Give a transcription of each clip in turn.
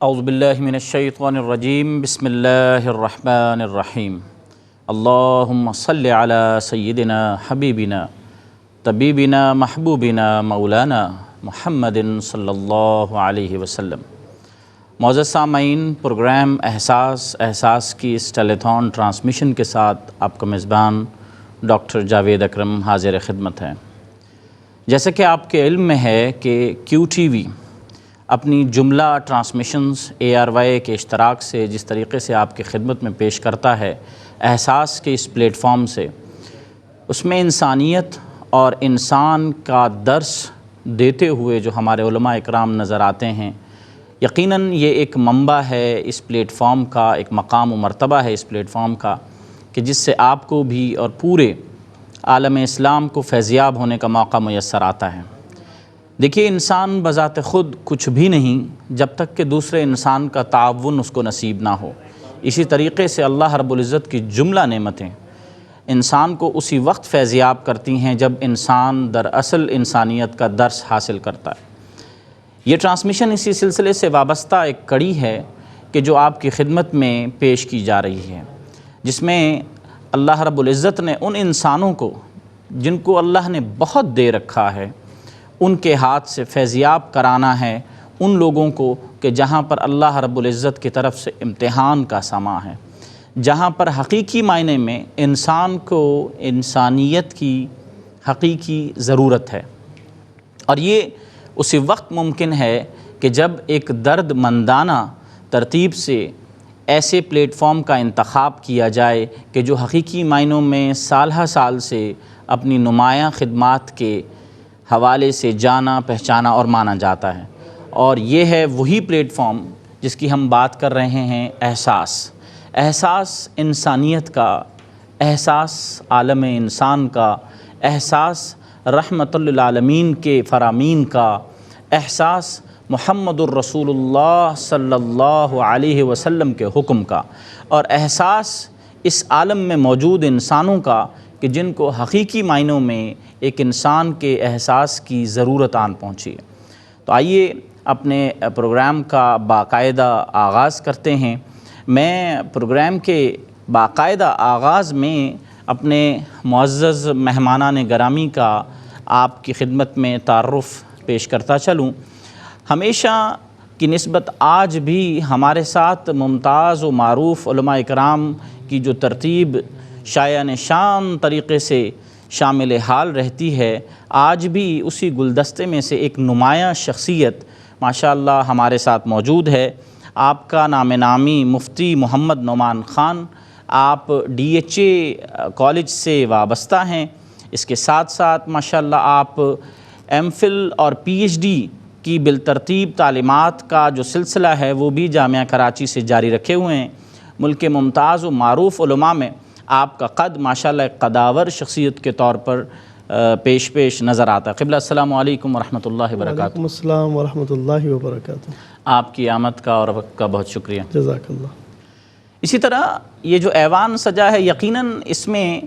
اعوذ باللہ من الشیطان الرجیم بسم اللہ الرحمن الرحیم اللہم صلی علی سیدنا حبیبنا طبیبنا محبوبنا مولانا محمد صلی اللہ علیہ وسلم۔ معزز سامعین، پروگرام احساس کی اس ٹیلیتھون ٹرانسمیشن کے ساتھ آپ کا میزبان ڈاکٹر جاوید اکرم حاضر خدمت ہے۔ جیسا کہ آپ کے علم میں ہے کہ کیو ٹی وی اپنی جملہ ٹرانسمیشنز ARY کے اشتراک سے جس طریقے سے آپ کی خدمت میں پیش کرتا ہے احساس کے اس پلیٹ فارم سے، اس میں انسانیت اور انسان کا درس دیتے ہوئے جو ہمارے علماء اکرام نظر آتے ہیں، یقیناً یہ ایک منبع ہے اس پلیٹ فارم کا، ایک مقام و مرتبہ ہے اس پلیٹ فارم کا کہ جس سے آپ کو بھی اور پورے عالم اسلام کو فیضیاب ہونے کا موقع میسر آتا ہے۔ دیکھیے، انسان بذات خود کچھ بھی نہیں جب تک کہ دوسرے انسان کا تعاون اس کو نصیب نہ ہو۔ اسی طریقے سے اللہ رب العزت کی جملہ نعمتیں انسان کو اسی وقت فیضیاب کرتی ہیں جب انسان دراصل انسانیت کا درس حاصل کرتا ہے۔ یہ ٹرانسمیشن اسی سلسلے سے وابستہ ایک کڑی ہے کہ جو آپ کی خدمت میں پیش کی جا رہی ہے، جس میں اللہ رب العزت نے ان انسانوں کو جن کو اللہ نے بہت دے رکھا ہے، ان کے ہاتھ سے فیضیاب کرانا ہے ان لوگوں کو کہ جہاں پر اللہ رب العزت کی طرف سے امتحان کا سماں ہے، جہاں پر حقیقی معنی میں انسان کو انسانیت کی حقیقی ضرورت ہے۔ اور یہ اسی وقت ممکن ہے کہ جب ایک درد مندانہ ترتیب سے ایسے پلیٹ فارم کا انتخاب کیا جائے کہ جو حقیقی معنوں میں سالہ سال سے اپنی نمایاں خدمات کے حوالے سے جانا، پہچانا اور مانا جاتا ہے، اور یہ ہے وہی پلیٹ فارم جس کی ہم بات کر رہے ہیں، احساس انسانیت کا، احساس عالم انسان کا، احساس رحمت للعالمین کے فرامین کا، احساس محمد الرسول اللہ صلی اللہ علیہ وسلم کے حکم کا، اور احساس اس عالم میں موجود انسانوں کا کہ جن کو حقیقی معنوں میں ایک انسان کے احساس کی ضرورت آن پہنچی ہے۔ تو آئیے اپنے پروگرام کا باقاعدہ آغاز کرتے ہیں۔ میں پروگرام کے باقاعدہ آغاز میں اپنے معزز مہمانان گرامی کا آپ کی خدمت میں تعارف پیش کرتا چلوں۔ ہمیشہ کی نسبت آج بھی ہمارے ساتھ ممتاز و معروف علماء اکرام کی جو ترتیب شایع نشان طریقے سے شامل حال رہتی ہے، آج بھی اسی گلدستے میں سے ایک نمایاں شخصیت ماشاءاللہ ہمارے ساتھ موجود ہے۔ آپ کا نام نامی مفتی محمد نعمان خان، آپ DHA کالج سے وابستہ ہیں۔ اس کے ساتھ ساتھ ماشاءاللہ آپ MPhil اور PhD کی بالترتیب تعلیمات کا جو سلسلہ ہے وہ بھی جامعہ کراچی سے جاری رکھے ہوئے ہیں۔ ملک کے ممتاز و معروف علماء میں آپ کا قد ماشاءاللہ ایک قداور شخصیت کے طور پر پیش نظر آتا ہے۔ قبلہ السلام علیکم ورحمۃ اللہ وبرکاتہ۔ وعلیکم السلام ورحمۃ اللہ وبرکاتہ۔ آپ کی آمد کا اور وقت کا بہت شکریہ۔ جزاک اللہ۔ اسی طرح یہ جو ایوان سجا ہے، یقیناً اس میں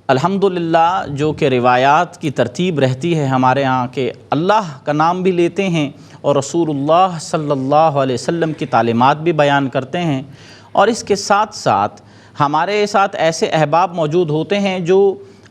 الحمدللہ جو کہ روایات کی ترتیب رہتی ہے ہمارے ہاں کہ اللہ کا نام بھی لیتے ہیں اور رسول اللہ صلی اللہ علیہ وسلم کی تعلیمات بھی بیان کرتے ہیں، اور اس کے ساتھ ساتھ ہمارے ساتھ ایسے احباب موجود ہوتے ہیں جو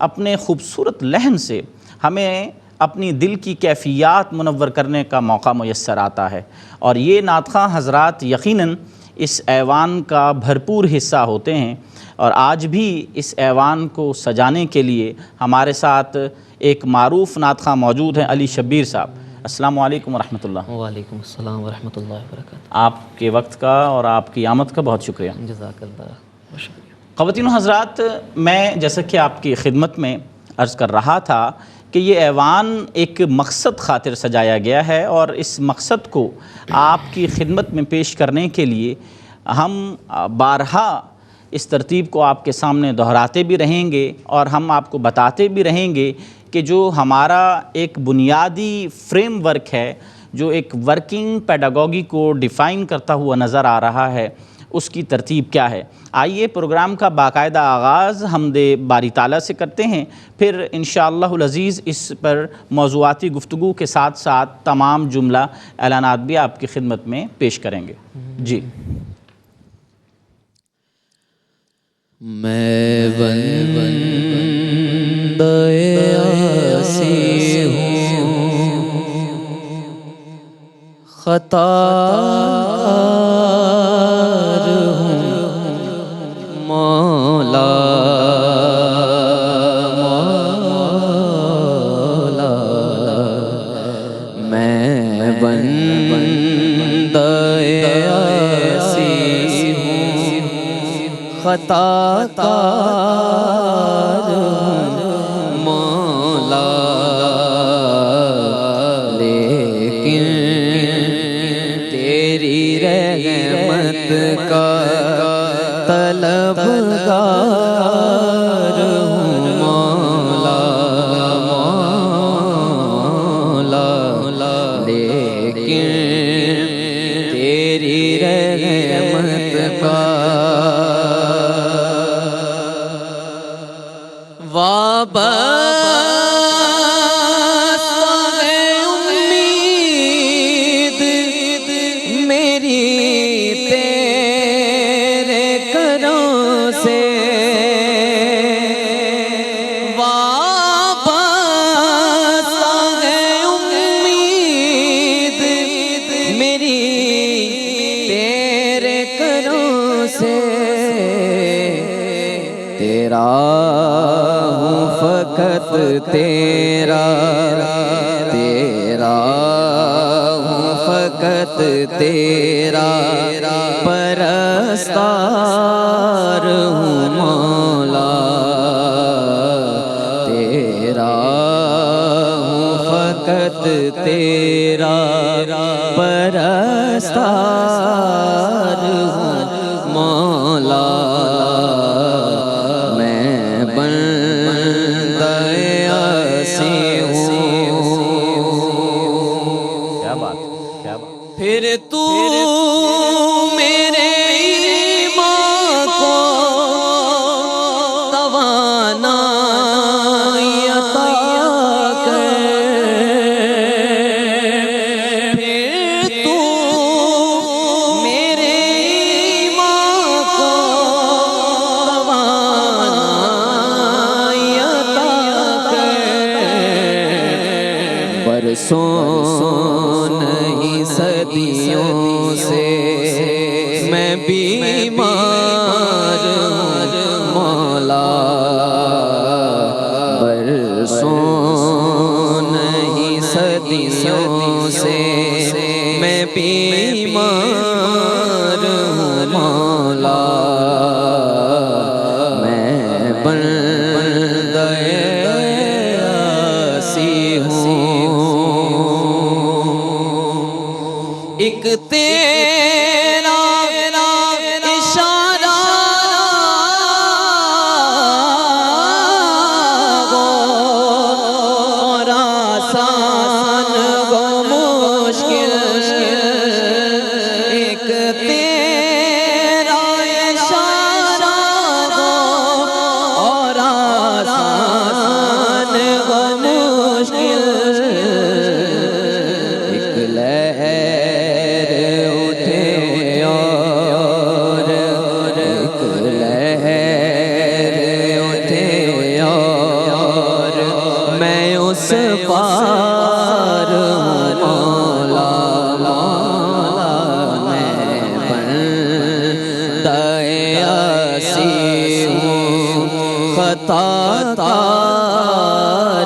اپنے خوبصورت لحن سے ہمیں اپنی دل کی کیفیات منور کرنے کا موقع میسر آتا ہے، اور یہ نعت خواں حضرات یقیناً اس ایوان کا بھرپور حصہ ہوتے ہیں۔ اور آج بھی اس ایوان کو سجانے کے لیے ہمارے ساتھ ایک معروف نعت خواں موجود ہیں، علی شبیر صاحب۔ السلام علیکم ورحمۃ اللہ۔ وعلیکم السلام ورحمۃ اللہ وبرکاتہ۔ آپ کے وقت کا اور آپ کی آمد کا بہت شکریہ۔ جزاک اللہ، بہت شکریہ۔ خواتین و حضرات، میں جیسا کہ آپ کی خدمت میں عرض کر رہا تھا کہ یہ ایوان ایک مقصد خاطر سجایا گیا ہے، اور اس مقصد کو آپ کی خدمت میں پیش کرنے کے لیے ہم بارہا اس ترتیب کو آپ کے سامنے دہراتے بھی رہیں گے، اور ہم آپ کو بتاتے بھی رہیں گے کہ جو ہمارا ایک بنیادی فریم ورک ہے، جو ایک ورکنگ پیڈاگوگی کو ڈیفائن کرتا ہوا نظر آ رہا ہے، اس کی ترتیب کیا ہے۔ آئیے پروگرام کا باقاعدہ آغاز حمد باری تعالیٰ سے کرتے ہیں، پھر انشاءاللہ العزیز اس پر موضوعاتی گفتگو کے ساتھ ساتھ تمام جملہ اعلانات بھی آپ کی خدمت میں پیش کریں گے۔ جی۔ میں بندہ عاصی ہوں، خطاکار ہوں، مولا مولا میں بندہ عاصی ہوں، خطاکار ہوں، مولا لیکن تیری رحمت کا طلبگار ہوں، مولا مولا لیکن تیری رحمت کا وابستہ ہے امید میری تیرے کرم سے، وابستہ ہے امید میری تیرے کرم سے، تیرا ہوں فقط تیرا، تیرا ہوں فقط تیرا، پرستار ہوں مولا، تیرا ہوں فقط تیرا، پرستار ہوں مولا، میں بندہ عاصی ہوں۔ کیا بات، کیا بات۔ پھر تو میرے ایمان کو توانائی عطا کر، پھر تو میرے ایمان کو توانائی عطا کر، برسوں نہیں صدیوں سے میں بیمار ہوں مولا، برسوں نہیں صدیوں سے میں بیمار ہوں مولا، میں بندہ عاصی ہوں، ایک تیرا اشارہ گو اور آسان گو مشکل، ایک تیرا اشارہ گو اور آسان گو مشکل، ایک لہر اٹھے اور ایک لہر اٹھے اور میں اس پار ہوں مولا، مولا میں بندہ عاصی ہوں، خطاکار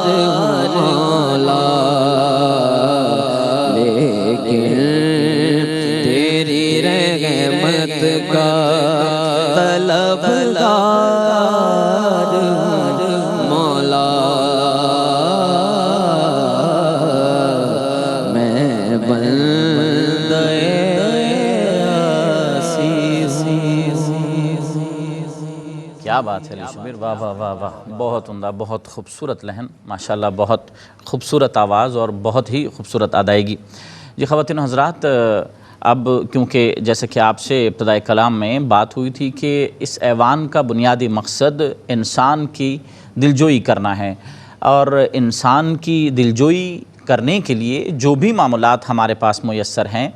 ہوں مولا، لیکن تیری رحمت کا طلبگار ہوں مولا، میں بندہ عاصی ہوں۔ کیا بات ہے علی شبیر، واہ واہ واہ واہ، بہت عمدہ، بہت خوبصورت لحن، ماشاءاللہ بہت خوبصورت آواز اور بہت ہی خوبصورت ادائیگی۔ جی خواتین و حضرات، اب کیونکہ جیسے کہ آپ سے ابتدائی کلام میں بات ہوئی تھی کہ اس ایوان کا بنیادی مقصد انسان کی دلجوئی کرنا ہے، اور انسان کی دلجوئی کرنے کے لیے جو بھی معاملات ہمارے پاس میسر ہیں،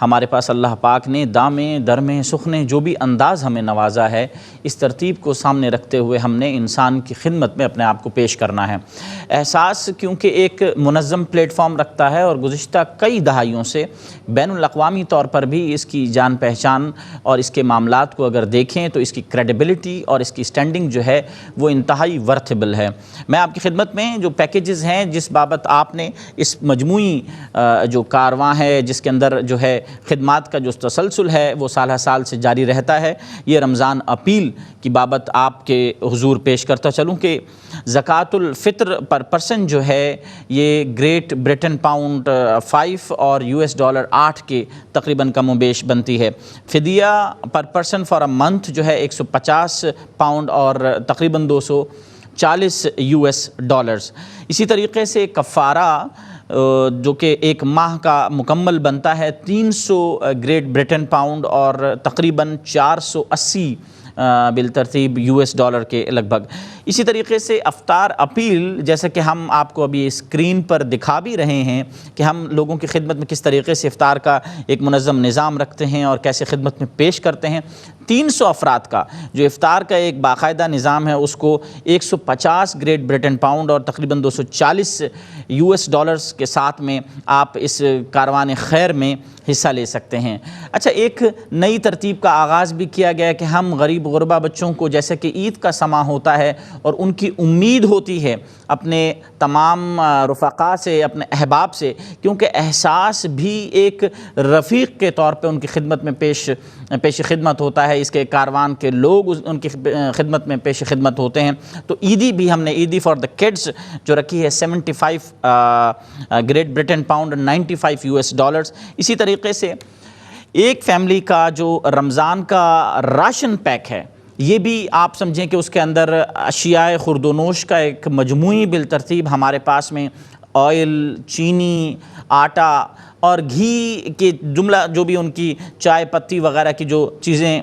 ہمارے پاس اللہ پاک نے دامیں درمیں سخنے جو بھی انداز ہمیں نوازا ہے، اس ترتیب کو سامنے رکھتے ہوئے ہم نے انسان کی خدمت میں اپنے آپ کو پیش کرنا ہے۔ احساس کیونکہ ایک منظم پلیٹ فارم رکھتا ہے، اور گزشتہ کئی دہائیوں سے بین الاقوامی طور پر بھی اس کی جان پہچان اور اس کے معاملات کو اگر دیکھیں تو اس کی کریڈیبلٹی اور اس کی سٹینڈنگ جو ہے وہ انتہائی ورتھبل ہے۔ میں آپ کی خدمت میں جو پیکیجز ہیں جس بابت آپ نے اس مجموعی جو کارواں ہے جس کے اندر جو ہے خدمات کا جو تسلسل ہے وہ سالہ سال سے جاری رہتا ہے، یہ رمضان اپیل کی بابت آپ کے حضور پیش کرتا چلوں کہ زکوٰۃ الفطر پر پرسن جو ہے یہ گریٹ برٹن پاؤنڈ 5 اور $8 کے تقریباً کم و بیش بنتی ہے۔ فدیہ پر پرسن فار اے منتھ جو ہے £150 اور تقریباً $240۔ اسی طریقے سے کفارہ جو کہ ایک ماہ کا مکمل بنتا ہے 300 گریٹ برٹن پاؤنڈ اور تقریباً 480 بالترتیب $، کے لگ بھگ۔ اسی طریقے سے افطار اپیل جیسا کہ ہم آپ کو ابھی اسکرین پر دکھا بھی رہے ہیں کہ ہم لوگوں کی خدمت میں کس طریقے سے افطار کا ایک منظم نظام رکھتے ہیں اور کیسے خدمت میں پیش کرتے ہیں۔ 300 افراد کا جو افطار کا ایک باقاعدہ نظام ہے اس کو 150 گریٹ برٹن پاؤنڈ اور تقریباً $240 کے ساتھ میں آپ اس کاروان خیر میں حصہ لے سکتے ہیں۔ اچھا، ایک نئی ترتیب کا آغاز بھی کیا گیا کہ ہم غریب غربا بچوں کو جیسے کہ عید کا سماں ہوتا ہے اور ان کی امید ہوتی ہے اپنے تمام رفقا سے، اپنے احباب سے، کیونکہ احساس بھی ایک رفیق کے طور پہ ان کی خدمت میں پیش خدمت ہوتا ہے، اس کے کاروان کے لوگ ان کی خدمت میں پیش خدمت ہوتے ہیں۔ تو عیدی بھی ہم نے عیدی فار دا کڈز جو رکھی ہے 75 گریٹ برٹن پاؤنڈ $95۔ اسی طریقے سے ایک فیملی کا جو رمضان کا راشن پیک ہے یہ بھی آپ سمجھیں کہ اس کے اندر اشیاء خورد و نوش کا ایک مجموعی بالترتیب ہمارے پاس میں آئل، چینی، آٹا اور گھی کے جملہ جو بھی ان کی چائے پتی وغیرہ کی جو چیزیں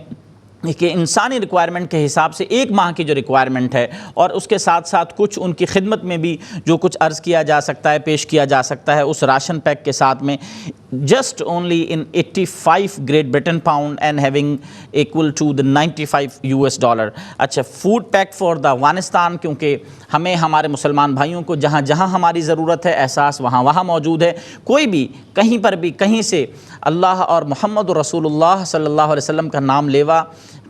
کہ انسانی ریکوائرمنٹ کے حساب سے ایک ماہ کی جو ریکوائرمنٹ ہے، اور اس کے ساتھ ساتھ کچھ ان کی خدمت میں بھی جو کچھ عرض کیا جا سکتا ہے، پیش کیا جا سکتا ہے اس راشن پیک کے ساتھ میں just only in 85 Great Britain pound and having equal to the $95۔ اچھا، food pack for the Afghanistan, کیونکہ ہمیں ہمارے مسلمان بھائیوں کو جہاں جہاں ہماری ضرورت ہے احساس وہاں موجود ہے۔ کوئی بھی کہیں پر بھی کہیں سے اللہ اور محمد رسول اللہ صلی اللہ علیہ وسلم کا نام لیوا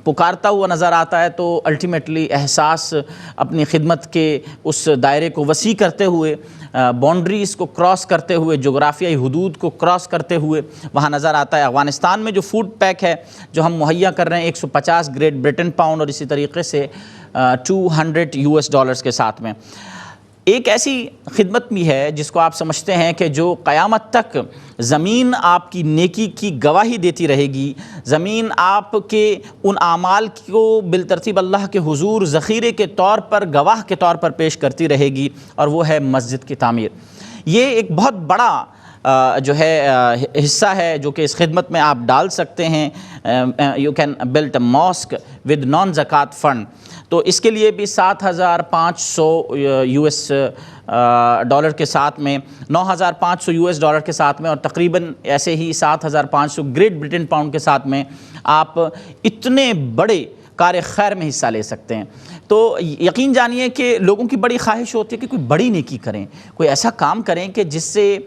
پکارتا ہوا نظر آتا ہے تو الٹیمیٹلی احساس اپنی خدمت کے اس دائرے کو وسیع کرتے ہوئے، باؤنڈریز کو کراس کرتے ہوئے، جغرافیائی حدود کو کراس کرتے ہوئے وہاں نظر آتا ہے۔ افغانستان میں جو فوڈ پیک ہے جو ہم مہیا کر رہے ہیں 150 گریٹ برٹن پاؤنڈ اور اسی طریقے سے $200 کے ساتھ میں، ایک ایسی خدمت بھی ہے جس کو آپ سمجھتے ہیں کہ جو قیامت تک زمین آپ کی نیکی کی گواہی دیتی رہے گی، زمین آپ کے ان اعمال کو بالترتیب اللہ کے حضور ذخیرے کے طور پر، گواہ کے طور پر پیش کرتی رہے گی، اور وہ ہے مسجد کی تعمیر۔ یہ ایک بہت بڑا جو ہے حصہ ہے جو کہ اس خدمت میں آپ ڈال سکتے ہیں۔ You can build a mosque with non زکوٰۃ فنڈ، تو اس کے لیے بھی $7,500 کے ساتھ میں، $9,500 کے ساتھ میں، اور تقریباً ایسے ہی 7,500 گریٹ برٹن پاؤنڈ کے ساتھ میں آپ اتنے بڑے کار خیر میں حصہ لے سکتے ہیں۔ تو یقین جانیے کہ لوگوں کی بڑی خواہش ہوتی ہے کہ کوئی بڑی نیکی کریں، کوئی ایسا کام کریں کہ جس سے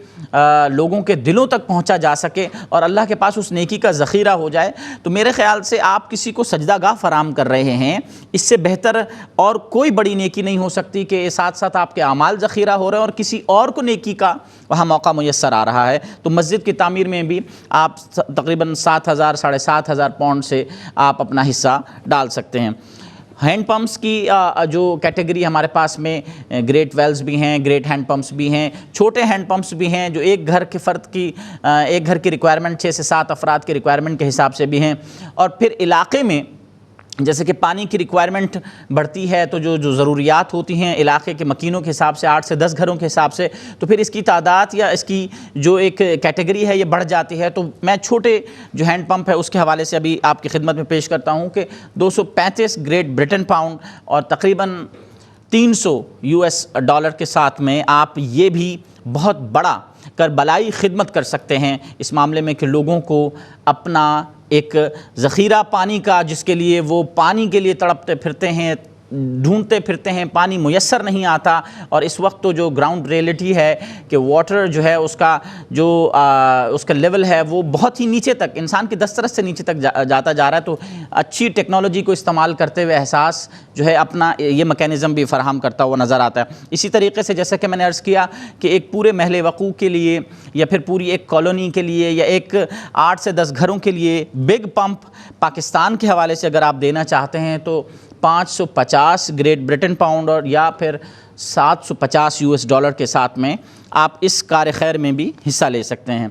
لوگوں کے دلوں تک پہنچا جا سکے اور اللہ کے پاس اس نیکی کا ذخیرہ ہو جائے۔ تو میرے خیال سے آپ کسی کو سجدہ گاہ فراہم کر رہے ہیں، اس سے بہتر اور کوئی بڑی نیکی نہیں ہو سکتی کہ ساتھ ساتھ آپ کے اعمال ذخیرہ ہو رہے ہیں اور کسی اور کو نیکی کا وہاں موقع میسر آ رہا ہے۔ تو مسجد کی تعمیر میں بھی آپ تقریباً 7,000 ساڑھے 7,000 پاؤنڈ سے آپ اپنا حصہ ڈال سکتے ہیں۔ ہینڈ پمپس کی جو کیٹیگری ہمارے پاس میں گریٹ ویلز بھی ہیں، گریٹ ہینڈ پمپس بھی ہیں، چھوٹے ہینڈ پمپس بھی ہیں جو ایک گھر کے فرد کی ایک گھر کی ریکوائرمنٹ 6 سے 7 افراد کی ریکوائرمنٹ کے حساب سے بھی ہیں، اور پھر علاقے میں جیسے کہ پانی کی ریکوائرمنٹ بڑھتی ہے تو جو ضروریات ہوتی ہیں علاقے کے مکینوں کے حساب سے 8 سے 10 گھروں کے حساب سے، تو پھر اس کی تعداد یا اس کی جو ایک کیٹیگری ہے یہ بڑھ جاتی ہے۔ تو میں چھوٹے جو ہینڈ پمپ ہے اس کے حوالے سے ابھی آپ کی خدمت میں پیش کرتا ہوں کہ 235 گریٹ برٹن پاؤنڈ اور تقریباً 300 US$ کے ساتھ میں آپ یہ بھی بہت بڑا کربلائی خدمت کر سکتے ہیں اس معاملے میں کہ لوگوں کو اپنا ایک ذخیرہ پانی کا، جس کے لیے وہ پانی کے لیے تڑپتے پھرتے ہیں، ڈھونڈتے پھرتے ہیں، پانی میسر نہیں آتا، اور اس وقت تو جو گراؤنڈ ریئلٹی ہے کہ واٹر جو ہے اس کا جو اس کا لیول ہے وہ بہت ہی نیچے تک، انسان کی دسترس سے نیچے تک جاتا جا رہا ہے۔ تو اچھی ٹیکنالوجی کو استعمال کرتے ہوئے احساس جو ہے اپنا یہ میکینزم بھی فراہم کرتا ہوا نظر آتا ہے۔ اسی طریقے سے جیسا کہ میں نے عرض کیا کہ ایک پورے محلِ وقوع کے لیے یا پھر پوری ایک کالونی کے لیے یا ایک 8 سے 10 گھروں کے لیے بگ پمپ پاکستان کے حوالے سے اگر آپ دینا چاہتے ہیں تو 550 گریٹ برٹن پاؤنڈ اور یا پھر 750 US$ کے ساتھ میں آپ اس کار خیر میں بھی حصہ لے سکتے ہیں۔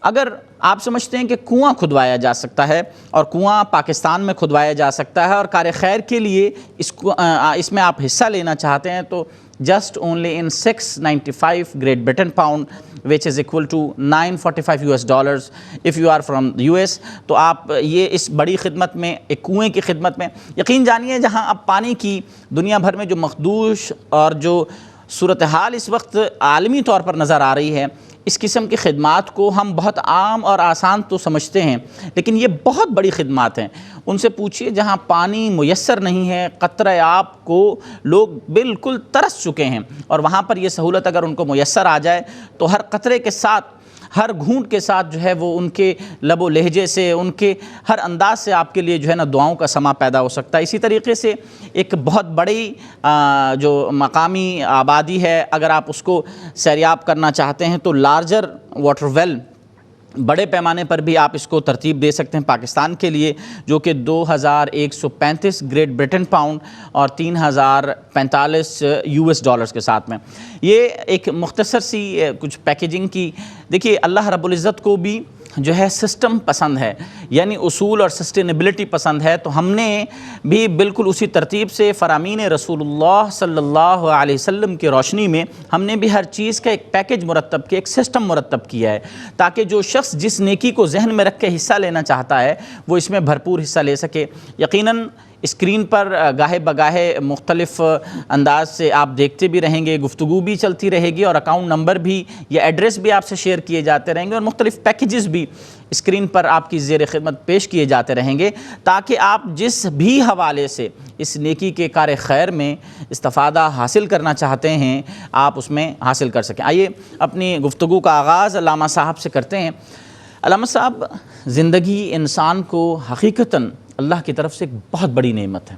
اگر آپ سمجھتے ہیں کہ کنواں کھدوایا جا سکتا ہے اور کنواں پاکستان میں کھدوایا جا سکتا ہے اور کار خیر کے لیے اس میں آپ حصہ لینا چاہتے ہیں تو just only in 695 great Britain pound which is equal to $945 US if you are from the US۔ تو آپ یہ اس بڑی خدمت میں، ایک کنویں کی خدمت میں یقین جانیے، جہاں اب پانی کی دنیا بھر میں جو مخدوش اور جو صورتحال اس وقت عالمی طور پر نظر آ رہی ہے، اس قسم کی خدمات کو ہم بہت عام اور آسان تو سمجھتے ہیں، لیکن یہ بہت بڑی خدمات ہیں۔ ان سے پوچھئے جہاں پانی میسر نہیں ہے، قطرہ آب کو لوگ بالکل ترس چکے ہیں، اور وہاں پر یہ سہولت اگر ان کو میسر آ جائے تو ہر قطرے کے ساتھ، ہر گھونٹ کے ساتھ جو ہے وہ ان کے لب و لہجے سے، ان کے ہر انداز سے آپ کے لیے جو ہے نا دعاؤں کا سما پیدا ہو سکتا ہے۔ اسی طریقے سے ایک بہت بڑی جو مقامی آبادی ہے، اگر آپ اس کو سیریاب کرنا چاہتے ہیں تو لارجر واٹر ویل بڑے پیمانے پر بھی آپ اس کو ترتیب دے سکتے ہیں پاکستان کے لیے، جو کہ 2135 گریٹ برٹن پاؤنڈ اور 3045 US$ کے ساتھ میں۔ یہ ایک مختصر سی کچھ پیکیجنگ کی، دیکھیے اللہ رب العزت کو بھی جو ہے سسٹم پسند ہے، یعنی اصول اور سسٹینیبلٹی پسند ہے، تو ہم نے بھی بالکل اسی ترتیب سے فرامین رسول اللہ صلی اللہ علیہ وسلم کی روشنی میں ہم نے بھی ہر چیز کا ایک پیکج مرتب کیا، ایک سسٹم مرتب کیا ہے، تاکہ جو شخص جس نیکی کو ذہن میں رکھ کے حصہ لینا چاہتا ہے وہ اس میں بھرپور حصہ لے سکے۔ یقیناً اسکرین پر گاہے بگاہے مختلف انداز سے آپ دیکھتے بھی رہیں گے، گفتگو بھی چلتی رہے گی، اور اکاؤنٹ نمبر بھی یا ایڈریس بھی آپ سے شیئر کیے جاتے رہیں گے، اور مختلف پیکیجز بھی اسکرین پر آپ کی زیر خدمت پیش کیے جاتے رہیں گے، تاکہ آپ جس بھی حوالے سے اس نیکی کے کار خیر میں استفادہ حاصل کرنا چاہتے ہیں آپ اس میں حاصل کر سکیں۔ آئیے اپنی گفتگو کا آغاز علامہ صاحب سے کرتے ہیں۔ علامہ صاحب، زندگی انسان کو حقیقتاً اللہ کی طرف سے ایک بہت بڑی نعمت ہے،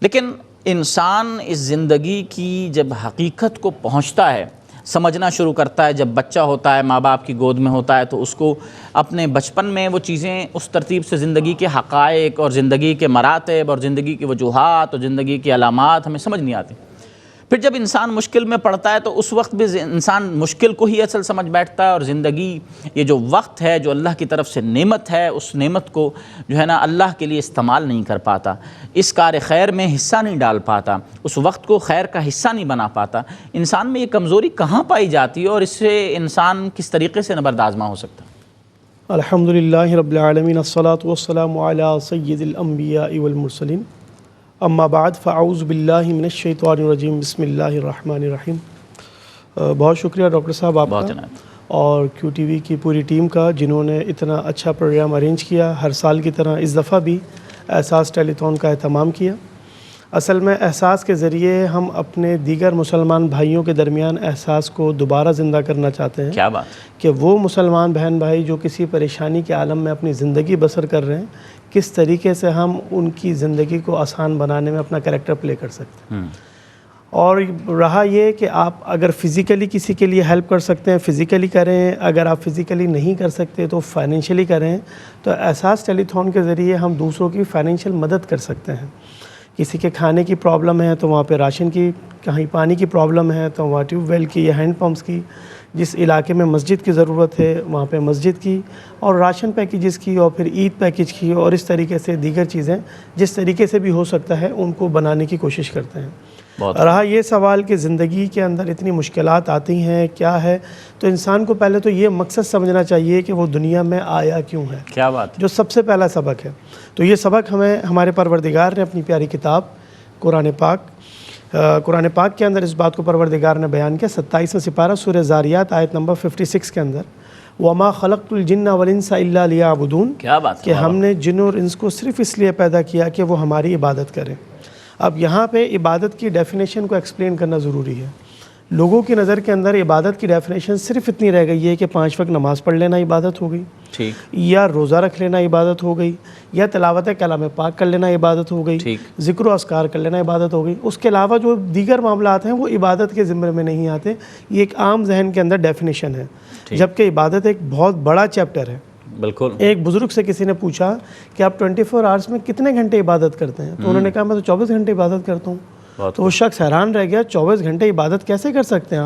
لیکن انسان اس زندگی کی جب حقیقت کو پہنچتا ہے، سمجھنا شروع کرتا ہے، جب بچہ ہوتا ہے، ماں باپ کی گود میں ہوتا ہے، تو اس کو اپنے بچپن میں وہ چیزیں اس ترتیب سے زندگی کے حقائق اور زندگی کے مراتب اور زندگی کی وجوہات اور زندگی کی علامات ہمیں سمجھ نہیں آتی۔ پھر جب انسان مشکل میں پڑتا ہے تو اس وقت بھی انسان مشکل کو ہی اصل سمجھ بیٹھتا ہے، اور زندگی یہ جو وقت ہے جو اللہ کی طرف سے نعمت ہے، اس نعمت کو جو ہے نا اللہ کے لیے استعمال نہیں کر پاتا، اس کار خیر میں حصہ نہیں ڈال پاتا، اس وقت کو خیر کا حصہ نہیں بنا پاتا۔ انسان میں یہ کمزوری کہاں پائی جاتی ہے اور اس سے انسان کس طریقے سے نبرد آزما ہو سکتا ہے؟ الحمدللہ رب العالمین، الصلاۃ والسلام علی سید الانبیاء والمرسلین، اما بعد فاعوذ باللہ من الشیطان الرجیم، بسم اللہ الرحمن الرحیم۔ بہت شکریہ ڈاکٹر صاحب آپ کا اور کیو ٹی وی کی پوری ٹیم کا، جنہوں نے اتنا اچھا پروگرام ارینج کیا۔ ہر سال کی طرح اس دفعہ بھی احساس ٹیلی تھون کا اہتمام کیا۔ اصل میں احساس کے ذریعے ہم اپنے دیگر مسلمان بھائیوں کے درمیان احساس کو دوبارہ زندہ کرنا چاہتے ہیں۔ کیا بات کہ وہ مسلمان بہن بھائی جو کسی پریشانی کے عالم میں اپنی زندگی بسر کر رہے ہیں، کس طریقے سے ہم ان کی زندگی کو آسان بنانے میں اپنا کریکٹر پلے کر سکتے ہیں۔ اور رہا یہ کہ آپ اگر فزیکلی کسی کے لیے ہیلپ کر سکتے ہیں فزیکلی کریں، اگر آپ فزیکلی نہیں کر سکتے تو فائنینشلی کریں، تو احساس ٹیلی تھون کے ذریعے ہم دوسروں کی فائنینشیل مدد کر سکتے ہیں۔ کسی کے کھانے کی پرابلم ہے تو وہاں پہ راشن کی، کہیں پانی کی پرابلم ہے تو وہاں ٹیوب ویل کی یا ہینڈ پمپس کی، جس علاقے میں مسجد کی ضرورت ہے وہاں پہ مسجد کی، اور راشن پیکیجز کی، اور پھر عید پیکیج کی، اور اس طریقے سے دیگر چیزیں جس طریقے سے بھی ہو سکتا ہے ان کو بنانے کی کوشش کرتے ہیں۔ رہا یہ سوال کہ زندگی کے اندر اتنی مشکلات آتی ہیں کیا ہے، تو انسان کو پہلے تو یہ مقصد سمجھنا چاہیے کہ وہ دنیا میں آیا کیوں ہے، کیا بات ہے، جو سب سے پہلا سبق ہے۔ تو یہ سبق ہمیں ہمارے پروردگار نے اپنی پیاری کتاب قرآن پاک کے اندر اس بات کو پروردگار نے بیان کیا۔ 27واں سپارہ سورہ زاریات آیت نمبر 56 کے اندر، وَمَا خَلَقْتُ الْجِنَّ وَالْإِنسَ إِلَّا لِيَعْبُدُونَ، کیا بات کہ ہم نے جن اور انس کو صرف اس لیے پیدا کیا کہ وہ ہماری عبادت کریں۔ اب یہاں پہ عبادت کی ڈیفینیشن کو ایکسپلین کرنا ضروری ہے۔ لوگوں کی نظر کے اندر عبادت کی ڈیفینیشن صرف اتنی رہ گئی ہے کہ 5 وقت نماز پڑھ لینا عبادت ہو گئی، ٹھیک، یا روزہ رکھ لینا عبادت ہو گئی، یا تلاوت کلام پاک کر لینا عبادت ہو گئی، ٹھیک، ذکر و اذکار کر لینا عبادت ہو گئی۔ اس کے علاوہ جو دیگر معاملات ہیں وہ عبادت کے زمرے میں نہیں آتے۔ یہ ایک عام ذہن کے اندر ڈیفینیشن ہے، جبکہ عبادت ایک بہت بڑا چیپٹر ہے۔ بالکل۔ ایک بزرگ سے کسی نے پوچھا کہ آپ 24 آورس میں کتنے گھنٹے عبادت کرتے ہیں، تو انہوں نے کہا میں تو 24 گھنٹے عبادت کرتا ہوں۔ تو وہ شخص حیران رہ گیا، 24 گھنٹے عبادت کیسے کر سکتے ہیں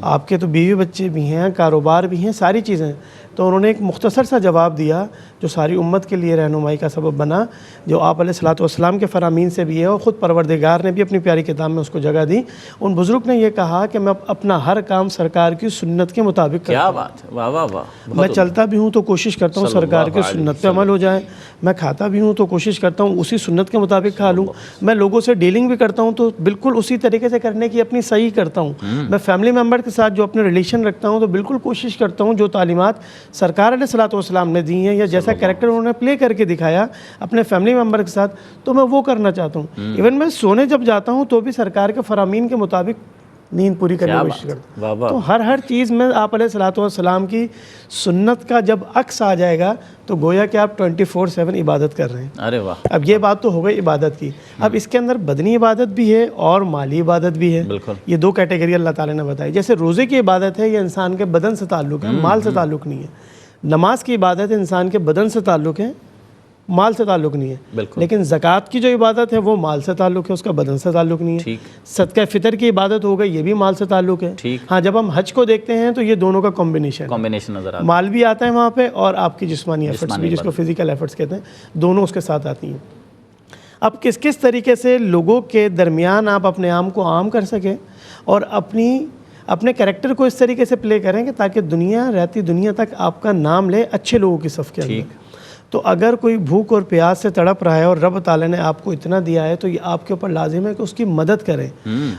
آپ کے تو بیوی بچے بھی ہیں، کاروبار بھی ہیں، ساری چیزیں۔ تو انہوں نے ایک مختصر سا جواب دیا جو ساری امت کے لیے رہنمائی کا سبب بنا، جو آپ علیہ الصلوۃ والسلام کے فرامین سے بھی ہے، اور خود پروردگار نے بھی اپنی پیاری کتاب میں اس کو جگہ دی۔ ان بزرگ نے یہ کہا کہ میں اپنا ہر کام سرکار کی سنت کے مطابق کرتا ہوں۔ کیا بات ہے، واہ واہ واہ، میں چلتا بھی ہوں تو کوشش کرتا ہوں سرکار کی سنت پہ عمل ہو جائے، میں کھاتا بھی ہوں تو کوشش کرتا ہوں اسی سنت کے مطابق کھا لوں، میں لوگوں سے ڈیلنگ بھی کرتا ہوں تو بالکل اسی طریقے سے کرنے کی اپنی صحیح کرتا ہوں، میں فیملی ممبر کے ساتھ جو اپنے ریلیشن رکھتا ہوں تو بالکل کوشش کرتا ہوں جو تعلیمات سرکار علیہ الصلوۃ والسلام نے دی ہیں یا جیسا کریکٹر انہوں نے پلے کر کے دکھایا اپنے فیملی ممبر کے ساتھ، تو میں وہ کرنا چاہتا ہوں۔ ایون میں سونے جب جاتا ہوں تو بھی سرکار کے فرامین کے مطابق نیند پوری کرنے کی کوشش کرتا ہوں۔ تو ہر چیز میں آپ علیہ الصلوۃ والسلام کی سنت کا جب عکس آ جائے گا تو گویا کہ آپ 24/7 عبادت کر رہے ہیں۔ ارے واہ، اب یہ بات تو ہو گئی عبادت کی، اب اس کے اندر بدنی عبادت بھی ہے اور مالی عبادت بھی ہے۔ بالکل، یہ 2 کیٹیگری اللہ تعالیٰ نے بتائی۔ جیسے روزے کی عبادت ہے یہ انسان کے بدن سے تعلق ہے، مال سے تعلق نہیں ہے۔ نماز کی عبادت انسان کے بدن سے تعلق ہے، مال سے تعلق نہیں ہے۔ لیکن زکوٰۃ کی جو عبادت ہے وہ مال سے تعلق ہے، اس کا بدن سے تعلق نہیں ہے۔ صدقہ فطر کی عبادت ہو گئی، یہ بھی مال سے تعلق ہے۔ ہاں جب ہم حج کو دیکھتے ہیں تو یہ دونوں کا کمبینیشن نظر آتا ہے، مال بھی آتا ہے وہاں پہ اور آپ کی جسمانی ایفرٹس بھی، جس کو فزیکل ایفرٹس کہتے ہیں، دونوں اس کے ساتھ آتی ہیں۔ اب کس طریقے سے لوگوں کے درمیان آپ اپنے آپ کو عام کر سکیں اور اپنے کریکٹر کو اس طریقے سے پلے کریں کہ تاکہ رہتی دنیا تک آپ کا نام لے اچھے لوگوں کی صف کے اندر۔ تو اگر کوئی بھوک اور پیاس سے تڑپ رہا ہے اور رب تعالیٰ نے آپ کو اتنا دیا ہے تو یہ آپ کے اوپر لازم ہے کہ اس کی مدد کریں،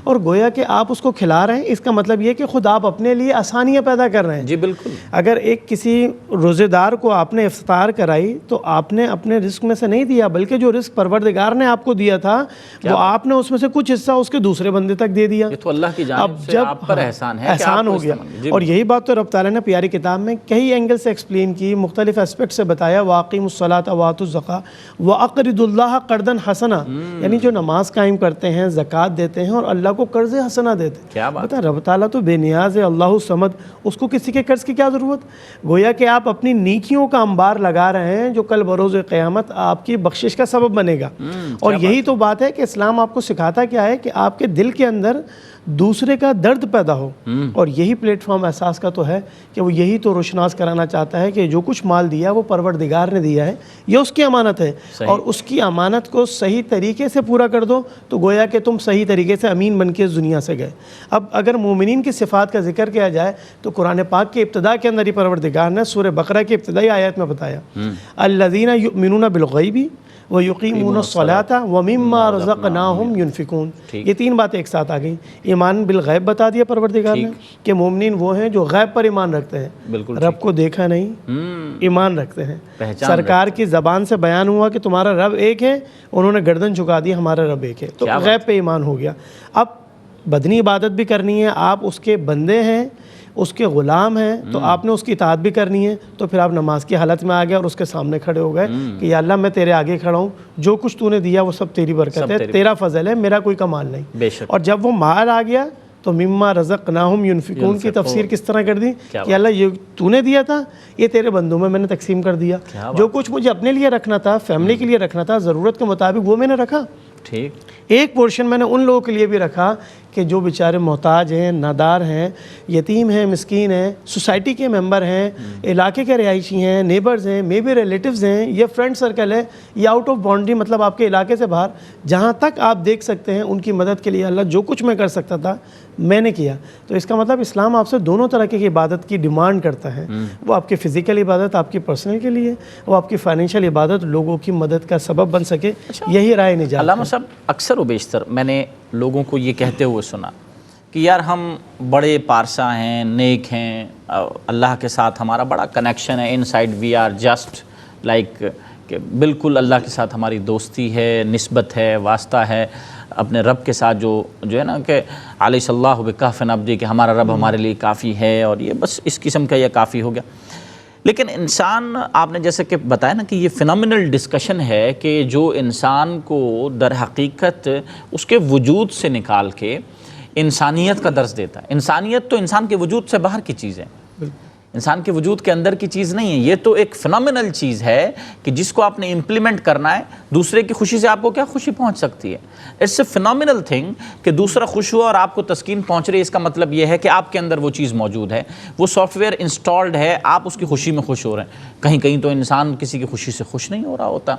اور گویا کہ آپ اس کو کھلا رہے ہیں، اس کا مطلب یہ کہ خود آپ اپنے لیے آسانیاں پیدا کر رہے ہیں۔ جی بالکل۔ اگر ایک کسی روزے دار کو آپ نے افطار کرائی تو آپ نے اپنے رزق میں سے نہیں دیا، بلکہ جو رزق پروردگار نے آپ کو دیا تھا وہ آپ نے اس میں سے کچھ حصہ اس کے دوسرے بندے تک دے دیا۔ یہ تو اللہ کی جانب سے آپ پر احسان ہے، احسان ہو گیا۔ اور یہی بات تو رب تعالیٰ نے پیاری کتاب میں کئی اینگل سے ایکسپلین کی، مختلف اسپیکٹ سے بتایا، واقیموا الصلاۃ وآتوا الزکاۃ وأقرضوا اللہ قرضا حسنا، یعنی جو نماز قائم کرتے ہیں، زکوٰۃ دیتے ہیں اور اللہ کو قرض حسنا دیتے ہیں۔ کیا بات، بتا رب تعالیٰ تو بے نیاز ہے، اللہ الصمد، اس کو کسی کے قرض کی کیا ضرورت؟ گویا کہ آپ اپنی نیکیوں کا انبار لگا رہے ہیں جو کل بروز قیامت آپ کی بخشش کا سبب بنے گا۔ اور یہی تو بات ہے کہ اسلام آپ کو سکھاتا کیا ہے کہ آپ کے دل کے اندر دوسرے کا درد پیدا ہو، اور یہی پلیٹ فارم احساس کا تو ہے کہ وہ یہی تو روشناس کرانا چاہتا ہے کہ جو کچھ مال دیا وہ پروردگار نے دیا ہے، یہ اس کی امانت ہے، اور اس کی امانت کو صحیح طریقے سے پورا کر دو تو گویا کہ تم صحیح طریقے سے امین بن کے اس دنیا سے گئے۔ اب اگر مومنین کی صفات کا ذکر کیا جائے تو قرآن پاک کی ابتدا کے اندر ہی پروردگار نے سورہ بقرہ کی ابتدائی آیات میں بتایا، الذین یؤمنون بالغیب وَيُقِيمُونَ الصَّلَاةَ وَمِمَّا رَزَقْنَاهُمْ يُنْفِقُونَ۔ یہ 3 باتیں ایک ساتھ آ گئیں۔ ایمان بالغیب بتا دیا پروردگار نے کہ مومنین وہ ہیں جو غیب پر ایمان رکھتے ہیں، رب کو دیکھا نہیں، ایمان رکھتے ہیں۔ سرکار کی زبان سے بیان ہوا کہ تمہارا رب ایک ہے، انہوں نے گردن جھکا دی، ہمارا رب ایک ہے، تو غیب پہ ایمان ہو گیا۔ اب بدنی عبادت بھی کرنی ہے، آپ اس کے بندے ہیں، اس کے غلام ہیں، تو آپ نے اس کی اطاعت بھی کرنی ہے، تو پھر آپ نماز کی حالت میں آ گئے اور اس کے سامنے کھڑے ہو گئے کہ یا اللہ میں تیرے آگے کھڑا ہوں، جو کچھ تو نے دیا وہ سب تیری برکت ہے، تیرا فضل ہے، میرا کوئی کمال نہیں۔ اور جب وہ مال آ گیا تو مما رزقناہم ینفقون کی تفسیر کس طرح کر دی کہ اللہ یہ تو نے دیا تھا، یہ تیرے بندوں میں نے تقسیم کر دیا، جو کچھ مجھے اپنے لیے رکھنا تھا، فیملی کے لیے رکھنا تھا، ضرورت کے مطابق وہ میں نے رکھا، ٹھیک. ایک پورشن میں نے ان لوگوں کے لیے بھی رکھا کہ جو بیچارے محتاج ہیں، نادار ہیں، یتیم ہیں، مسکین ہیں، سوسائٹی کے ممبر ہیں، علاقے کے رہائشی ہیں، نیبرز ہیں، مے بی ریلیٹیوز ہیں، یا فرینڈ سرکل ہے، یا آؤٹ آف باؤنڈری مطلب آپ کے علاقے سے باہر، جہاں تک آپ دیکھ سکتے ہیں ان کی مدد کے لیے اللہ جو کچھ میں کر سکتا تھا میں نے کیا. تو اس کا مطلب اسلام آپ سے دونوں طرح کی عبادت کی ڈیمانڈ کرتا ہے. وہ آپ کی فزیکل عبادت آپ کی پرسنل کے لیے، وہ آپ کی فائنینشیل عبادت لوگوں کی مدد کا سبب بن سکے. یہی رائے نجات. علامہ صاحب اکثر و بیشتر میں نے لوگوں کو یہ کہتے ہوئے سنا کہ یار ہم بڑے پارسا ہیں، نیک ہیں، اللہ کے ساتھ ہمارا بڑا کنیکشن ہے، inside we are just like کہ بالکل اللہ کے ساتھ ہماری دوستی ہے، نسبت ہے، واسطہ ہے اپنے رب کے ساتھ جو ہے نا کہ علیہ اللہ بکافٍ عبدی کہ ہمارا رب ہمارے لیے کافی ہے، اور یہ بس اس قسم کا یہ کافی ہو گیا. لیکن انسان، آپ نے جیسے کہ بتایا نا کہ یہ فینومینل ڈسکشن ہے کہ جو انسان کو در حقیقت اس کے وجود سے نکال کے انسانیت کا درس دیتا ہے. انسانیت تو انسان کے وجود سے باہر کی چیز ہے، انسان کے وجود کے اندر کی چیز نہیں ہے. یہ تو ایک فینومینل چیز ہے کہ جس کو آپ نے امپلیمنٹ کرنا ہے. دوسرے کی خوشی سے آپ کو کیا خوشی پہنچ سکتی ہے؟ اٹس اے فینومینل تھنگ کہ دوسرا خوش ہوا اور آپ کو تسکین پہنچ رہی ہے. اس کا مطلب یہ ہے کہ آپ کے اندر وہ چیز موجود ہے، وہ سافٹ ویئر انسٹالڈ ہے، آپ اس کی خوشی میں خوش ہو رہے ہیں. کہیں کہیں تو انسان کسی کی خوشی سے خوش نہیں ہو رہا ہوتا.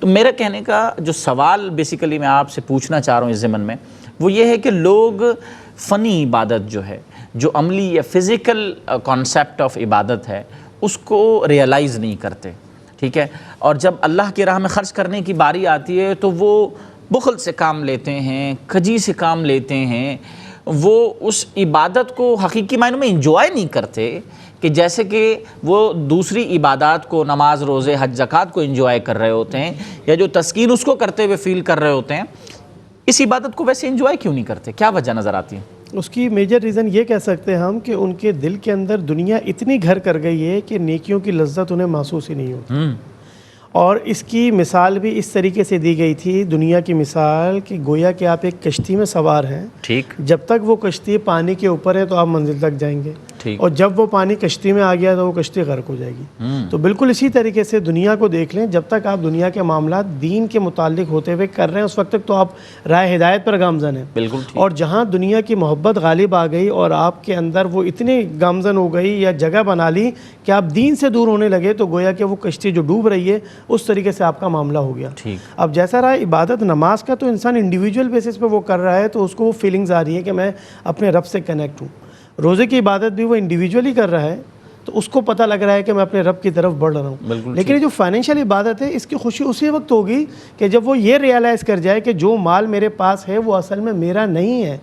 تو میرا کہنے کا جو سوال بیسیکلی میں آپ سے پوچھنا چاہ رہا ہوں اس ضمن میں، وہ یہ ہے کہ لوگ فنی عبادت جو ہے، جو عملی یا فزیکل کانسیپٹ آف عبادت ہے، اس کو ریئلائز نہیں کرتے. ٹھیک ہے، اور جب اللہ کی راہ میں خرچ کرنے کی باری آتی ہے تو وہ بخل سے کام لیتے ہیں، کھجی سے کام لیتے ہیں. وہ اس عبادت کو حقیقی معنوں میں انجوائے نہیں کرتے کہ جیسے کہ وہ دوسری عبادات کو، نماز، روزے، حج، زکوٰۃ کو انجوائے کر رہے ہوتے ہیں، یا جو تسکین اس کو کرتے ہوئے فیل کر رہے ہوتے ہیں. اس عبادت کو ویسے انجوائے کیوں نہیں کرتے؟ کیا وجہ نظر آتی ہے؟ اس کی میجر ریزن یہ کہہ سکتے ہیں ہم کہ ان کے دل کے اندر دنیا اتنی گھر کر گئی ہے کہ نیکیوں کی لذت انہیں محسوس ہی نہیں ہوتی. اور اس کی مثال بھی اس طریقے سے دی گئی تھی، دنیا کی مثال، کہ گویا کہ آپ ایک کشتی میں سوار ہیں. ٹھیک. جب تک وہ کشتی پانی کے اوپر ہے تو آپ منزل تک جائیں گے، اور جب وہ پانی کشتی میں آ گیا تو وہ کشتی غرق ہو جائے گی. تو بالکل اسی طریقے سے دنیا کو دیکھ لیں. جب تک آپ دنیا کے معاملات دین کے متعلق ہوتے ہوئے کر رہے ہیں اس وقت تک تو آپ رائے ہدایت پر گامزن ہیں. بالکل. اور جہاں دنیا کی محبت غالب آ گئی اور آپ کے اندر وہ اتنی گامزن ہو گئی یا جگہ بنا لی کہ آپ دین سے دور ہونے لگے، تو گویا کہ وہ کشتی جو ڈوب رہی ہے اس طریقے سے آپ کا معاملہ ہو گیا. اب جیسا رہا عبادت نماز کا، تو انسان انڈیویجول بیسس پہ وہ کر رہا ہے تو اس کو وہ فیلنگز آ رہی ہے کہ میں اپنے رب سے کنیکٹ ہوں. روزے کی عبادت بھی وہ انڈیویجولی کر رہا ہے تو اس کو پتہ لگ رہا ہے کہ میں اپنے رب کی طرف بڑھ رہا ہوں. لیکن یہ جو فائنینشیل عبادت ہے اس کی خوشی اسی وقت ہوگی کہ جب وہ یہ ریئلائز کر جائے کہ جو مال میرے پاس ہے وہ اصل میں میرا نہیں ہے،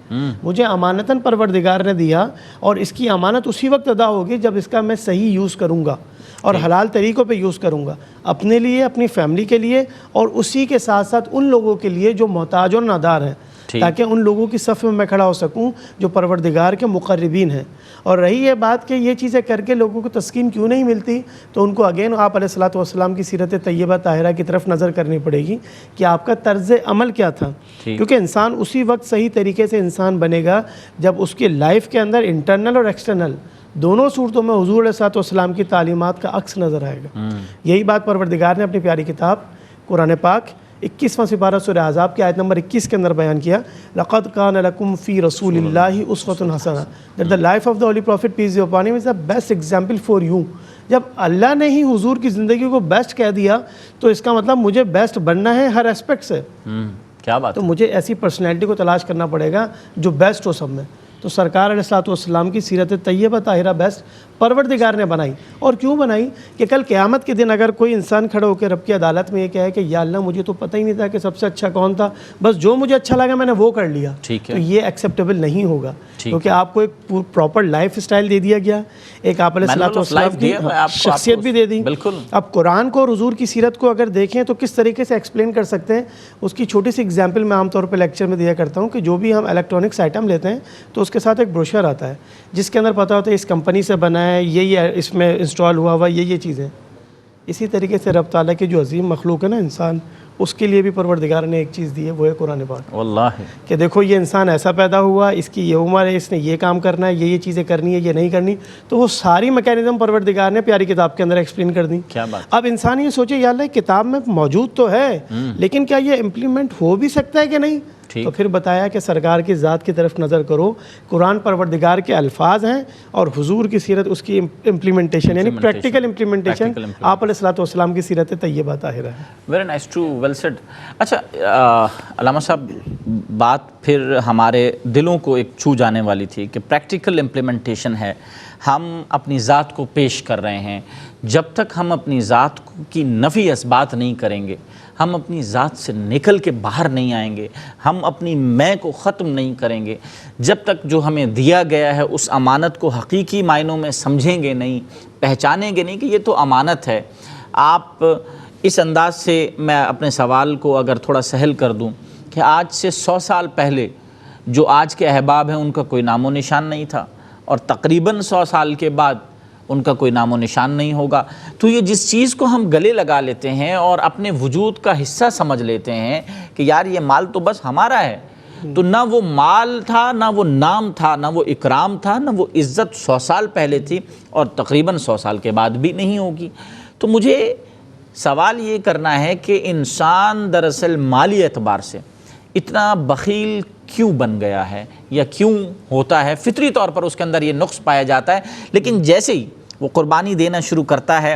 مجھے امانتاً پروردگار نے دیا، اور اس کی امانت اسی وقت ادا ہوگی جب اس کا میں صحیح یوز کروں گا اور حلال طریقوں پہ یوز کروں گا، اپنے لیے، اپنی فیملی کے لیے، اور اسی کے ساتھ ساتھ ان لوگوں کے لیے جو محتاج اور نادار ہیں، تاکہ ان لوگوں کی صف میں کھڑا ہو سکوں جو پروردگار کے مقربین ہیں. اور رہی یہ بات کہ یہ چیزیں کر کے لوگوں کو تسکین کیوں نہیں ملتی، تو ان کو اگین آپ علیہ الصلوۃ والسلام کی سیرت طیبہ طاہرہ کی طرف نظر کرنی پڑے گی کہ آپ کا طرز عمل کیا تھا. کیونکہ انسان اسی وقت صحیح طریقے سے انسان بنے گا جب اس کی لائف کے اندر انٹرنل اور ایکسٹرنل دونوں صورتوں میں حضور علیہ الصلوۃ والسلام کی تعلیمات کا عکس نظر آئے گا. یہی بات پروردگار نے اپنی پیاری کتاب قرآن پاک 21واں سپارہ سورہ احزاب کی آیت نمبر 21 کے اندر بیان کیا. لَقَدْ كَانَ لَكُمْ فِي رَسُولِ اللَّهِ أُسْوَةٌ حَسَنَةٌ that the life of the Holy Prophet peace be upon him is the best example for you. جب اللہ نے ہی حضور کی زندگی کو بیسٹ کہہ دیا تو اس کا مطلب مجھے بیسٹ بننا ہے ہر اسپیکٹ سے. کیا بات. تو مجھے ایسی پرسنالٹی کو تلاش کرنا پڑے گا جو بیسٹ ہو سب میں. تو سرکار علیہ الصلوۃ والسلام کی سیرت طیبہ طاہرہ بیسٹ پروردگار نے بنائی. اور کیوں بنائی کہ کل قیامت کے دن اگر کوئی انسان کھڑا ہو کے رب کی عدالت میں یہ کہے کہ یا اللہ مجھے تو پتہ ہی نہیں تھا کہ سب سے اچھا کون تھا، بس جو مجھے اچھا لگا میں نے وہ کر لیا، تو یہ ایکسیپٹیبل نہیں ہوگا. کیونکہ آپ کو ایک پراپر لائف اسٹائل دے دیا گیا، ایک آپ علیہ الصلوۃ والسلام کی شخصیت بھی دے دی. اب قرآن کو اور حضور کی سیرت کو اگر دیکھیں تو کس طریقے سے ایکسپلین کر سکتے ہیں، اس کی چھوٹی سی ایگزامپل میں عام طور پہ لیکچر میں دیا کرتا ہوں کہ جو بھی ہم الیکٹرانکس آئٹم لیتے ہیں تو اس کے ساتھ ایک بروشر آتا ہے جس کے اندر پتہ ہوتا ہے اس کمپنی سے بنا ہے، یہ اس میں انسٹال ہوا ہوا یہ چیزیں. اسی طریقے سے رب تعالیٰ کی جو عظیم مخلوق ہے نا انسان، اس کے لیے بھی پروردگار نے ایک چیز دی ہے، وہ ہے قرآن پاک، واللہ کہ دیکھو یہ انسان ایسا پیدا ہوا، اس کی یہ عمر ہے، اس نے یہ کام کرنا ہے، یہ چیزیں کرنی ہے، یہ نہیں کرنی، تو وہ ساری میکینزم پروردگار نے پیاری کتاب کے اندر ایکسپلین کر دی۔ کیا بات۔ اب انسان یہ سوچے یا اللہ کتاب میں موجود تو ہے لیکن کیا یہ امپلیمنٹ ہو بھی سکتا ہے کہ نہیں؟ تو پھر بتایا کہ سرکار کی ذات کی طرف نظر کرو، قرآن پروردگار کے الفاظ ہیں اور حضور کی سیرت اس کی امپلیمنٹیشن، یعنی پریکٹیکل امپلیمنٹیشن آپ علیہ الصلوۃ والسلام کی سیرت طیبہ طاہرہ ہے۔ Very nice, true, well said. اچھا علامہ صاحب، بات پھر ہمارے دلوں کو ایک چھو جانے والی تھی کہ پریکٹیکل امپلیمنٹیشن ہے، ہم اپنی ذات کو پیش کر رہے ہیں، جب تک ہم اپنی ذات کی نفی اثبات نہیں کریں گے، ہم اپنی ذات سے نکل کے باہر نہیں آئیں گے، ہم اپنی میں کو ختم نہیں کریں گے، جب تک جو ہمیں دیا گیا ہے اس امانت کو حقیقی معنوں میں سمجھیں گے نہیں، پہچانیں گے نہیں کہ یہ تو امانت ہے۔ آپ اس انداز سے میں اپنے سوال کو اگر تھوڑا سہل کر دوں کہ آج سے 100 سال پہلے جو آج کے احباب ہیں ان کا کوئی نام و نشان نہیں تھا، اور تقریباً 100 سال کے بعد ان کا کوئی نام و نشان نہیں ہوگا، تو یہ جس چیز کو ہم گلے لگا لیتے ہیں اور اپنے وجود کا حصہ سمجھ لیتے ہیں کہ یار یہ مال تو بس ہمارا ہے، تو نہ وہ مال تھا، نہ وہ نام تھا، نہ وہ اکرام تھا، نہ وہ عزت 100 سال پہلے تھی، اور تقریباً 100 سال کے بعد بھی نہیں ہوگی۔ تو مجھے سوال یہ کرنا ہے کہ انسان دراصل مالی اعتبار سے اتنا بخیل کیوں بن گیا ہے، یا کیوں ہوتا ہے؟ فطری طور پر اس کے اندر یہ نقص پایا جاتا ہے، لیکن جیسے ہی وہ قربانی دینا شروع کرتا ہے،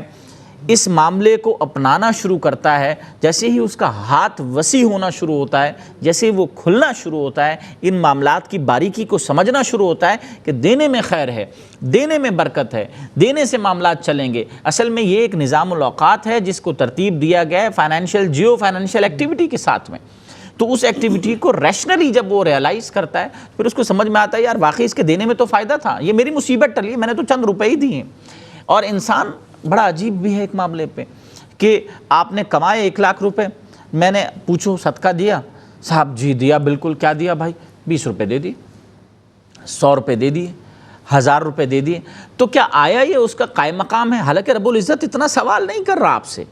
اس معاملے کو اپنانا شروع کرتا ہے، جیسے ہی اس کا ہاتھ وسیع ہونا شروع ہوتا ہے، جیسے ہی وہ کھلنا شروع ہوتا ہے، ان معاملات کی باریکی کو سمجھنا شروع ہوتا ہے کہ دینے میں خیر ہے، دینے میں برکت ہے، دینے سے معاملات چلیں گے۔ اصل میں یہ ایک نظام الاوقات ہے جس کو ترتیب دیا گیا ہے فائنینشیل ایکٹیویٹی کے ساتھ میں، تو اس ایکٹیویٹی کو ریشنلی جب وہ ریئلائز کرتا ہے پھر اس کو سمجھ میں آتا ہے یار واقعی اس کے دینے میں تو فائدہ تھا، یہ میری مصیبت ٹلی، میں نے تو چند روپے ہی دیے۔ اور انسان بڑا عجیب بھی ہے ایک معاملے پہ کہ آپ نے کمائے 1 لاکھ روپے، میں نے پوچھو صدقہ دیا؟ صاحب جی دیا، بالکل۔ کیا دیا بھائی؟ 20 روپے دے دیے، 100 روپے دے دیے، 1000 روپے دے دیے۔ تو کیا آیا یہ اس کا قائم مقام ہے؟ حالانکہ رب العزت اتنا سوال نہیں کر رہا آپ سے،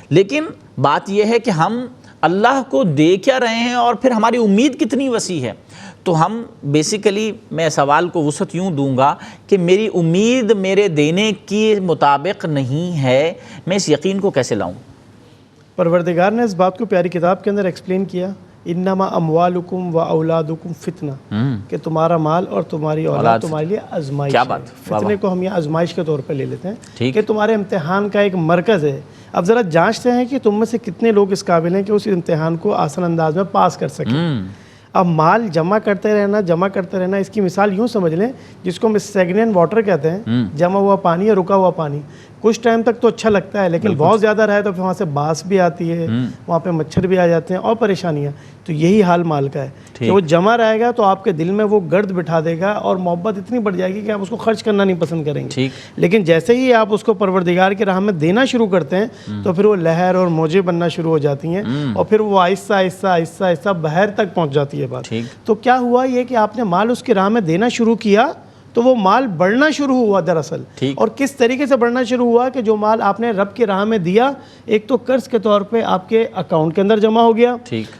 لیکن بات یہ ہے کہ ہم اللہ کو دے کیا رہے ہیں اور پھر ہماری امید کتنی وسیع ہے۔ تو ہم بیسیکلی، میں سوال کو وسعت یوں دوں گا کہ میری امید میرے دینے کے مطابق نہیں ہے، میں اس یقین کو کیسے لاؤں؟ پروردگار نے اس بات کو پیاری کتاب کے اندر ایکسپلین کیا، انما اموالکم و اولادکم فتنہ، کہ تمہارا مال اور تمہاری اولاد تمہارے لیے آزمائش ہے۔ فتنے کو ہم یہ آزمائش کے طور پہ لے لیتے ہیں کہ تمہارے امتحان کا ایک مرکز ہے۔ اب ذرا جانچتے ہیں کہ تم میں سے کتنے لوگ اس قابل ہیں کہ اس امتحان کو آسان انداز میں پاس کر سکیں۔ اب مال جمع کرتے رہنا، اس کی مثال یوں سمجھ لیں جس کو ہم اسٹیگننٹ واٹر کہتے ہیں، جمع ہوا پانی یا رکا ہوا پانی۔ کچھ ٹائم تک تو اچھا لگتا ہے، لیکن بہت زیادہ رہے تو پھر وہاں سے باس بھی آتی ہے، وہاں پہ مچھر بھی آ جاتے ہیں اور پریشانیاں۔ تو یہی حال مال کا ہے کہ وہ جمع رہے گا تو آپ کے دل میں وہ گرد بٹھا دے گا اور محبت اتنی بڑھ جائے گی کہ آپ اس کو خرچ کرنا نہیں پسند کریں گے۔ لیکن جیسے ہی آپ اس کو پروردگار کی راہ میں دینا شروع کرتے ہیں تو پھر وہ لہر اور موجیں بننا شروع ہو جاتی ہیں، اور پھر وہ آہستہ آہستہ بحر تک پہنچ جاتی ہے بات۔ تو کیا ہوا یہ کہ آپ نے مال اس کی راہ میں دینا شروع کیا تو وہ مال بڑھنا شروع ہوا دراصل۔ اور کس طریقے سے بڑھنا شروع ہوا کہ جو مال آپ نے رب کی راہ میں دیا، ایک تو قرض کے طور پہ آپ کے اکاؤنٹ کے اندر جمع ہو گیا،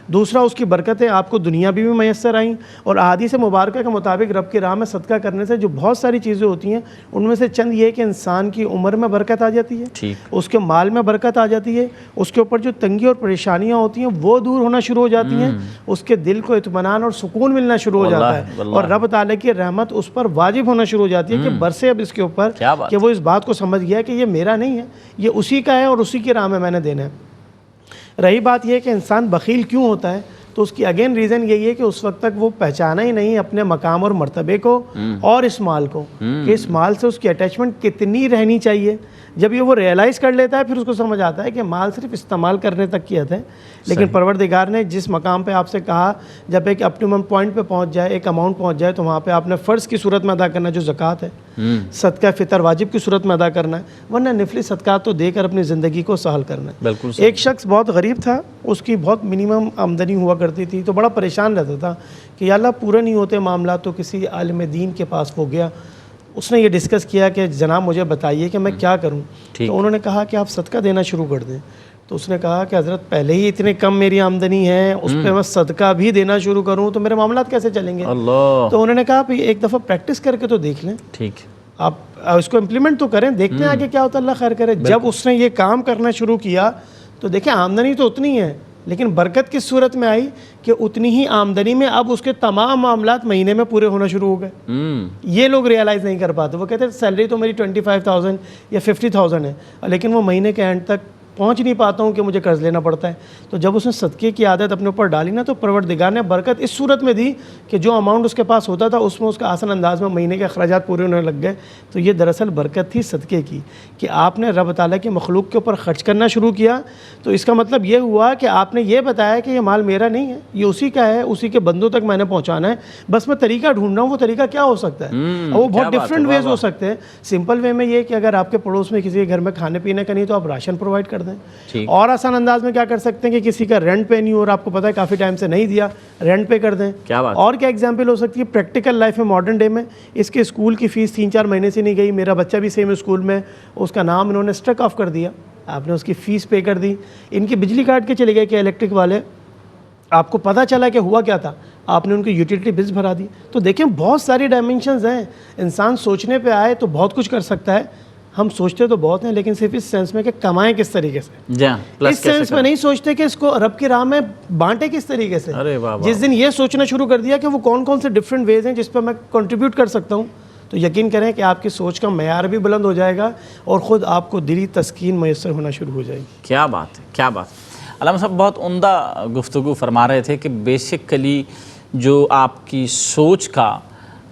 دوسرا اس کی برکتیں آپ کو دنیا بھی میسر آئیں، اور احادیث مبارکہ کے مطابق رب کی راہ میں صدقہ کرنے سے جو بہت ساری چیزیں ہوتی ہیں ان میں سے چند یہ کہ انسان کی عمر میں برکت آ جاتی ہے، اس کے مال میں برکت آ جاتی ہے، اس کے اوپر جو تنگی اور پریشانیاں ہوتی ہیں وہ دور ہونا شروع ہو جاتی ہیں، اس کے دل کو اطمینان اور سکون ملنا شروع ہو جاتا ہے، اور رب تعالیٰ کی رحمت اس پر واجب ہونا شروع ہو جاتی ہے کہ برسے اب اس کے اوپر کہ وہ اس بات کو سمجھ گیا کہ یہ میرا نہیں ہے، یہ اسی کا ہے اور اسی کی راہ میں نے دینا ہے۔ رہی بات یہ کہ انسان بخیل کیوں ہوتا ہے، تو اس کی اگین ریزن یہی ہے کہ اس وقت تک وہ پہچانا ہی نہیں اپنے مقام اور مرتبے کو اور اس مال کو، کہ اس مال سے اس کی اٹیچمنٹ کتنی رہنی چاہیے۔ جب یہ وہ ریئلائز کر لیتا ہے پھر اس کو سمجھ آتا ہے کہ مال صرف استعمال کرنے تک کی حد ہے، لیکن پروردگار نے جس مقام پہ آپ سے کہا جب ایک اپٹیمم پوائنٹ پہ پہنچ جائے، ایک اماؤنٹ پہنچ جائے، تو وہاں پہ آپ نے فرض کی صورت میں ادا کرنا جو زکوٰۃ ہے، صدقہ فطر واجب کی صورت میں ادا کرنا ہے، ورنہ نفلی صدقات تو دے کر اپنی زندگی کو سہل کرنا ہے۔ ایک شخص بہت غریب تھا، اس کی بہت منیمم آمدنی ہوا کرتی تھی، تو بڑا پریشان رہتا تھا کہ یا اللہ پورے نہیں ہوتے معاملات، تو کسی عالم دین کے پاس وہ گیا، اس نے یہ ڈسکس کیا کہ جناب مجھے بتائیے کہ میں کیا کروں، تو انہوں نے کہا کہ آپ صدقہ دینا شروع کر دیں۔ تو اس نے کہا کہ حضرت پہلے ہی اتنے کم میری آمدنی ہے، اس پہ میں صدقہ بھی دینا شروع کروں تو میرے معاملات کیسے چلیں گے؟ اللہ، تو انہوں نے کہا بھئی ایک دفعہ پریکٹس کر کے تو دیکھ لیں، ٹھیک، آپ اس کو امپلیمنٹ تو کریں، دیکھتے ہیں آگے کیا ہوتا ہے، اللہ خیر کرے۔ جب اس نے یہ کام کرنا شروع کیا تو دیکھیں آمدنی تو اتنی ہے، لیکن برکت کس صورت میں آئی کہ اتنی ہی آمدنی میں اب اس کے تمام معاملات مہینے میں پورے ہونا شروع ہو گئے۔ یہ لوگ ریئلائز نہیں کر پاتے، وہ کہتے ہیں سیلری تو میری 25,000 یا 50,000 ہے، لیکن وہ مہینے کے اینڈ تک پہنچ نہیں پاتا ہوں کہ مجھے قرض لینا پڑتا ہے۔ تو جب اس نے صدقے کی عادت اپنے اوپر ڈالی نا، تو پروردگار نے برکت اس صورت میں دی کہ جو اماؤنٹ اس کے پاس ہوتا تھا اس میں اس کا آسان انداز میں مہینے کے اخراجات پورے ہونے لگ گئے۔ تو یہ دراصل برکت تھی صدقے کی، کہ آپ نے رب تعالیٰ کی مخلوق کے اوپر خرچ کرنا شروع کیا، تو اس کا مطلب یہ ہوا کہ آپ نے یہ بتایا کہ یہ مال میرا نہیں ہے، یہ اسی کا ہے، اسی کے بندوں تک میں نے پہنچانا ہے، بس میں طریقہ ڈھونڈ رہا ہوں۔ وہ طریقہ کیا ہو سکتا ہے؟ وہ بہت ڈفرینٹ ویز ہو سکتے ہیں۔ سمپل وے میں یہ کہ اگر آپ کے پڑوس میں کسی کے گھر میں کھانے پینے کا نہیں تو آپ راشن پرووائڈ کر دیں، اور آسان انداز میں کیا کر سکتے ہیں کہ کسی کا رینٹ پہ نہیں ہو اور آپ کو پتہ ہے کافی ٹائم سے نہیں دیا، رینٹ پے کر دیں۔ اور کیا ایگزامپل ہو سکتی ہے پریکٹیکل لائف میں ماڈرن ڈے میں؟ اس کے اسکول کی فیس 3-4 مہینے سے نہیں گئی، میرا بچہ بھی سیم اسکول میں، اس کا نام انہوں نے اسٹرک آف کر دیا، آپ نے اس کی فیس پے کر دی۔ ان کی بجلی کاٹ کے چلے گئے کہ الیکٹرک والے، آپ کو پتہ چلا کہ ہوا کیا تھا، آپ نے ان کی یوٹیلیٹی بلز بھرا دی۔ تو دیکھیں بہت ساری ڈائمینشنز ہیں، انسان سوچنے پہ آئے تو بہت کچھ کر سکتا ہے۔ ہم سوچتے تو بہت ہیں لیکن صرف اس سینس میں کہ کمائیں کس طریقے سے، اس سینس میں نہیں سوچتے کہ اس کو رب کی راہ میں بانٹے کس طریقے سے۔ جس دن یہ سوچنا شروع کر دیا کہ وہ کون کون سے ڈفرینٹ ویز ہیں جس پہ میں کنٹریبیوٹ کر سکتا ہوں، تو یقین کریں کہ آپ کی سوچ کا معیار بھی بلند ہو جائے گا اور خود آپ کو دلی تسکین میسر ہونا شروع ہو جائے گی۔ کیا بات ہے، کیا بات۔ علامہ صاحب بہت عمدہ گفتگو فرما رہے تھے کہ بیسیکلی جو آپ کی سوچ کا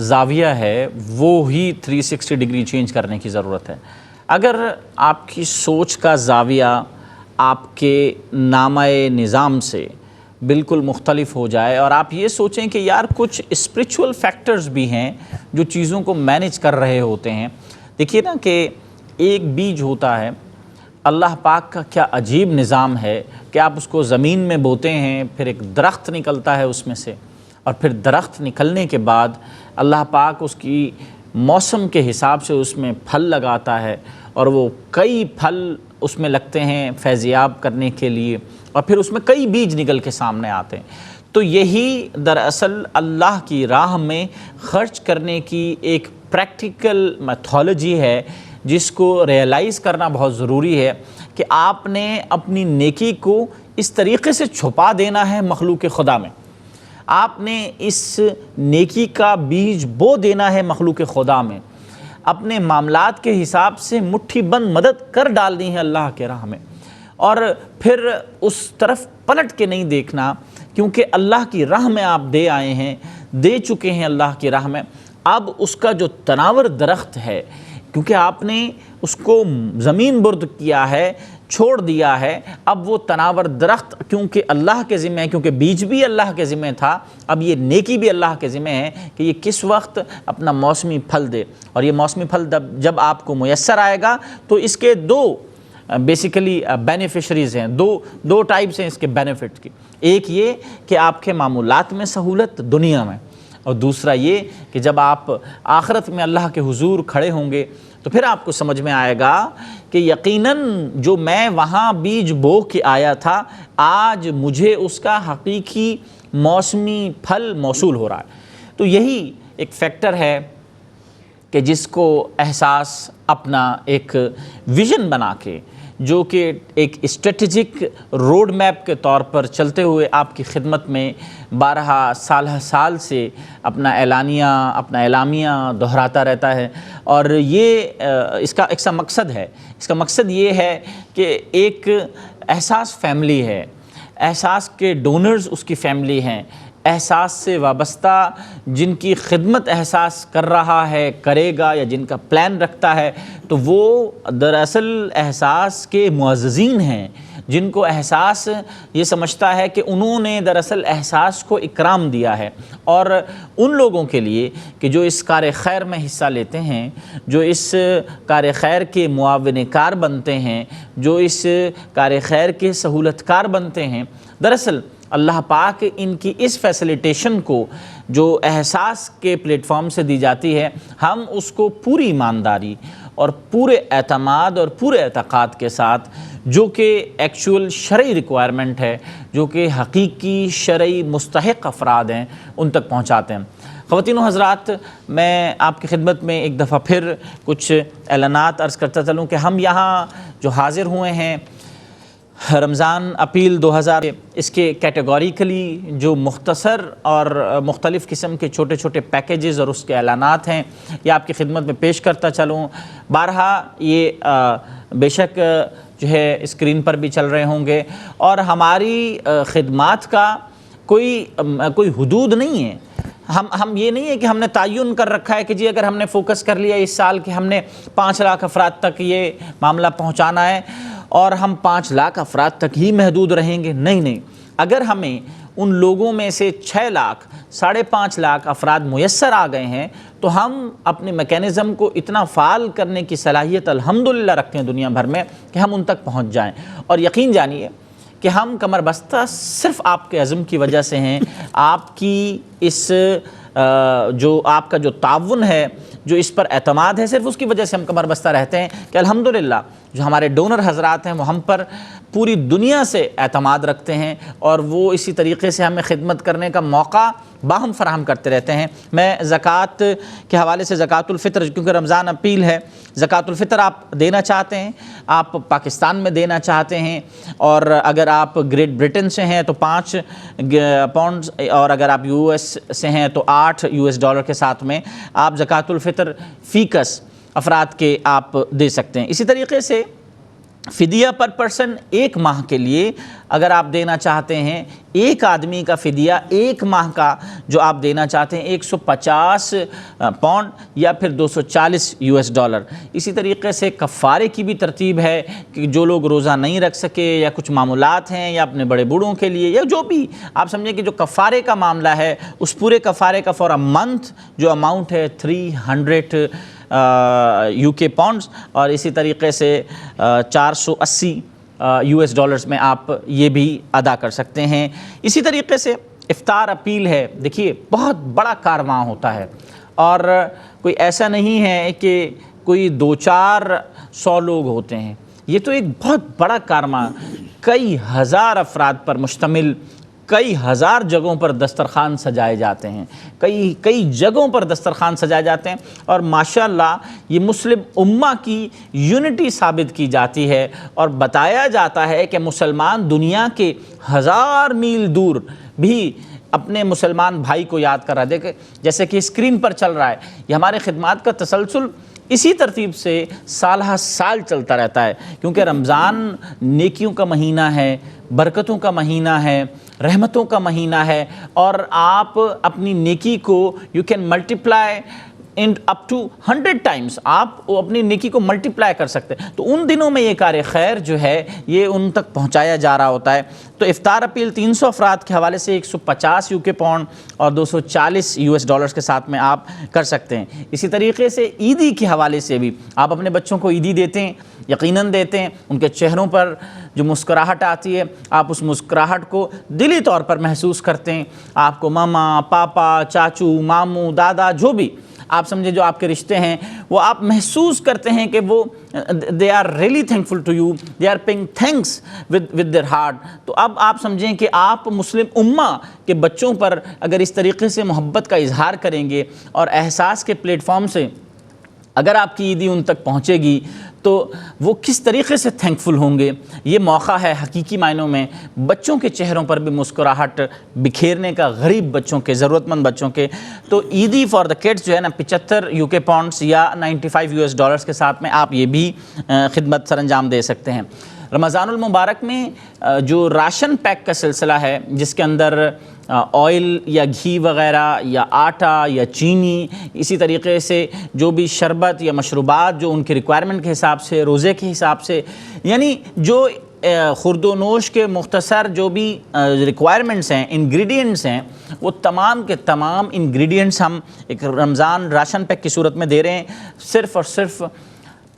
زاویہ ہے وہ ہی 360 ڈگری چینج کرنے کی ضرورت ہے۔ اگر آپ کی سوچ کا زاویہ آپ کے نامہ نظام سے بالکل مختلف ہو جائے اور آپ یہ سوچیں کہ یار کچھ اسپریچول فیکٹرز بھی ہیں جو چیزوں کو مینیج کر رہے ہوتے ہیں۔ دیکھیے نا کہ ایک بیج ہوتا ہے، اللہ پاک کا کیا عجیب نظام ہے کہ آپ اس کو زمین میں بوتے ہیں، پھر ایک درخت نکلتا ہے اس میں سے، اور پھر درخت نکلنے کے بعد اللہ پاک اس کی موسم کے حساب سے اس میں پھل لگاتا ہے، اور وہ کئی پھل اس میں لگتے ہیں فیضیاب کرنے کے لیے، اور پھر اس میں کئی بیج نکل کے سامنے آتے ہیں۔ تو یہی دراصل اللہ کی راہ میں خرچ کرنے کی ایک پریکٹیکل میتھولوجی ہے جس کو ریئلائز کرنا بہت ضروری ہے کہ آپ نے اپنی نیکی کو اس طریقے سے چھپا دینا ہے مخلوق خدا میں، آپ نے اس نیکی کا بیج بو دینا ہے مخلوق خدا میں، اپنے معاملات کے حساب سے مٹھی بند مدد کر ڈالنی ہے اللہ کے راہ میں، اور پھر اس طرف پلٹ کے نہیں دیکھنا، کیونکہ اللہ کی راہ میں آپ دے آئے ہیں، دے چکے ہیں اللہ کی راہ میں۔ اب اس کا جو تناور درخت ہے، کیونکہ آپ نے اس کو زمین برد کیا ہے، چھوڑ دیا ہے، اب وہ تناور درخت کیونکہ اللہ کے ذمہ ہے، کیونکہ بیج بھی اللہ کے ذمہ تھا، اب یہ نیکی بھی اللہ کے ذمہ ہے کہ یہ کس وقت اپنا موسمی پھل دے، اور یہ موسمی پھل جب آپ کو میسر آئے گا تو اس کے دو بیسیکلی بینیفیشریز ہیں، دو ٹائپس ہیں اس کے بینیفٹ کی۔ ایک یہ کہ آپ کے معمولات میں سہولت دنیا میں، اور دوسرا یہ کہ جب آپ آخرت میں اللہ کے حضور کھڑے ہوں گے تو پھر آپ کو سمجھ میں آئے گا کہ یقیناً جو میں وہاں بیج بو کے آیا تھا، آج مجھے اس کا حقیقی موسمی پھل موصول ہو رہا ہے۔ تو یہی ایک فیکٹر ہے کہ جس کو احساس اپنا ایک ویژن بنا کے، جو کہ ایک اسٹریٹجک روڈ میپ کے طور پر چلتے ہوئے آپ کی خدمت میں 12 سال سے اپنا اعلامیہ دہراتا رہتا ہے، اور یہ اس کا مقصد ہے، اس کا مقصد یہ ہے کہ ایک احساس فیملی ہے، احساس کے ڈونرز اس کی فیملی ہیں، احساس سے وابستہ جن کی خدمت احساس کر رہا ہے، کرے گا، یا جن کا پلان رکھتا ہے، تو وہ دراصل احساس کے معززین ہیں، جن کو احساس یہ سمجھتا ہے کہ انہوں نے دراصل احساس کو اکرام دیا ہے۔ اور ان لوگوں کے لیے کہ جو اس کار خیر میں حصہ لیتے ہیں، جو اس کار خیر کے معاون کار بنتے ہیں، جو اس کار خیر کے سہولت کار بنتے ہیں، دراصل اللہ پاک ان کی اس فیسیلیٹیشن کو جو احساس کے پلیٹ فارم سے دی جاتی ہے، ہم اس کو پوری ایمانداری اور پورے اعتماد اور پورے اعتقاد کے ساتھ، جو کہ ایکچول شرعی ریکوائرمنٹ ہے، جو کہ حقیقی شرعی مستحق افراد ہیں، ان تک پہنچاتے ہیں۔ خواتین و حضرات، میں آپ کی خدمت میں ایک دفعہ پھر کچھ اعلانات عرض کرتا چلوں کہ ہم یہاں جو حاضر ہوئے ہیں رمضان اپیل 2000، اس کے کیٹیگوریکلی جو مختصر اور مختلف قسم کے چھوٹے چھوٹے پیکیجز اور اس کے اعلانات ہیں، یہ آپ کی خدمت میں پیش کرتا چلوں۔ بارہا یہ بے شک جو ہے اسکرین پر بھی چل رہے ہوں گے، اور ہماری خدمات کا کوئی حدود نہیں ہے۔ ہم یہ نہیں ہے کہ ہم نے تعین کر رکھا ہے کہ جی اگر ہم نے فوکس کر لیا اس سال کہ ہم نے 5 لاکھ افراد تک یہ معاملہ پہنچانا ہے اور ہم 5 لاکھ افراد تک ہی محدود رہیں گے۔ نہیں، اگر ہمیں ان لوگوں میں سے 6 لاکھ 5.5 لاکھ افراد میسر آ گئے ہیں تو ہم اپنے میکینزم کو اتنا فعال کرنے کی صلاحیت الحمدللہ رکھتے ہیں دنیا بھر میں کہ ہم ان تک پہنچ جائیں۔ اور یقین جانیے کہ ہم کمر بستہ صرف آپ کے عزم کی وجہ سے ہیں، آپ کی اس جو آپ کا جو تعاون ہے، جو اس پر اعتماد ہے، صرف اس کی وجہ سے ہم کمر بستہ رہتے ہیں کہ الحمدللہ جو ہمارے ڈونر حضرات ہیں وہ ہم پر پوری دنیا سے اعتماد رکھتے ہیں، اور وہ اسی طریقے سے ہمیں خدمت کرنے کا موقع باہم فراہم کرتے رہتے ہیں۔ میں زکوٰۃ کے حوالے سے زکوٰۃ الفطر، کیونکہ رمضان اپیل ہے، زکوٰۃ الفطر آپ دینا چاہتے ہیں، آپ پاکستان میں دینا چاہتے ہیں، اور اگر آپ گریٹ برٹن سے ہیں تو 5 پاؤنڈز، اور اگر آپ یو ایس سے ہیں تو $8 کے ساتھ میں آپ زکوٰۃ الفطر فی کس افراد کے آپ دے سکتے ہیں۔ اسی طریقے سے فدیہ پر پرسن 1 ماہ کے لیے اگر آپ دینا چاہتے ہیں، ایک آدمی کا فدیہ 1 ماہ کا جو آپ دینا چاہتے ہیں 150 پاؤنڈ یا پھر $240۔ اسی طریقے سے کفارے کی بھی ترتیب ہے کہ جو لوگ روزہ نہیں رکھ سکے یا کچھ معمولات ہیں یا اپنے بڑے بوڑھوں کے لیے یا جو بھی آپ سمجھیں کہ جو کفارے کا معاملہ ہے، اس پورے کفارے کا فور منتھ جو اماؤنٹ ہے 300 UK پاؤنڈز، اور اسی طریقے سے $480 میں آپ یہ بھی ادا کر سکتے ہیں۔ اسی طریقے سے افطار اپیل ہے، دیکھیے بہت بڑا کارواں ہوتا ہے، اور کوئی ایسا نہیں ہے کہ کوئی 200-400 لوگ ہوتے ہیں، یہ تو ایک بہت بڑا کارواں، کئی ہزار افراد پر مشتمل، کئی ہزار جگہوں پر دسترخوان سجائے جاتے ہیں، کئی جگہوں پر دسترخوان سجائے جاتے ہیں، اور ماشاءاللہ یہ مسلم امہ کی یونٹی ثابت کی جاتی ہے، اور بتایا جاتا ہے کہ مسلمان دنیا کے 1000 میل دور بھی اپنے مسلمان بھائی کو یاد کر رہا ہے۔ دیکھیں جیسے کہ اسکرین پر چل رہا ہے، یہ ہمارے خدمات کا تسلسل اسی ترتیب سے سالہ سال چلتا رہتا ہے، کیونکہ رمضان نیکیوں کا مہینہ ہے، برکتوں کا مہینہ ہے، رحمتوں کا مہینہ ہے، اور آپ اپنی نیکی کو you can multiply up to 100 times, آپ اپنی نیکی کو ملٹیپلائی کر سکتے ہیں۔ تو ان دنوں میں یہ کار خیر جو ہے یہ ان تک پہنچایا جا رہا ہوتا ہے۔ تو افطار اپیل 300 افراد کے حوالے سے 150 UK پاؤنڈ اور $240 کے ساتھ میں آپ کر سکتے ہیں۔ اسی طریقے سے عیدی کے حوالے سے بھی آپ اپنے بچوں کو عیدی دیتے ہیں، یقیناً دیتے ہیں، ان کے چہروں پر جو مسکراہٹ آتی ہے آپ اس مسکراہٹ کو دلی طور پر محسوس کرتے ہیں، آپ کو ماما، پاپا، چاچو، ماموں، دادا، جو بھی آپ سمجھے جو آپ کے رشتے ہیں، وہ آپ محسوس کرتے ہیں کہ وہ they are really thankful to you, they are paying thanks with their heart۔ تو اب آپ سمجھیں کہ آپ مسلم امہ کے بچوں پر اگر اس طریقے سے محبت کا اظہار کریں گے اور احساس کے پلیٹ فارم سے اگر آپ کی عیدی ان تک پہنچے گی تو وہ کس طریقے سے تھینکفل ہوں گے۔ یہ موقع ہے حقیقی معنوں میں بچوں کے چہروں پر بھی مسکراہٹ بکھیرنے کا، غریب بچوں کے، ضرورت مند بچوں کے۔ تو عیدی فار دا کڈس جو ہے نا 75 UK پاؤنڈز یا $95 کے ساتھ میں آپ یہ بھی خدمت سر انجام دے سکتے ہیں۔ رمضان المبارک میں جو راشن پیک کا سلسلہ ہے، جس کے اندر آئل یا گھی وغیرہ یا آٹا یا چینی، اسی طریقے سے جو بھی شربت یا مشروبات جو ان کی ریکوائرمنٹ کے حساب سے، روزے کے حساب سے، یعنی جو خورد و نوش کے مختصر جو بھی ریکوائرمنٹس ہیں، انگریڈینٹس ہیں، وہ تمام کے تمام انگریڈینٹس ہم ایک رمضان راشن پیک کی صورت میں دے رہے ہیں، صرف اور صرف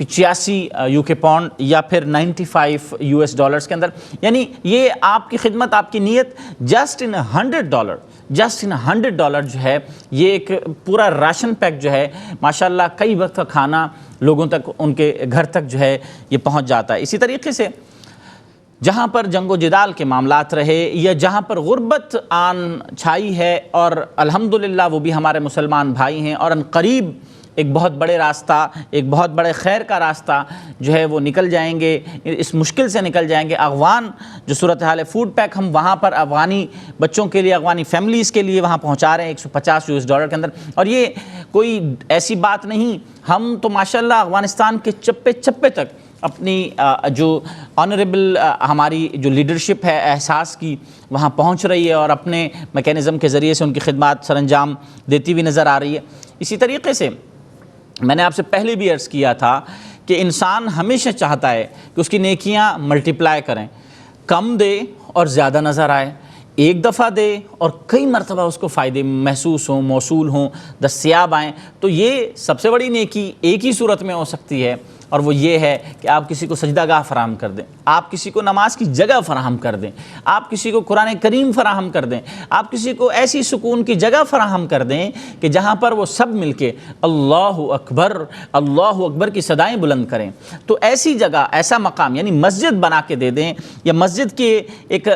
85 UK پاؤنڈ یا پھر 95 US ڈالرز کے اندر. یعنی یہ آپ کی خدمت، آپ کی نیت جسٹ ان $100 جو ہے، یہ ایک پورا راشن پیک جو ہے ماشاءاللہ کئی وقت کا کھانا لوگوں تک، ان کے گھر تک جو ہے یہ پہنچ جاتا ہے. اسی طریقے سے جہاں پر جنگ و جدال کے معاملات رہے یا جہاں پر غربت آن چھائی ہے، اور الحمدللہ وہ بھی ہمارے مسلمان بھائی ہیں، اور ان قریب ایک بہت بڑے راستہ، ایک بہت بڑے خیر کا راستہ جو ہے وہ نکل جائیں گے، اس مشکل سے نکل جائیں گے. افغان جو صورتحال فوڈ پیک ہم وہاں پر افغانی بچوں کے لیے، افغانی فیملیز کے لیے وہاں پہنچا رہے ہیں $150 کے اندر. اور یہ کوئی ایسی بات نہیں، ہم تو ماشاءاللہ افغانستان کے چپے چپے تک اپنی جو آنریبل ہماری جو لیڈرشپ ہے احساس کی وہاں پہنچ رہی ہے، اور اپنے میکینزم کے ذریعے سے ان کی خدمات سر انجام دیتی ہوئی نظر آ رہی ہے. اسی طریقے سے میں نے آپ سے پہلے بھی عرض کیا تھا کہ انسان ہمیشہ چاہتا ہے کہ اس کی نیکیاں ملٹیپلائی کریں، کم دے اور زیادہ نظر آئے. ایک دفعہ دے اور کئی مرتبہ اس کو فائدے محسوس ہوں، موصول ہوں، دستیاب آئیں. تو یہ سب سے بڑی نیکی ایک ہی صورت میں ہو سکتی ہے، اور وہ یہ ہے کہ آپ کسی کو سجدہ گاہ فراہم کر دیں، آپ کسی کو نماز کی جگہ فراہم کر دیں، آپ کسی کو قرآن کریم فراہم کر دیں، آپ کسی کو ایسی سکون کی جگہ فراہم کر دیں کہ جہاں پر وہ سب مل کے اللہ اکبر کی صدائیں بلند کریں. تو ایسی جگہ، ایسا مقام یعنی مسجد بنا کے دے دیں، یا مسجد کے ایک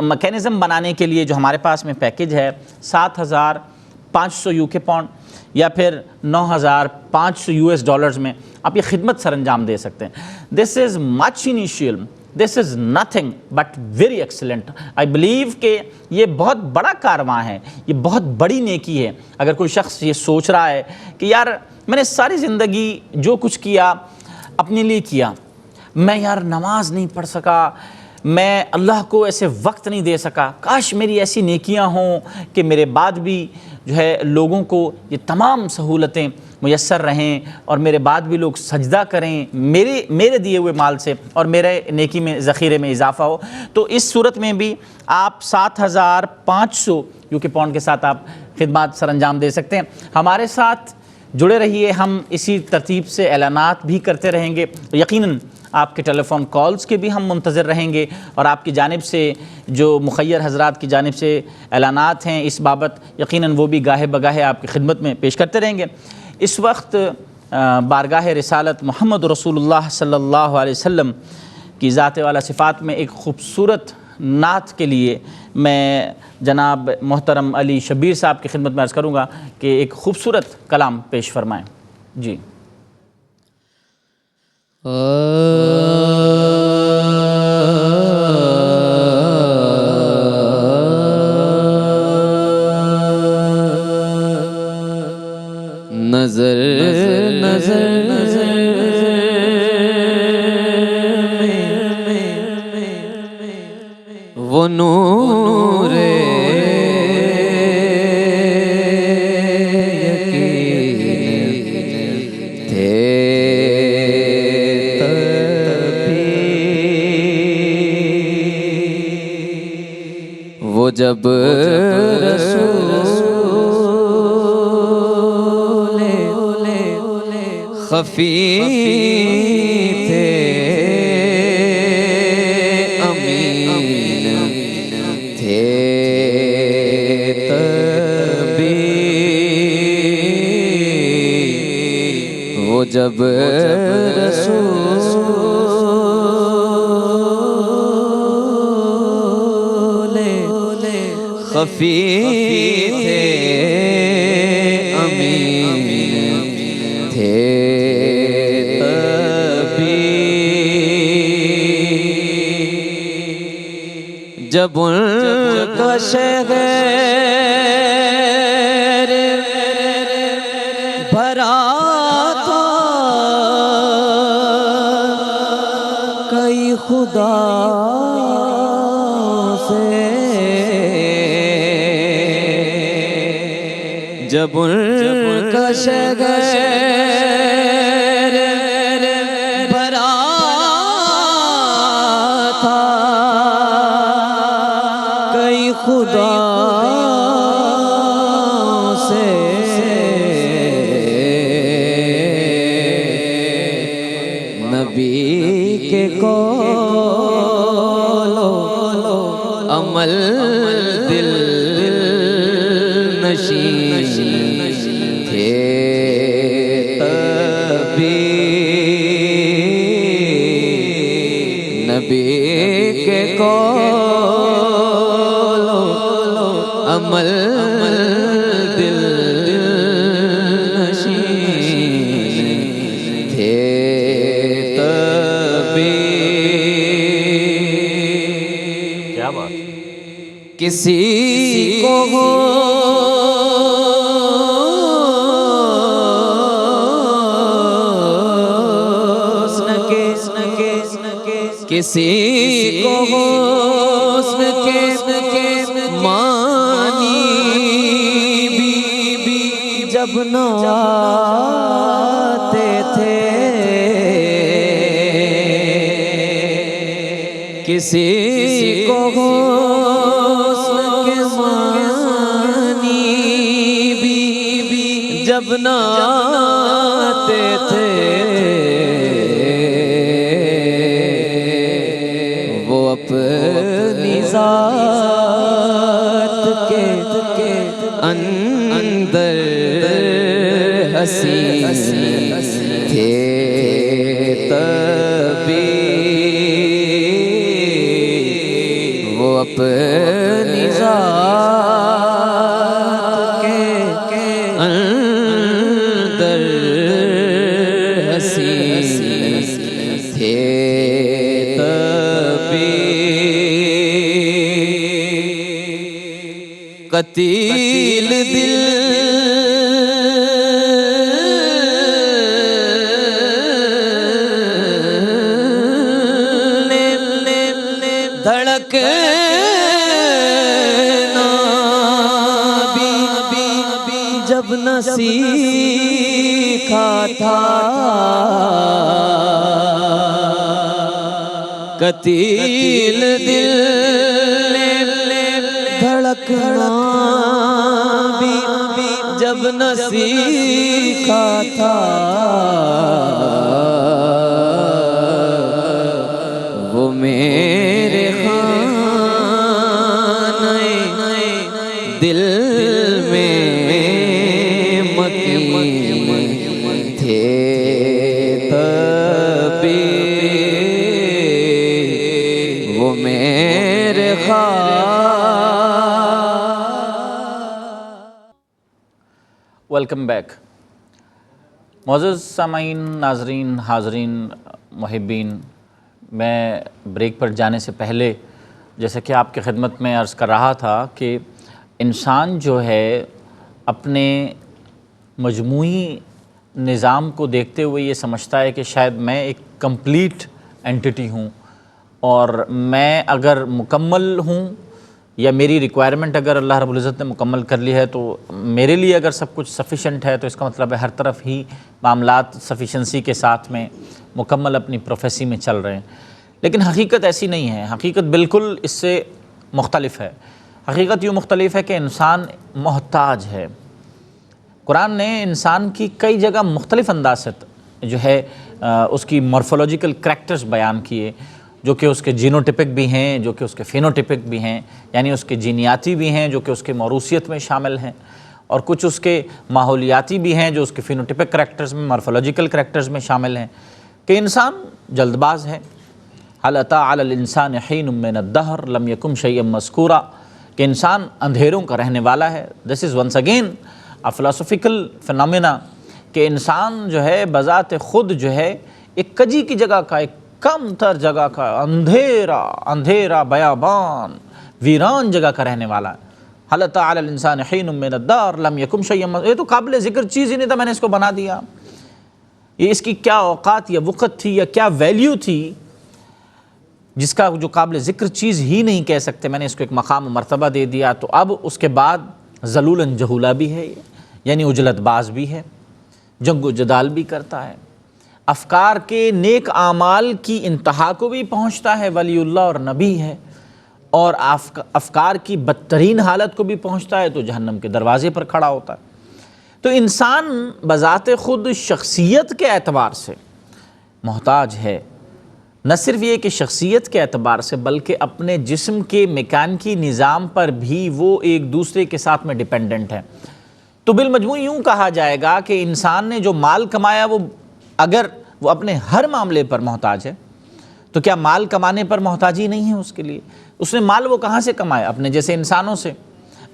میکینزم بنانے کے لیے جو ہمارے پاس میں پیکج ہے $7,500 UK پاؤنڈ یا پھر $9,500 US میں آپ یہ خدمت سر انجام دے سکتے ہیں. This is much initial, this is nothing but very excellent. I believe کہ یہ بہت بڑا کارواں ہے، یہ بہت بڑی نیکی ہے. اگر کوئی شخص یہ سوچ رہا ہے کہ یار میں نے ساری زندگی جو کچھ کیا اپنے لیے کیا، میں یار نماز نہیں پڑھ سکا، میں اللہ کو ایسے وقت نہیں دے سکا، کاش میری ایسی نیکیاں ہوں کہ میرے بعد بھی جو ہے لوگوں کو یہ تمام سہولتیں میسر رہیں، اور میرے بعد بھی لوگ سجدہ کریں میرے دیے ہوئے مال سے، اور میرے نیکی میں ذخیرے میں اضافہ ہو. تو اس صورت میں بھی آپ $7,500 UK پاؤنڈ کے ساتھ آپ خدمات سر انجام دے سکتے ہیں. ہمارے ساتھ جڑے رہیے، ہم اسی ترتیب سے اعلانات بھی کرتے رہیں گے. یقیناً آپ کے ٹیلی فون کالز کے بھی ہم منتظر رہیں گے، اور آپ کی جانب سے جو مخیر حضرات کی جانب سے اعلانات ہیں اس بابت یقیناً وہ بھی گاہے بگاہے آپ کی خدمت میں پیش کرتے رہیں گے. اس وقت بارگاہ رسالت محمد رسول اللہ صلی اللہ علیہ وسلم کی ذات والا صفات میں ایک خوبصورت نعت کے لیے میں جناب محترم علی شبیر صاحب کی خدمت میں عرض کروں گا کہ ایک خوبصورت کلام پیش فرمائیں. جی. نظر وہ نور وہ جب رسول خفی تھے امین تھے تبھی وہ جب رسول خفی تھے امین تھے جب ان کا شہر بھرا تھا کئی خدا سے، جب ان کا شہر بھرا تھا کئی خدا سے، نبی کے قول و عمل دل نشین تھے تبھی نبی کے قول و عمل دل نشین تھے تبھی کیا بات کسی کو کسی کو حسن کے مانی بھی جب نہ آتے تھے کسی کو حسن کے مانی بھی جب نہ آتے تھے اپنی ذات کے اندر حسین تھے تبھی وہ اپنی ذات کے اندر حسین تھے قتیل دل دھڑکنا بھی جب نہ سیکھا تھا قتیل دل دھڑکنا بھی جب نہ سیکھا تھا وہ میرے خانہ دل میں مقیم تھے تبھی وہ میرے ویلکم بیک معزز سامعین، ناظرین، حاضرین، محبین، میں بریک پر جانے سے پہلے جیسا کہ آپ کی خدمت میں عرض کر رہا تھا کہ انسان جو ہے اپنے مجموعی نظام کو دیکھتے ہوئے یہ سمجھتا ہے کہ شاید میں ایک کمپلیٹ اینٹیٹی ہوں، اور میں اگر مکمل ہوں یا میری ریکوائرمنٹ اگر اللہ رب العزت نے مکمل کر لی ہے تو میرے لیے اگر سب کچھ سفیشینٹ ہے، تو اس کا مطلب ہے ہر طرف ہی معاملات سفیشنسی کے ساتھ میں مکمل اپنی پروفیسی میں چل رہے ہیں۔ لیکن حقیقت ایسی نہیں ہے، حقیقت بالکل اس سے مختلف ہے۔ حقیقت یوں مختلف ہے کہ انسان محتاج ہے۔ قرآن نے انسان کی کئی جگہ مختلف انداز سے جو ہے اس کی مورفولوجیکل کریکٹرز بیان کیے، جو کہ اس کے جینوٹپک بھی ہیں، جو کہ اس کے فینوٹپک بھی ہیں، یعنی اس کے جینیاتی بھی ہیں جو کہ اس کے موروثیت میں شامل ہیں، اور کچھ اس کے ماحولیاتی بھی ہیں جو اس کے فینوٹپک کریکٹرز میں، مورفولوجیکل کریکٹرز میں شامل ہیں، کہ انسان جلد باز ہے۔ هل اتى على الانسان حين من الدهر لم يكن شيئا مذكورا، کہ انسان اندھیروں کا رہنے والا ہے۔ This is once again a philosophical phenomena، کہ انسان جو ہے بذات خود جو ہے ایک کجی کی جگہ کا، ایک کم تر جگہ کا، اندھیرا بیابان ویران جگہ کا رہنے والا ہے۔ هل اتى على الانسان حين من الدهر لم يكن شيئا مذكورا، یہ تو قابل ذکر چیز ہی نہیں تھا، میں نے اس کو بنا دیا۔ یہ اس کی کیا اوقات یا وقت تھی یا کیا ویلیو تھی جس کا جو قابل ذکر چیز ہی نہیں کہہ سکتے، میں نے اس کو ایک مقام و مرتبہ دے دیا۔ تو اب اس کے بعد ذلولاً جہولا بھی ہے، یعنی اجلت باز بھی ہے، جنگ و جدال بھی کرتا ہے، افکار کے نیک اعمال کی انتہا کو بھی پہنچتا ہے، ولی اللہ اور نبی ہے، اور افکار کی بدترین حالت کو بھی پہنچتا ہے تو جہنم کے دروازے پر کھڑا ہوتا ہے۔ تو انسان بذات خود شخصیت کے اعتبار سے محتاج ہے، نہ صرف یہ کہ شخصیت کے اعتبار سے بلکہ اپنے جسم کے میکانکی نظام پر بھی وہ ایک دوسرے کے ساتھ میں ڈیپینڈنٹ ہے۔ تو بالمجموع یوں کہا جائے گا کہ انسان نے جو مال کمایا وہ اگر وہ اپنے ہر معاملے پر محتاج ہے تو کیا مال کمانے پر محتاجی نہیں ہے اس کے لیے؟ اس نے مال وہ کہاں سے کمایا؟ اپنے جیسے انسانوں سے۔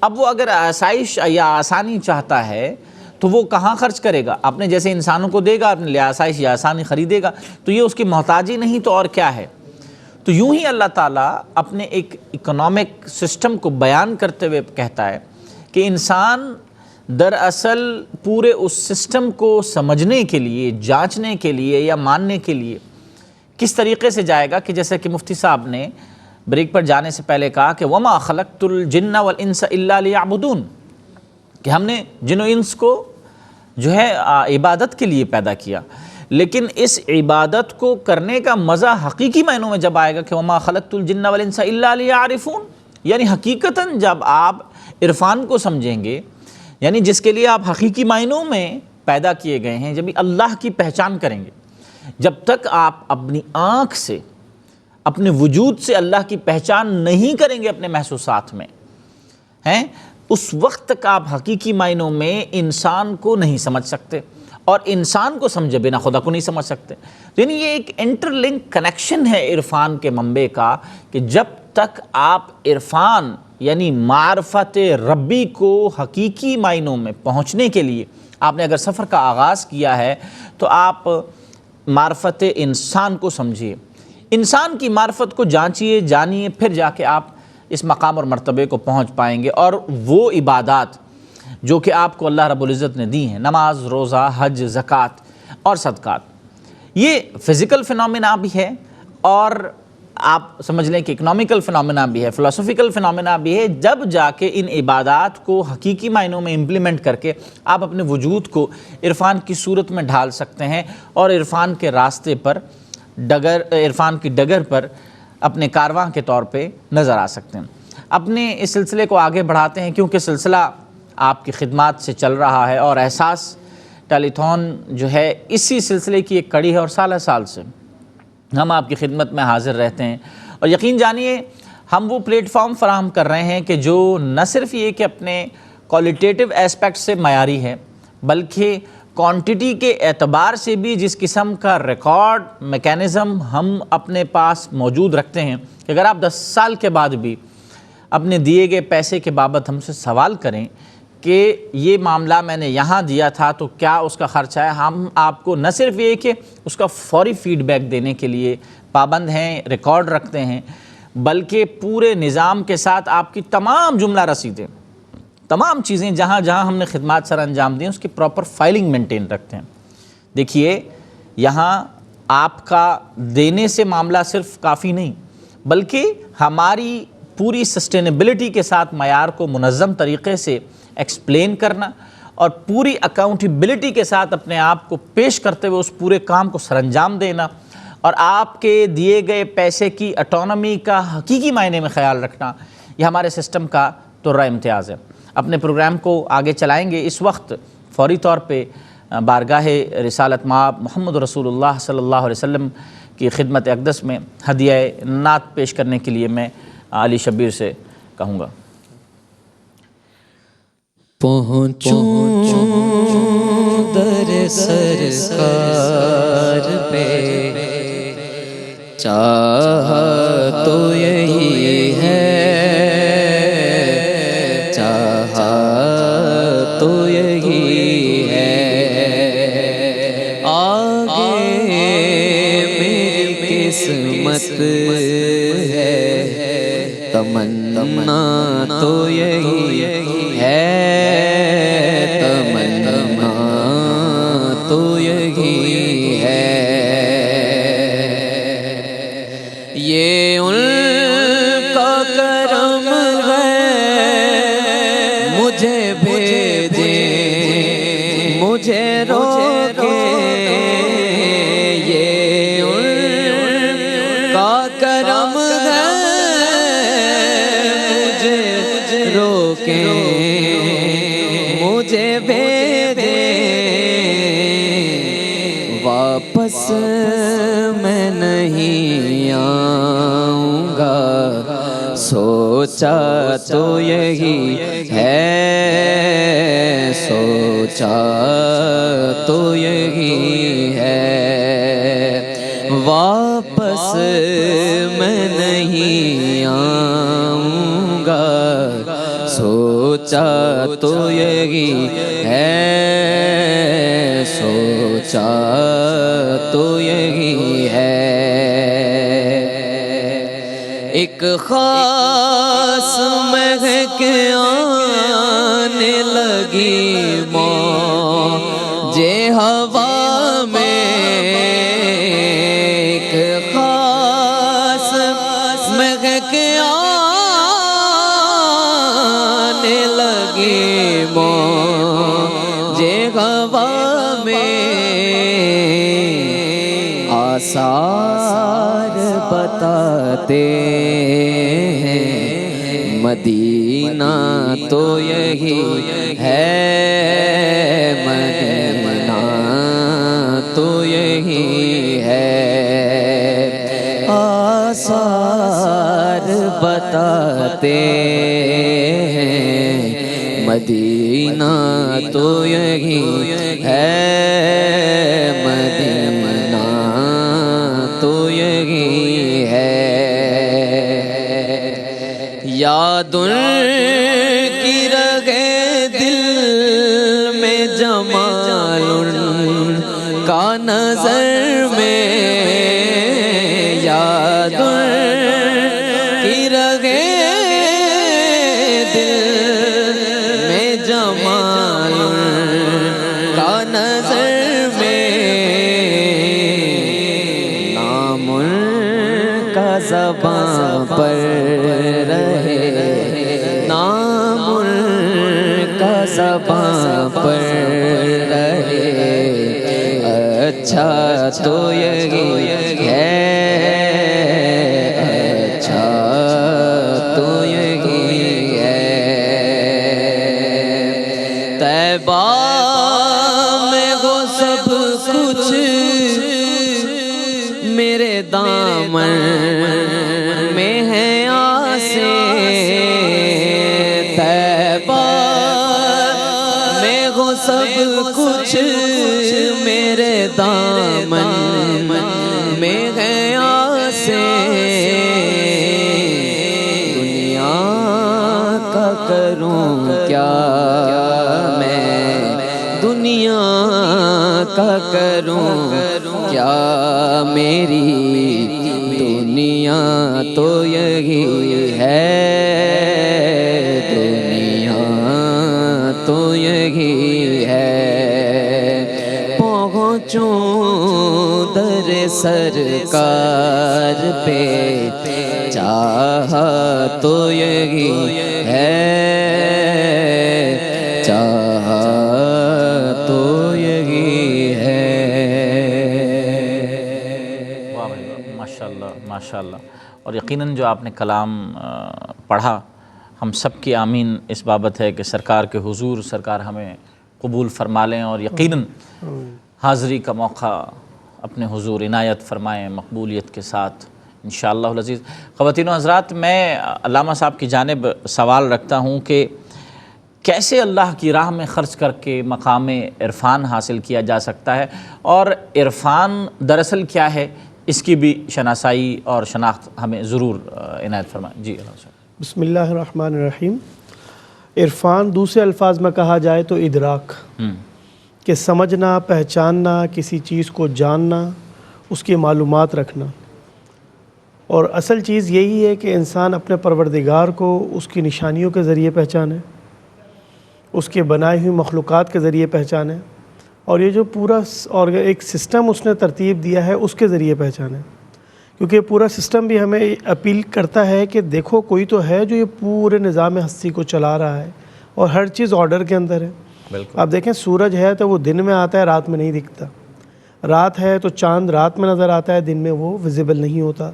اب وہ اگر آسائش یا آسانی چاہتا ہے تو وہ کہاں خرچ کرے گا؟ اپنے جیسے انسانوں کو دے گا، اپنے لیے آسائش یا آسانی خریدے گا، تو یہ اس کی محتاجی نہیں تو اور کیا ہے؟ تو یوں ہی اللہ تعالیٰ اپنے ایک اکنامک سسٹم کو بیان کرتے ہوئے کہتا ہے کہ انسان دراصل پورے اس سسٹم کو سمجھنے کے لیے، جانچنے کے لیے یا ماننے کے لیے کس طریقے سے جائے گا کہ جیسے کہ مفتی صاحب نے بریک پر جانے سے پہلے کہا کہ وَمَا خَلَقْتُ الْجِنَّ وَالْإِنسَ إِلَّا لِيَعْبُدُونَ، کہ ہم نے جن و انس کو جو ہے عبادت کے لیے پیدا کیا، لیکن اس عبادت کو کرنے کا مزہ حقیقی معنوں میں جب آئے گا کہ وَمَا خَلَقْتُ الْجِنَّ وَالْإِنسَ إِلَّا لِيَعْرِفُونَ، یعنی حقیقتاً جب آپ عرفان کو سمجھیں گے، یعنی جس کے لیے آپ حقیقی معنوں میں پیدا کیے گئے ہیں، جب اللہ کی پہچان کریں گے۔ جب تک آپ اپنی آنکھ سے، اپنے وجود سے اللہ کی پہچان نہیں کریں گے اپنے محسوسات میں ہیں، اس وقت تک آپ حقیقی معنوں میں انسان کو نہیں سمجھ سکتے، اور انسان کو سمجھے بنا خدا کو نہیں سمجھ سکتے۔ یعنی یہ ایک انٹر لنک کنیکشن ہے عرفان کے منبع کا، کہ جب تک آپ عرفان یعنی معرفت ربی کو حقیقی معنوں میں پہنچنے کے لیے آپ نے اگر سفر کا آغاز کیا ہے تو آپ معرفت انسان کو سمجھیے، انسان کی معرفت کو جانچیے، جانیے، پھر جا کے آپ اس مقام اور مرتبے کو پہنچ پائیں گے۔ اور وہ عبادات جو کہ آپ کو اللہ رب العزت نے دی ہیں، نماز، روزہ، حج، زکوٰۃ اور صدقات، یہ فزیکل فنومینا بھی ہے، اور آپ سمجھ لیں کہ اکنامیکل فنومینا بھی ہے، فلسفیکل فنومینا بھی ہے۔ جب جا کے ان عبادات کو حقیقی معنوں میں امپلیمنٹ کر کے آپ اپنے وجود کو عرفان کی صورت میں ڈھال سکتے ہیں، اور عرفان کے راستے پر عرفان کی ڈگر پر اپنے کارواں کے طور پہ نظر آ سکتے ہیں۔ اپنے اس سلسلے کو آگے بڑھاتے ہیں، کیونکہ سلسلہ آپ کی خدمات سے چل رہا ہے، اور احساس ٹیلی تھون جو ہے اسی سلسلے کی ایک کڑی ہے، اور سالہ سال سے ہم آپ کی خدمت میں حاضر رہتے ہیں۔ اور یقین جانیے ہم وہ پلیٹ فارم فراہم کر رہے ہیں کہ جو نہ صرف یہ کہ اپنے کوالٹیٹیو اسپیکٹ سے معیاری ہے، بلکہ کوانٹٹی کے اعتبار سے بھی جس قسم کا ریکارڈ میکینزم ہم اپنے پاس موجود رکھتے ہیں کہ اگر آپ 10 سال کے بعد بھی اپنے دیے گئے پیسے کے بابت ہم سے سوال کریں کہ یہ معاملہ میں نے یہاں دیا تھا تو کیا اس کا خرچہ ہے، ہم آپ کو نہ صرف یہ کہ اس کا فوری فیڈ بیک دینے کے لیے پابند ہیں، ریکارڈ رکھتے ہیں، بلکہ پورے نظام کے ساتھ آپ کی تمام جملہ رسیدیں، تمام چیزیں جہاں جہاں ہم نے خدمات سر انجام دیں اس کی پراپر فائلنگ مینٹین رکھتے ہیں۔ دیکھیے یہاں آپ کا دینے سے معاملہ صرف کافی نہیں، بلکہ ہماری پوری سسٹینیبلٹی کے ساتھ معیار کو منظم طریقے سے ایکسپلین کرنا، اور پوری اکاؤنٹیبلٹی کے ساتھ اپنے آپ کو پیش کرتے ہوئے اس پورے کام کو سر انجام دینا، اور آپ کے دیے گئے پیسے کی اٹانومی کا حقیقی معنی میں خیال رکھنا، یہ ہمارے سسٹم کا ترہ امتیاز ہے۔ اپنے پروگرام کو آگے چلائیں گے۔ اس وقت فوری طور پہ بارگاہ رسالت مآب محمد رسول اللہ صلی اللہ علیہ وسلم کی خدمت اقدس میں ہدیہ نعت پیش کرنے کے لیے میں علی شبیر سے کہوں گا۔ پہنچوں در سرکار پہ، چاہا تو یہی ہے، چاہا تو یہی ہے، آگے میری قسمت ہے، تمنا تو یہی ہے، تمنا تو یہی ہے، یہ ان کا کرم ہے مجھے بھیجے، مجھے روکے، یہ ان کا کرم ہے مجھے روکے، مجھے بھیجے، واپس میں نہیں آؤں گا، سوچا تو یہی ہے، سوچا تو یہی ہے، واپس میں نہیں آؤں گا، سوچا تو یہی ہے، سوچا تو یہی ہے۔ ایک خاص مہک آنے لگی موجے ہوا میں، ایک خاص مہک آنے لگی موجے ہوا میں، آثار بتاتے ہیں مدینہ تو یہی ہے، مدینہ تو یہی ہے، آثار بتاتے ہیں مدینہ تو یہی ہے، مدینہ تو یہی ہے۔ یاد کی رگے دل میں جمال کا نظر میں، یاد کی رگے دل میں جمال کا نظر میں، نام کا زباں پر رہے، نام کا زباں پر رہے، اچھا تو یہی ہے، اچھا تو یہی ہے۔ طیبہ میں ہو سب کچھ میرے دامن میں ہے آسے، طیبہ میں ہو سب کچھ میرے دامن میں ہے آسے، دنیا کا کروں کیا میں، دنیا کا کروں کیا، میری دنیا تو یہی ہے، دنیا تو یہی ہے، پہنچوں در سرکار پہ، چاہا تو یہی ہے، چاہا تو یہی ہے۔ واہ بھائی واہ، ماشاءاللہ ماشاءاللہ۔ اور یقیناً جو آپ نے کلام پڑھا، ہم سب کی آمین اس بابت ہے کہ سرکار کے حضور سرکار ہمیں قبول فرما لیں، اور یقیناً حاضری کا موقع اپنے حضور عنایت فرمائیں مقبولیت کے ساتھ انشاءاللہ العزیز۔ خواتین و حضرات، میں علامہ صاحب کی جانب سوال رکھتا ہوں کہ کیسے اللہ کی راہ میں خرچ کر کے مقام عرفان حاصل کیا جا سکتا ہے، اور عرفان دراصل کیا ہے، اس کی بھی شناسائی اور شناخت ہمیں ضرور عنایت فرمائیں۔ جی اللہ صاحب۔ بسم اللہ الرحمن الرحیم۔ عرفان دوسرے الفاظ میں کہا جائے تو ادراک، کہ سمجھنا، پہچاننا، کسی چیز کو جاننا، اس کی معلومات رکھنا، اور اصل چیز یہی ہے کہ انسان اپنے پروردگار کو اس کی نشانیوں کے ذریعے پہچانے، اس کے بنائی ہوئی مخلوقات کے ذریعے پہچانے، اور یہ جو پورا اور ایک سسٹم اس نے ترتیب دیا ہے اس کے ذریعے پہچانے، کیونکہ پورا سسٹم بھی ہمیں اپیل کرتا ہے کہ دیکھو کوئی تو ہے جو یہ پورے نظام ہستی کو چلا رہا ہے، اور ہر چیز آرڈر کے اندر ہے۔ بالکل۔ آپ دیکھیں سورج ہے تو وہ دن میں آتا ہے، رات میں نہیں دکھتا، رات ہے تو چاند رات میں نظر آتا ہے، دن میں وہ ویزیبل نہیں ہوتا،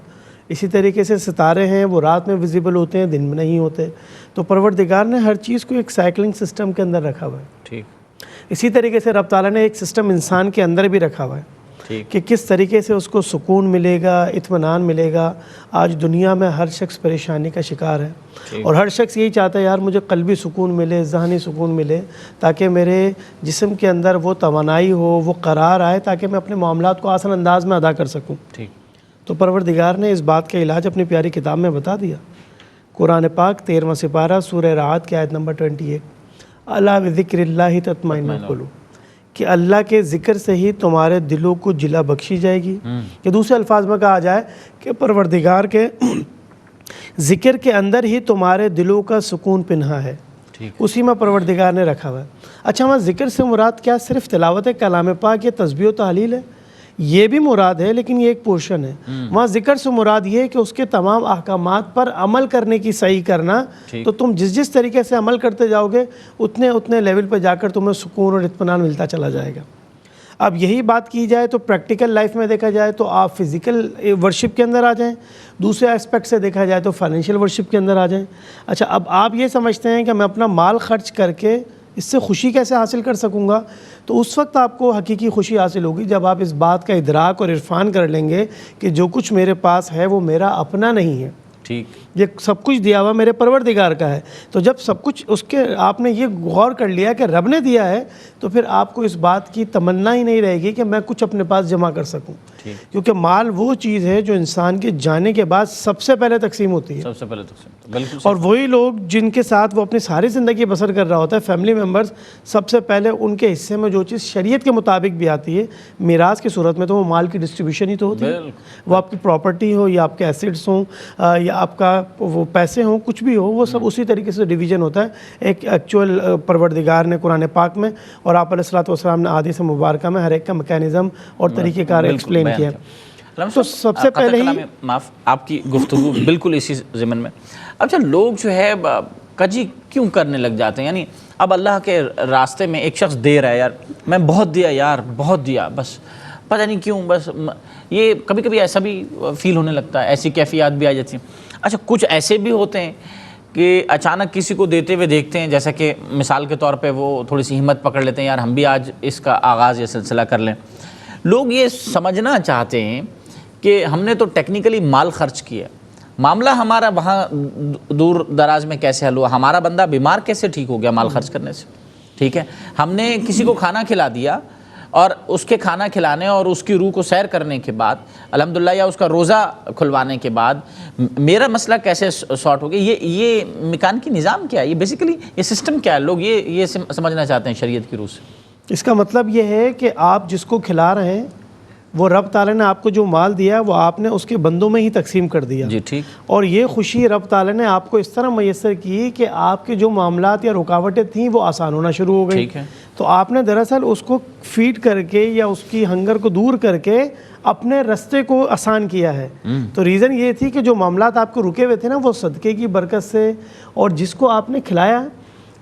اسی طریقے سے ستارے ہیں وہ رات میں ویزیبل ہوتے ہیں، دن میں نہیں ہوتے۔ تو پروردگار نے ہر چیز کو ایک سائیکلنگ سسٹم کے اندر رکھا ہوا ہے۔ ٹھیک۔ اسی طریقے سے رب تعالیٰ نے ایک سسٹم انسان کے اندر بھی رکھا ہوا ہے۔ کہ کس طریقے سے اس کو سکون ملے گا، اطمینان ملے گا۔ آج دنیا میں ہر شخص پریشانی کا شکار ہے، اور ہر شخص یہی چاہتا ہے یار مجھے قلبی سکون ملے، ذہنی سکون ملے، تاکہ میرے جسم کے اندر وہ توانائی ہو، وہ قرار آئے، تاکہ میں اپنے معاملات کو آسان انداز میں ادا کر سکوں۔ تو پروردگار نے اس بات کا علاج اپنی پیاری کتاب میں بتا دیا۔ قرآن پاک 13واں سپارہ سورہ رعد کی آیت نمبر 28، الا بذکر اللہ تطمئن القلوب، کہ اللہ کے ذکر سے ہی تمہارے دلوں کو جلا بخشی جائے گی۔ کہ دوسرے الفاظ میں کہا جائے کہ پروردگار کے ذکر کے اندر ہی تمہارے دلوں کا سکون پنہا ہے، اسی میں پروردگار نے رکھا ہوا ہے۔ اچھا، وہاں ذکر سے مراد کیا صرف تلاوت کلام پاک یا تسبیح و تحلیل ہے؟ یہ بھی مراد ہے، لیکن یہ ایک پورشن ہے۔ وہاں ذکر سے مراد یہ ہے کہ اس کے تمام احکامات پر عمل کرنے کی صحیح کرنا۔ تو تم جس طریقے سے عمل کرتے جاؤ گے اتنے لیول پہ جا کر تمہیں سکون اور اطمینان ملتا چلا جائے گا۔ اب یہی بات کی جائے تو پریکٹیکل لائف میں دیکھا جائے تو آپ فزیکل ورشپ کے اندر آ جائیں، دوسرے اسپیکٹ سے دیکھا جائے تو فائنینشیل ورشپ کے اندر آ جائیں۔ اچھا، اب آپ یہ سمجھتے ہیں کہ میں اپنا مال خرچ کر کے اس سے خوشی کیسے حاصل کر سکوں گا؟ تو اس وقت آپ کو حقیقی خوشی حاصل ہوگی جب آپ اس بات کا ادراک اور عرفان کر لیں گے کہ جو کچھ میرے پاس ہے وہ میرا اپنا نہیں ہے، یہ سب کچھ دیا ہوا میرے پروردگار کا ہے۔ تو جب سب کچھ اس کے آپ نے یہ غور کر لیا کہ رب نے دیا ہے، تو پھر آپ کو اس بات کی تمنا ہی نہیں رہے گی کہ میں کچھ اپنے پاس جمع کر سکوں، کیونکہ مال وہ چیز ہے جو انسان کے جانے کے بعد سب سے پہلے تقسیم ہوتی ہے، بالکل۔ اور وہی لوگ جن کے ساتھ وہ اپنی ساری زندگی بسر کر رہا ہوتا ہے، فیملی ممبرز، سب سے پہلے ان کے حصے میں جو چیز شریعت کے مطابق بھی آتی ہے میراث کی صورت میں، تو وہ مال کی ڈسٹریبیوشن ہی تو ہوتی ہے۔ وہ آپ کی پراپرٹی ہو یا آپ کے ایسیڈس ہوں یا آپ کا وہ پیسے ہوں، کچھ بھی ہو، وہ سب اسی طریقے سے ڈویژن ہوتا ہے۔ ایک ایکچوئل پروردگار نے قرآن پاک میں اور آپ علیہ الصلوۃ والسلام نے احادیث مبارکہ میں ہر ایک کا میکینزم اور طریقہ کار ایکسپلین کیا۔ تو سب سے پہلے ہی معاف، آپ کی گفتگو بالکل اسی ضمن میں۔ اچھا، لوگ جو ہے کجی کیوں کرنے لگ جاتے ہیں؟ یعنی اب اللہ کے راستے میں ایک شخص دے رہا ہے، یار میں بہت دیا، یار بہت دیا، بس پتہ نہیں کیوں، بس یہ کبھی کبھی ایسا بھی فیل ہونے لگتا ہے، ایسی کیفیات بھی آ جاتی ہیں۔ اچھا، کچھ ایسے بھی ہوتے ہیں کہ اچانک کسی کو دیتے ہوئے دیکھتے ہیں، جیسا کہ مثال کے طور پہ وہ تھوڑی سی ہمت پکڑ لیتے ہیں، یار ہم بھی آج اس کا آغاز یا سلسلہ کر لیں۔ لوگ یہ سمجھنا چاہتے ہیں کہ ہم نے تو ٹیکنیکلی مال خرچ کیا، معاملہ ہمارا وہاں دور دراز میں کیسے حل ہوا، ہمارا بندہ بیمار کیسے ٹھیک ہو گیا مال خرچ کرنے سے؟ ٹھیک ہے، ہم نے کسی کو کھانا کھلا دیا، اور اس کے کھانا کھلانے اور اس کی روح کو سیر کرنے کے بعد الحمدللہ، یا اس کا روزہ کھلوانے کے بعد میرا مسئلہ کیسے سارٹ ہو گیا؟ یہ میکانکی نظام کیا ہے؟ یہ بیسیکلی یہ سسٹم کیا ہے؟ لوگ یہ سمجھنا چاہتے ہیں شریعت کی روح سے۔ اس کا مطلب یہ ہے کہ آپ جس کو کھلا رہے ہیں وہ رب تعالیٰ نے آپ کو جو مال دیا وہ آپ نے اس کے بندوں میں ہی تقسیم کر دیا، جی ٹھیک، اور یہ خوشی رب تعالیٰ نے آپ کو اس طرح میسر کی کہ آپ کے جو معاملات یا رکاوٹیں تھیں وہ آسان ہونا شروع ہو گئی۔ تو آپ نے دراصل اس کو فیڈ کر کے یا اس کی ہنگر کو دور کر کے اپنے رستے کو آسان کیا ہے۔ تو ریزن یہ تھی کہ جو معاملات آپ کو رکے ہوئے تھے نا، وہ صدقے کی برکت سے، اور جس کو آپ نے کھلایا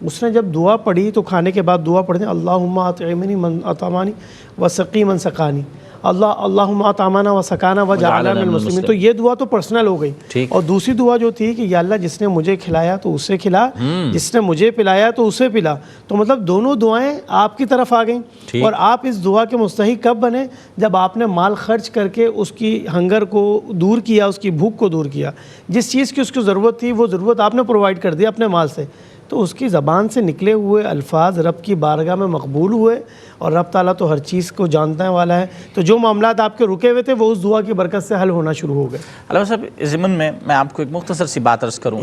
اس نے جب دعا پڑھی تو کھانے کے بعد دعا پڑھتے ہیں اللہم اطعمنی من اطعمانی وسقی من سقانی، اللہم اطعمنا وسقانا وجعلنا من المسلمین۔ تو یہ دعا تو پرسنل ہو گئی، اور دوسری دعا جو تھی کہ یا اللہ جس نے مجھے کھلایا تو اسے کھلا، جس نے مجھے پلایا تو اسے پلا۔ تو مطلب دونوں دعائیں آپ کی طرف آ گئیں، اور آپ اس دعا کے مستحق کب بنے؟ جب آپ نے مال خرچ کر کے اس کی ہنگر کو دور کیا، اس کی بھوک کو دور کیا، جس چیز کی اس کو ضرورت تھی وہ ضرورت آپ نے پرووائڈ کر دی اپنے مال سے، تو اس کی زبان سے نکلے ہوئے الفاظ رب کی بارگاہ میں مقبول ہوئے، اور رب تعالیٰ تو ہر چیز کو جانتا ہے والا ہے۔ تو جو معاملات آپ کے رکے ہوئے تھے وہ اس دعا کی برکت سے حل ہونا شروع ہو گئے۔ علامہ صاحب، اس ضمن میں آپ کو ایک مختصر سی بات عرض کروں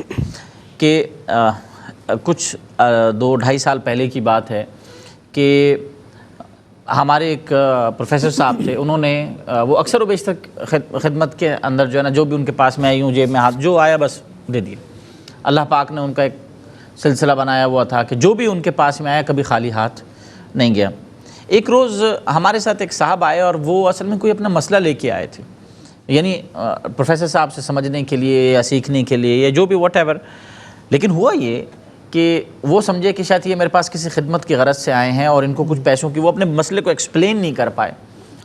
کہ کچھ 2-2.5 سال پہلے کی بات ہے کہ ہمارے ایک پروفیسر صاحب تھے، انہوں نے وہ اکثر و بیشتر خدمت کے اندر جو ہے نا، جو بھی ان کے پاس میں آئی ہوں جیب میں ہاتھ جو آیا بس دے دیا۔ اللہ پاک نے ان کا ایک سلسلہ بنایا ہوا تھا کہ جو بھی ان کے پاس میں آیا کبھی خالی ہاتھ نہیں گیا۔ ایک روز ہمارے ساتھ ایک صاحب آئے، اور وہ اصل میں کوئی اپنا مسئلہ لے کے آئے تھے، یعنی پروفیسر صاحب سے سمجھنے کے لیے یا سیکھنے کے لیے یا جو بھی واٹ ایور۔ لیکن ہوا یہ کہ وہ سمجھے کہ شاید یہ میرے پاس کسی خدمت کی غرض سے آئے ہیں، اور ان کو کچھ پیسوں کی وہ اپنے مسئلے کو ایکسپلین نہیں کر پائے،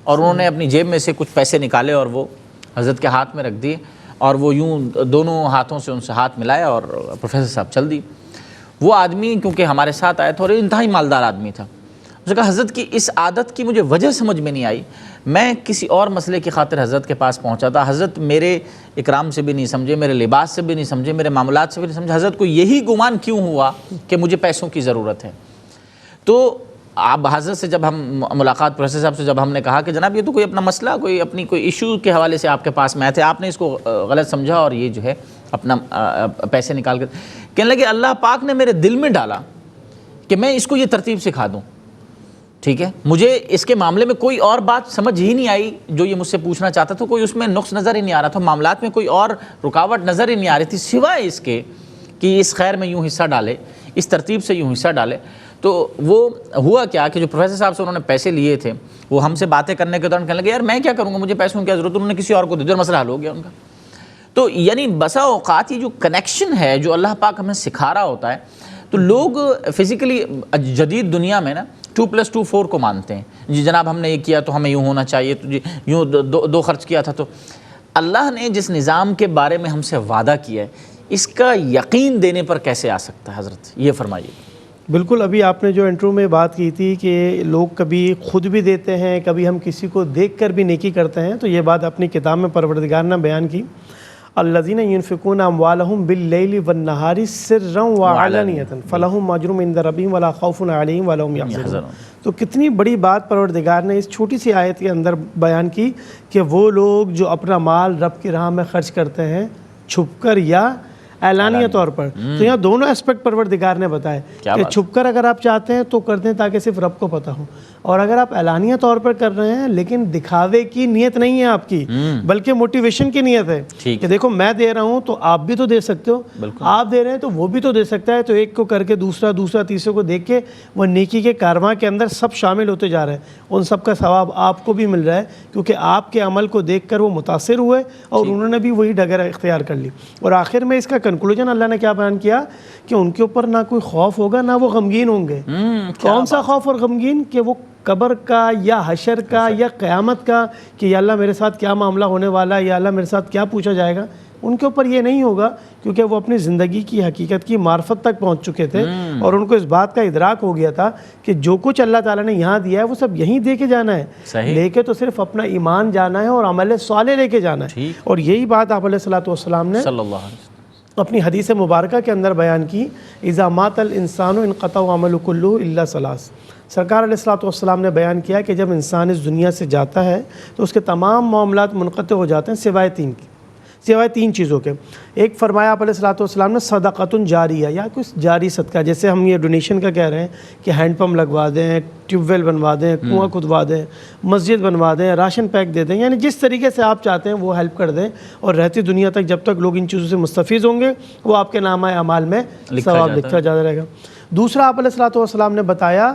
اور انہوں نے اپنی جیب میں سے کچھ پیسے نکالے اور وہ حضرت کے ہاتھ میں رکھ دیے، اور وہ یوں دونوں ہاتھوں سے ان سے ہاتھ ملایا اور پروفیسر صاحب چل دی۔ وہ آدمی کیونکہ ہمارے ساتھ آیا تھا اور انتہائی مالدار آدمی تھا، اس نے کہا حضرت کی اس عادت کی مجھے وجہ سمجھ میں نہیں آئی، میں کسی اور مسئلے کی خاطر حضرت کے پاس پہنچا تھا، حضرت میرے اکرام سے بھی نہیں سمجھے، میرے لباس سے بھی نہیں سمجھے، میرے معاملات سے بھی نہیں سمجھے، حضرت کو یہی گمان کیوں ہوا کہ مجھے پیسوں کی ضرورت ہے؟ تو آپ حضرت سے جب ہم ملاقات پروفیسر صاحب سے جب ہم نے کہا کہ جناب یہ تو کوئی اپنا مسئلہ، کوئی اپنی کوئی ایشو کے حوالے سے آپ کے پاس میں آئے تھے، آپ نے اس کو غلط سمجھا اور یہ جو ہے اپنا پیسے نکال کر کہنے لگے اللہ پاک نے میرے دل میں ڈالا کہ میں اس کو یہ ترتیب سکھا دوں، ٹھیک ہے، مجھے اس کے معاملے میں کوئی اور بات سمجھ ہی نہیں آئی جو یہ مجھ سے پوچھنا چاہتا تھا، کوئی اس میں نقص نظر ہی نہیں آ رہا تھا، معاملات میں کوئی اور رکاوٹ نظر ہی نہیں آ رہی تھی سوائے اس کے کہ اس خیر میں یوں حصہ ڈالے، اس ترتیب سے یوں حصہ ڈالے۔ تو وہ ہوا کیا کہ جو پروفیسر صاحب سے انہوں نے پیسے لیے تھے وہ ہم سے باتیں کرنے کے دوران کہنے لگے یار میں کیا کروں گا، مجھے پیسوں کی کیا ضرورت، انہوں نے کسی اور کو دے دیا اور مسئلہ حل ہو گیا ان کا۔ تو یعنی بسا اوقات یہ جو کنیکشن ہے جو اللہ پاک ہمیں سکھا رہا ہوتا ہے، تو لوگ فزیکلی جدید دنیا میں نا 2+2 4 کو مانتے ہیں، جی جناب ہم نے یہ کیا تو ہمیں یوں ہونا چاہیے، تو جی یوں دو خرچ کیا تھا۔ تو اللہ نے جس نظام کے بارے میں ہم سے وعدہ کیا ہے اس کا یقین دینے پر کیسے آ سکتا ہے حضرت، یہ فرمائیے۔ بالکل، ابھی آپ نے جو انٹرو میں بات کی تھی کہ لوگ کبھی خود بھی دیتے ہیں، کبھی ہم کسی کو دیکھ کر بھی نیکی کرتے ہیں، تو یہ بات اپنی کتاب میں پروردگار نے بیان کی، الذین ینفقون اموالہم باللیل والنہار سرا وعلانیۃ فلہم اجر عند ربہم ولا خوف علیہم ولا هم یحزنون۔ تو کتنی بڑی بات پروردگار نے اس چھوٹی سی آیت کے اندر بیان کی کہ وہ لوگ جو اپنا مال رب کی راہ میں خرچ کرتے ہیں چھپ کر یا اعلانیہ طور پر، تو یہاں دونوں اسپیکٹ پروردگار نے بتائے کہ چھپ کر اگر آپ چاہتے ہیں تو کر دیں تاکہ صرف رب کو پتہ ہو، اور اگر آپ اعلانیہ طور پر کر رہے ہیں لیکن دکھاوے کی نیت نہیں ہے آپ کی بلکہ موٹیویشن کی نیت ہے کہ دیکھو میں دے رہا ہوں تو آپ بھی تو دے سکتے ہو، آپ دے رہے ہیں تو وہ بھی تو دے سکتا ہے، تو ایک کو کر کے دوسرا تیسرے کو دیکھ کے وہ نیکی کے کارواں کے اندر سب شامل ہوتے جا رہے ہیں، ان سب کا ثواب آپ کو بھی مل رہا ہے کیونکہ آپ کے عمل کو دیکھ کر وہ متاثر ہوئے اور انہوں نے بھی وہی ڈگر اختیار کر لی۔ اور آخر میں اس کا کنکلوژن اللہ نے کیا بیان کیا کہ ان کے اوپر نہ کوئی خوف ہوگا نہ وہ غمگین ہوں گے۔ کون سا خوف اور غمگین؟ کہ وہ قبر کا یا حشر کا یا قیامت کا کہ یا اللہ میرے ساتھ کیا معاملہ ہونے والا ہے، یا اللہ میرے ساتھ کیا پوچھا جائے گا، ان کے اوپر یہ نہیں ہوگا کیونکہ وہ اپنی زندگی کی حقیقت کی معرفت تک پہنچ چکے تھے اور ان کو اس بات کا ادراک ہو گیا تھا کہ جو کچھ اللہ تعالیٰ نے یہاں دیا ہے وہ سب یہیں دے کے جانا ہے، لے کے تو صرف اپنا ایمان جانا ہے اور عمل صالح لے کے جانا ہے۔ اور یہی بات آپ علیہ الصلوۃ والسلام نے اپنی حدیث مبارکہ کے اندر بیان کی، اذا مات الانسان انقطع عمل کلہ الا ثلاث۔ سرکار علیہ الصلوۃ والسلام نے بیان کیا کہ جب انسان اس دنیا سے جاتا ہے تو اس کے تمام معاملات منقطع ہو جاتے ہیں سوائے تین چیزوں کے۔ ایک فرمایا آپ علیہ الصلوۃ والسلام نے صدقۃ جاریہ، یا کچھ جاری صدقہ، جیسے ہم یہ ڈونیشن کا کہہ رہے ہیں کہ ہینڈ پمپ لگوا دیں، ٹیوب ویل بنوا دیں، کنواں کھدوا دیں، مسجد بنوا دیں، راشن پیک دے دیں، یعنی جس طریقے سے آپ چاہتے ہیں وہ ہیلپ کر دیں، اور رہتی دنیا تک جب تک لوگ ان چیزوں سے مستفیض ہوں گے وہ آپ کے نامہ اعمال میں ثواب لکھا جاتا رہے گا۔ دوسرا آپ علیہ الصلوۃ والسلام نے بتایا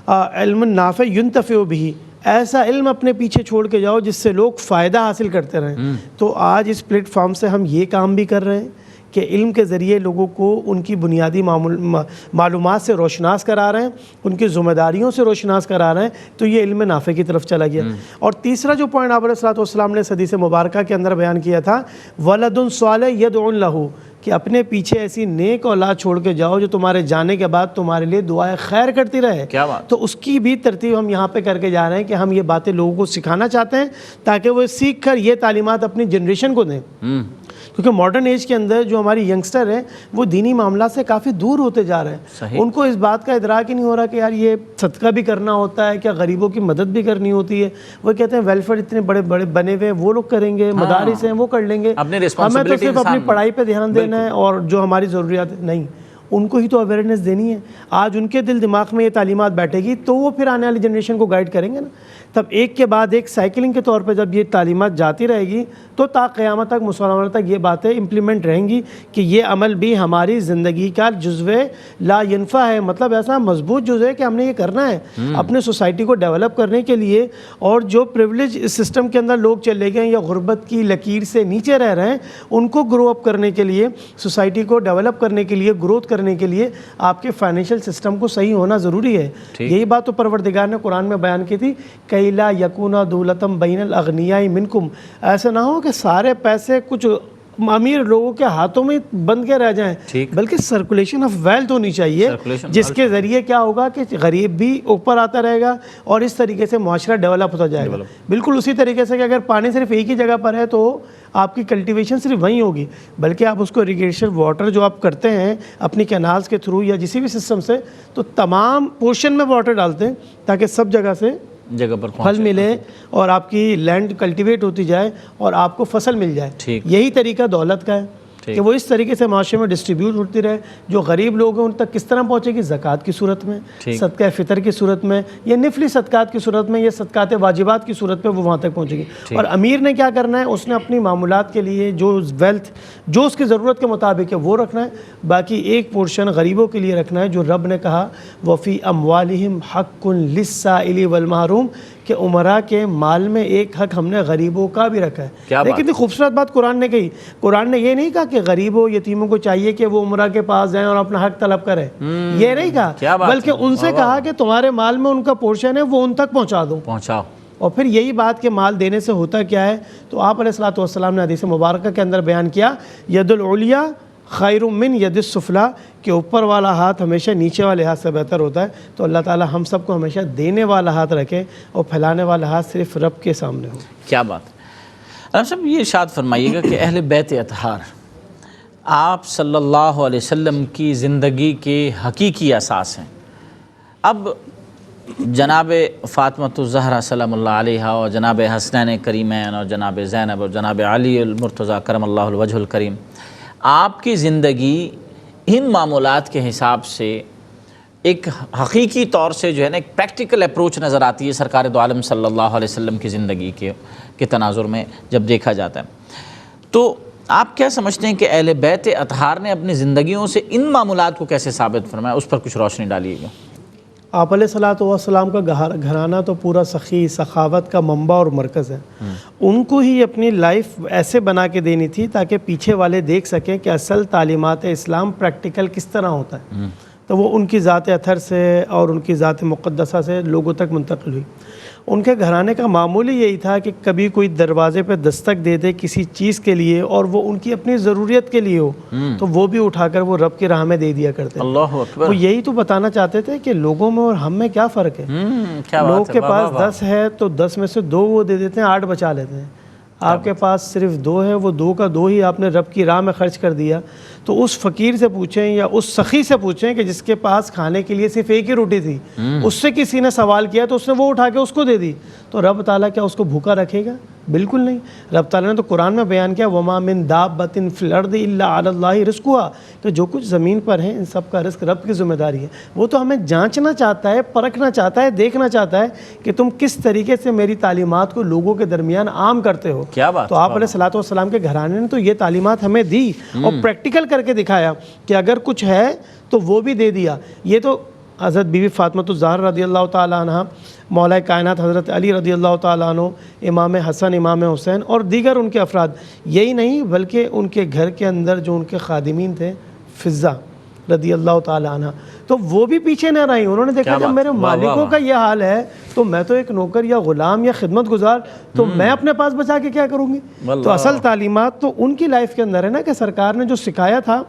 علم نافع ینتفع بہ، ایسا علم اپنے پیچھے چھوڑ کے جاؤ جس سے لوگ فائدہ حاصل کرتے رہیں۔ تو آج اس پلیٹ فارم سے ہم یہ کام بھی کر رہے ہیں کہ علم کے ذریعے لوگوں کو ان کی بنیادی معلومات سے روشناس کرا رہے ہیں، ان کی ذمہ داریوں سے روشناس کرا رہے ہیں، تو یہ علم نافع کی طرف چلا گیا۔ اور تیسرا جو پوائنٹ آپ علیہ الصلوۃ والسلام نے حدیث مبارکہ کے اندر بیان کیا تھا، ولد صالح یدعو لہ، کہ اپنے پیچھے ایسی نیک اولاد چھوڑ کے جاؤ جو تمہارے جانے کے بعد تمہارے لیے دعائے خیر کرتی رہے۔ تو اس کی بھی ترتیب ہم یہاں پہ کر کے جا رہے ہیں کہ ہم یہ باتیں لوگوں کو سکھانا چاہتے ہیں تاکہ وہ سیکھ کر یہ تعلیمات اپنی جنریشن کو دیں، کیونکہ ماڈرن ایج کے اندر جو ہماری ینگسٹر ہیں وہ دینی معاملات سے کافی دور ہوتے جا رہے ہیں، ان کو اس بات کا ادراک ہی نہیں ہو رہا کہ یار یہ صدقہ بھی کرنا ہوتا ہے، کیا غریبوں کی مدد بھی کرنی ہوتی ہے۔ وہ کہتے ہیں ویلفیئر اتنے بڑے بڑے بنے ہوئے وہ لوگ کریں گے، مدارس ہیں وہ کر لیں گے، ہمیں تو صرف اپنی پڑھائی پہ دھیان دینا ہے اور جو ہماری ضروریات نہیں، ان کو ہی تو اویئرنیس دینی ہے۔ آج ان کے دل دماغ میں یہ تعلیمات بیٹھے گی تو وہ پھر آنے والی جنریشن کو گائیڈ کریں گے نا۔ تب ایک کے بعد ایک سائیکلنگ کے طور پہ جب یہ تعلیمات جاتی رہے گی تو تا قیامت تک مسلمانوں تک یہ باتیں امپلیمنٹ رہیں گی کہ یہ عمل بھی ہماری زندگی کا جزو لا ینفع ہے، مطلب ایسا مضبوط جزو ہے کہ ہم نے یہ کرنا ہے اپنے سوسائٹی کو ڈیولپ کرنے کے لیے۔ اور جو پریولیج اس سسٹم کے اندر لوگ چلے گئے یا غربت کی لکیر سے نیچے رہ رہے ہیں، ان کو گرو اپ کرنے کے لیے، سوسائٹی کو ڈیولپ کرنے کے لیے، گروتھ کرنے کے لیے آپ کے فائنینشیل سسٹم کو صحیح ہونا ضروری ہے۔ یہی بات تو پروردگار نے قرآن میں بیان کی تھی، کئی لا یکون دولتم بین الاغنیاء منکم، ایسا نہ ہو کہ سارے پیسے کچھ امیر لوگوں کے ہاتھوں میں بند کے رہ جائیں, بلکہ سرکولیشن آف ویلتھ ہونی چاہیے, جس کے ذریعے کیا ہوگا کہ غریب بھی اوپر آتا رہے گا اور اس طریقے سے معاشرہ ڈیولپ ہوتا جائے گا. بالکل اسی طریقے سے کہ اگر پانی صرف ایک ہی جگہ پر ہے تو آپ کی کلٹیویشن صرف وہیں ہوگی, بلکہ آپ اس کو اریگیشن واٹر جو آپ کرتے ہیں اپنی کینالز کے تھرو یا کسی بھی سسٹم سے, تو تمام پورشن میں واٹر ڈالتے ہیں تاکہ سب جگہ سے جگہ پر پھل ملے اور آپ کی لینڈ کلٹیویٹ ہوتی جائے اور آپ کو فصل مل جائے. یہی طریقہ دولت کا ہے کہ وہ اس طریقے سے معاشرے میں ڈسٹریبیوٹ ہوتی رہے. جو غریب لوگ ہیں ان تک کس طرح پہنچے گی؟ زکوٰۃ کی صورت میں, صدقہ فطر کی صورت میں, یا نفلی صدقات کی صورت میں, یا صدقات واجبات کی صورت میں وہ وہاں تک پہنچے گی. اور امیر نے کیا کرنا ہے؟ اس نے اپنی معمولات کے لیے جو ویلتھ جو اس کی ضرورت کے مطابق ہے وہ رکھنا ہے, باقی ایک پورشن غریبوں کے لیے رکھنا ہے, جو رب نے کہا وفی اموالہم حق للسائل والمحروم, کہ عمرا کے مال میں ایک حق ہم نے غریبوں کا بھی رکھا ہے. لیکن اتنی خوبصورت بات قرآن نے کہی. قرآن نے یہ نہیں کہا کہ غریبوں یتیموں کو چاہیے کہ وہ عمرہ کے پاس جائیں اور اپنا حق طلب کریں, یہ نہیں کہا, بلکہ ان سے کہا کہ تمہارے مال میں ان کا پورشن ہے وہ ان تک پہنچا دو, پہنچاؤ. اور پھر یہی بات کہ مال دینے سے ہوتا کیا ہے, تو آپ علیہ الصلوۃ والسلام نے حدیث مبارکہ کے اندر بیان کیا ید العلیٰ خیر من ید السفلیٰ, کہ اوپر والا ہاتھ ہمیشہ نیچے والے ہاتھ سے بہتر ہوتا ہے. تو اللہ تعالی ہم سب کو ہمیشہ دینے والا ہاتھ رکھے اور پھیلانے والا ہاتھ صرف رب کے سامنے ہو. کیا بات ہے. علامہ صاحب یہ ارشاد فرمائیے گا کہ اہل بیت اطہار آپ صلی اللہ علیہ وسلم کی زندگی کے حقیقی اساس ہیں. اب جناب فاطمۃ الزہرا سلام اللہ علیہا اور جناب حسنین کریمین اور جناب زینب اور جناب علی المرتضیٰ کرم اللہ الوجہ الکریم, آپ کی زندگی ان معمولات کے حساب سے ایک حقیقی طور سے جو ہے نا ایک پریکٹیکل اپروچ نظر آتی ہے سرکار دو عالم صلی اللہ علیہ وسلم کی زندگی کے تناظر میں جب دیکھا جاتا ہے. تو آپ کیا سمجھتے ہیں کہ اہل بیت اطہار نے اپنی زندگیوں سے ان معمولات کو کیسے ثابت فرمایا؟ اس پر کچھ روشنی ڈالیے گا. آپ علیہ الصلوۃ والسلام کا گھرانہ تو پورا سخی سخاوت کا منبع اور مرکز ہے. ان کو ہی اپنی لائف ایسے بنا کے دینی تھی تاکہ پیچھے والے دیکھ سکیں کہ اصل تعلیمات اسلام پریکٹیکل کس طرح ہوتا ہے. تو وہ ان کی ذات اطہر سے اور ان کی ذات مقدسہ سے لوگوں تک منتقل ہوئی. ان کے گھرانے کا معمول ہی یہی تھا کہ کبھی کوئی دروازے پہ دستک دے دے کسی چیز کے لیے اور وہ ان کی اپنی ضروریت کے لیے ہو, تو وہ بھی اٹھا کر وہ رب کی راہ میں دے دیا کرتے. اللہ اکبر. وہ یہی تو بتانا چاہتے تھے کہ لوگوں میں اور ہم میں کیا فرق ہے. لوگ کے پاس 10 ہے تو 10 میں سے 2 وہ دے دیتے ہیں, 8 بچا لیتے ہیں. آپ کے پاس صرف 2 ہے, وہ 2 کا 2 ہی آپ نے رب کی راہ میں خرچ کر دیا. تو اس فقیر سے پوچھیں یا اس سخی سے پوچھیں کہ جس کے پاس کھانے کے لیے صرف ایک ہی روٹی تھی, اس سے کسی نے سوال کیا تو اس نے وہ اٹھا کے اس کو دے دی, تو رب تعالیٰ کیا اس کو بھوکا رکھے گا؟ بالکل نہیں. رب تعالیٰ نے تو قرآن میں بیان کیا وَمَا مِن دَابَّةٍ فِي الْأَرْضِ إِلَّا عَلَى اللَّهِ رِزْقُهَا, کہ جو کچھ زمین پر ہیں ان سب کا رزق رب کی ذمہ داری ہے. وہ تو ہمیں جانچنا چاہتا ہے, پرکھنا چاہتا ہے, دیکھنا چاہتا ہے کہ تم کس طریقے سے میری تعلیمات کو لوگوں کے درمیان عام کرتے ہو. کیا بات. تو آپ علیہ الصلوۃ والسلام کے گھرانے نے تو یہ تعلیمات ہمیں دی اور پریکٹیکل کر کے دکھایا کہ اگر کچھ ہے تو وہ بھی دے دیا. یہ تو حضرت بی بی فاطمۃ الزہرا رضی اللہ تعالیٰ عنہ, مولا کائنات حضرت علی رضی اللہ تعالیٰ عنہ, امام حسن, امام حسین اور دیگر ان کے افراد, یہی نہیں بلکہ ان کے گھر کے اندر جو ان کے خادمین تھے فضہ رضی اللہ تعالیٰ عنہ, تو وہ بھی پیچھے نہ رہیں. انہوں نے دیکھا جب میرے مالکوں کا یہ حال ہے تو میں تو ایک نوکر یا غلام یا خدمت گزار, تو میں اپنے پاس بچا کے کیا کروں گی. تو اصل تعلیمات تو ان کی لائف کے اندر ہے نا, کہ سرکار نے جو سکھایا تھا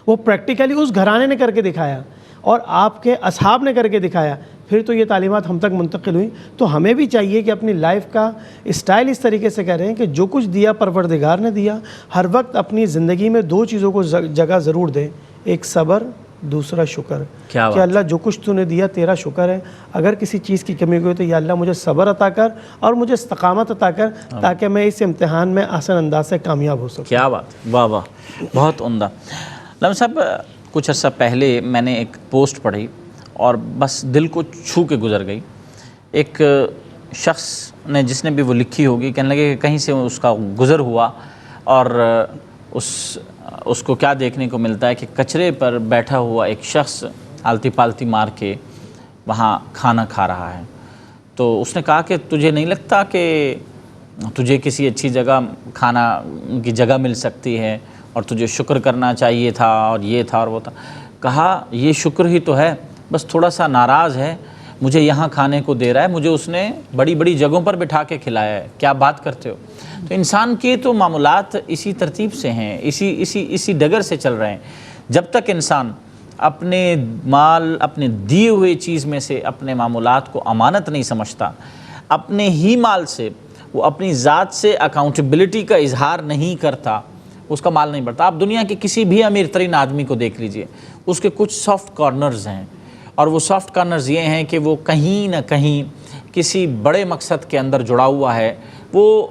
وہ پریکٹیکلی اس گھرانے نے کر کے دکھایا اور آپ کے اصحاب نے کر کے دکھایا, پھر تو یہ تعلیمات ہم تک منتقل ہوئیں. تو ہمیں بھی چاہیے کہ اپنی لائف کا اسٹائل اس طریقے سے کریں کہ جو کچھ دیا پروردگار نے دیا, ہر وقت اپنی زندگی میں 2 چیزوں کو جگہ ضرور دیں, ایک صبر, دوسرا شکر. کہ اللہ جو کچھ تو نے دیا تیرا شکر ہے, اگر کسی چیز کی کمی ہوئی تو یا اللہ مجھے صبر عطا کر اور مجھے استقامت عطا کر تاکہ میں اس امتحان میں آسان انداز سے کامیاب ہو سکوں. کیا بات, واہ واہ, بہت عمدہ. علامہ صاحب کچھ عرصہ پہلے میں نے ایک پوسٹ پڑھی اور بس دل کو چھو کے گزر گئی. ایک شخص نے, جس نے بھی وہ لکھی ہوگی, کہنے لگے کہ کہیں سے اس کا گزر ہوا اور اس کو کیا دیکھنے کو ملتا ہے کہ کچرے پر بیٹھا ہوا ایک شخص آلتی پالتی مار کے وہاں کھانا کھا رہا ہے. تو اس نے کہا کہ تجھے نہیں لگتا کہ تجھے کسی اچھی جگہ کھانا کی جگہ مل سکتی ہے اور تجھے شکر کرنا چاہیے تھا اور یہ تھا اور وہ تھا. کہا یہ شکر ہی تو ہے, بس تھوڑا سا ناراض ہے, مجھے یہاں کھانے کو دے رہا ہے، مجھے اس نے بڑی بڑی جگہوں پر بٹھا کے کھلایا ہے، کیا بات کرتے ہو؟ تو انسان کے تو معاملات اسی ترتیب سے ہیں، اسی ڈگر سے چل رہے ہیں۔ جب تک انسان اپنے مال، اپنے دیے ہوئے چیز میں سے اپنے معاملات کو امانت نہیں سمجھتا، اپنے ہی مال سے وہ اپنی ذات سے اکاؤنٹیبلٹی کا اظہار نہیں کرتا، اس کا مال نہیں بڑھتا۔ آپ دنیا کے کسی بھی امیر ترین آدمی کو دیکھ لیجئے، اس کے کچھ سافٹ کارنرز ہیں، اور وہ سافٹ کارنرز یہ ہیں کہ وہ کہیں نہ کہیں کسی بڑے مقصد کے اندر جڑا ہوا ہے، وہ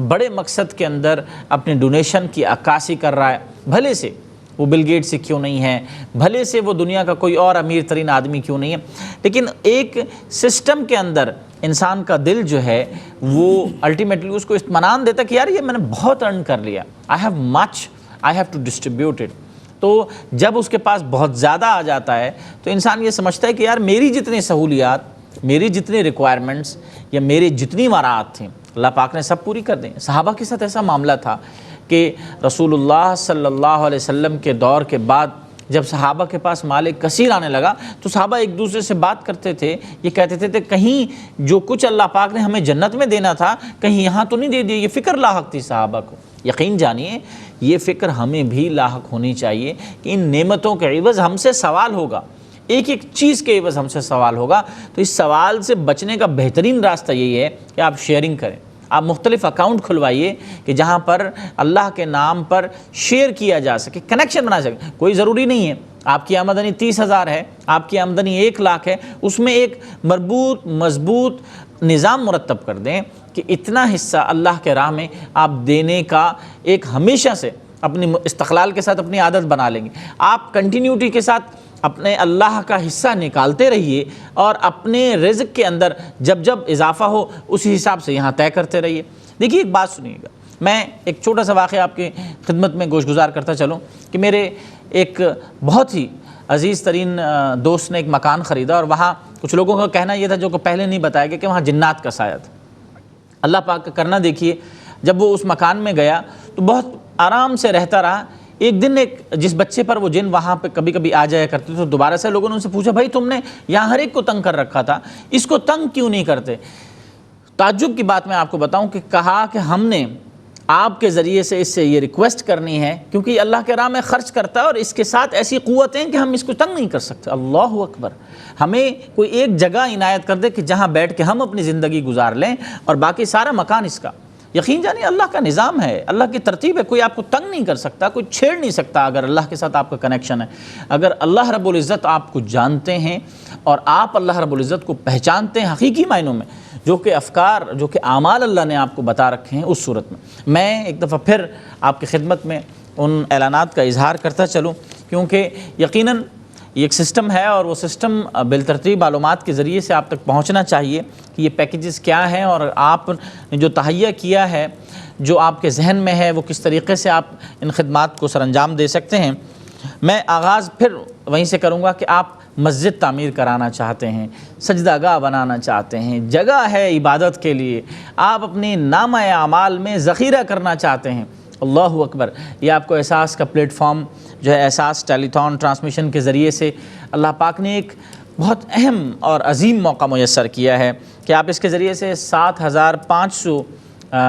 بڑے مقصد کے اندر اپنے ڈونیشن کی عکاسی کر رہا ہے، بھلے سے وہ بل گیٹ سے کیوں نہیں ہے، بھلے سے وہ دنیا کا کوئی اور امیر ترین آدمی کیوں نہیں ہے، لیکن ایک سسٹم کے اندر انسان کا دل جو ہے وہ الٹیمیٹلی اس کو اطمینان دیتا کہ یار یہ میں نے بہت ارن کر لیا، I have much, I have to distribute it. تو جب اس کے پاس بہت زیادہ آ جاتا ہے تو انسان یہ سمجھتا ہے کہ یار میری جتنی سہولیات، میری جتنی ریکوائرمنٹس یا میری جتنی مراعات تھیں اللہ پاک نے سب پوری کر دیں۔ صحابہ کے ساتھ ایسا معاملہ تھا کہ رسول اللہ صلی اللہ علیہ وسلم کے دور کے بعد جب صحابہ کے پاس مال کثیر آنے لگا تو صحابہ ایک دوسرے سے بات کرتے تھے، یہ کہتے تھے کہ کہیں جو کچھ اللہ پاک نے ہمیں جنت میں دینا تھا کہیں یہاں تو نہیں دے دیا۔ یہ فکر لاحق تھی صحابہ کو۔ یقین جانیے یہ فکر ہمیں بھی لاحق ہونی چاہیے کہ ان نعمتوں کے عوض ہم سے سوال ہوگا، ایک ایک چیز کے عوض ہم سے سوال ہوگا۔ تو اس سوال سے بچنے کا بہترین راستہ یہی ہے کہ آپ شیئرنگ کریں، آپ مختلف اکاؤنٹ کھلوائیے کہ جہاں پر اللہ کے نام پر شیئر کیا جا سکے، کنیکشن بنا سکے۔ کوئی ضروری نہیں ہے آپ کی آمدنی 30,000 ہے، آپ کی آمدنی 1,00,000 ہے، اس میں ایک مربوط مضبوط نظام مرتب کر دیں کہ اتنا حصہ اللہ کے راہ میں آپ دینے کا ایک ہمیشہ سے اپنی استقلال کے ساتھ اپنی عادت بنا لیں گے۔ آپ کنٹینیوٹی کے ساتھ اپنے اللہ کا حصہ نکالتے رہیے اور اپنے رزق کے اندر جب جب اضافہ ہو اسی حساب سے یہاں طے کرتے رہیے۔ دیکھیے ایک بات سنیے گا، میں ایک چھوٹا سا واقعہ آپ کی خدمت میں گوش گزار کرتا چلوں کہ میرے ایک بہت ہی عزیز ترین دوست نے ایک مکان خریدا، اور وہاں کچھ لوگوں کا کہنا یہ تھا جو کہ پہلے نہیں بتایا گیا کہ وہاں جنات کا سایہ تھا۔ اللہ پاک کا کرنا دیکھیے، جب وہ اس مکان میں گیا تو بہت آرام سے رہتا رہا۔ ایک دن ایک جس بچے پر وہ جن وہاں پہ کبھی کبھی آ جایا کرتے تو دوبارہ سے لوگوں نے ان سے پوچھا بھائی تم نے یہاں ہر ایک کو تنگ کر رکھا تھا، اس کو تنگ کیوں نہیں کرتے؟ تعجب کی بات میں آپ کو بتاؤں کہ کہا کہ ہم نے آپ کے ذریعے سے اس سے یہ ریکویسٹ کرنی ہے کیونکہ یہ اللہ کے راہ میں خرچ کرتا ہے اور اس کے ساتھ ایسی قوتیں کہ ہم اس کو تنگ نہیں کر سکتے۔ اللہ اکبر! ہمیں کوئی ایک جگہ عنایت کر دے کہ جہاں بیٹھ کے ہم اپنی زندگی گزار لیں اور باقی سارا مکان اس کا۔ یقین جانیے اللہ کا نظام ہے، اللہ کی ترتیب ہے، کوئی آپ کو تنگ نہیں کر سکتا، کوئی چھیڑ نہیں سکتا اگر اللہ کے ساتھ آپ کا کنیکشن ہے۔ اگر اللہ رب العزت آپ کو جانتے ہیں اور آپ اللہ رب العزت کو پہچانتے ہیں حقیقی معنوں میں، جو کہ افکار، جو کہ اعمال اللہ نے آپ کو بتا رکھے ہیں، اس صورت میں ایک دفعہ پھر آپ کی خدمت میں ان اعلانات کا اظہار کرتا چلوں، کیونکہ یقیناً یہ ایک سسٹم ہے اور وہ سسٹم بالترتیب معلومات کے ذریعے سے آپ تک پہنچنا چاہیے کہ یہ پیکیجز کیا ہیں اور آپ نے جو تہیہ کیا ہے، جو آپ کے ذہن میں ہے، وہ کس طریقے سے آپ ان خدمات کو سر انجام دے سکتے ہیں۔ میں آغاز پھر وہیں سے کروں گا کہ آپ مسجد تعمیر کرانا چاہتے ہیں، سجدہ گاہ بنانا چاہتے ہیں، جگہ ہے عبادت کے لیے، آپ اپنی نامہ اعمال میں ذخیرہ کرنا چاہتے ہیں، اللہ اکبر! یہ آپ کو احساس کا پلیٹ فارم جو ہے احساس ٹیلی تھون ٹرانسمیشن کے ذریعے سے اللہ پاک نے ایک بہت اہم اور عظیم موقع میسر کیا ہے کہ آپ اس کے ذریعے سے 7,500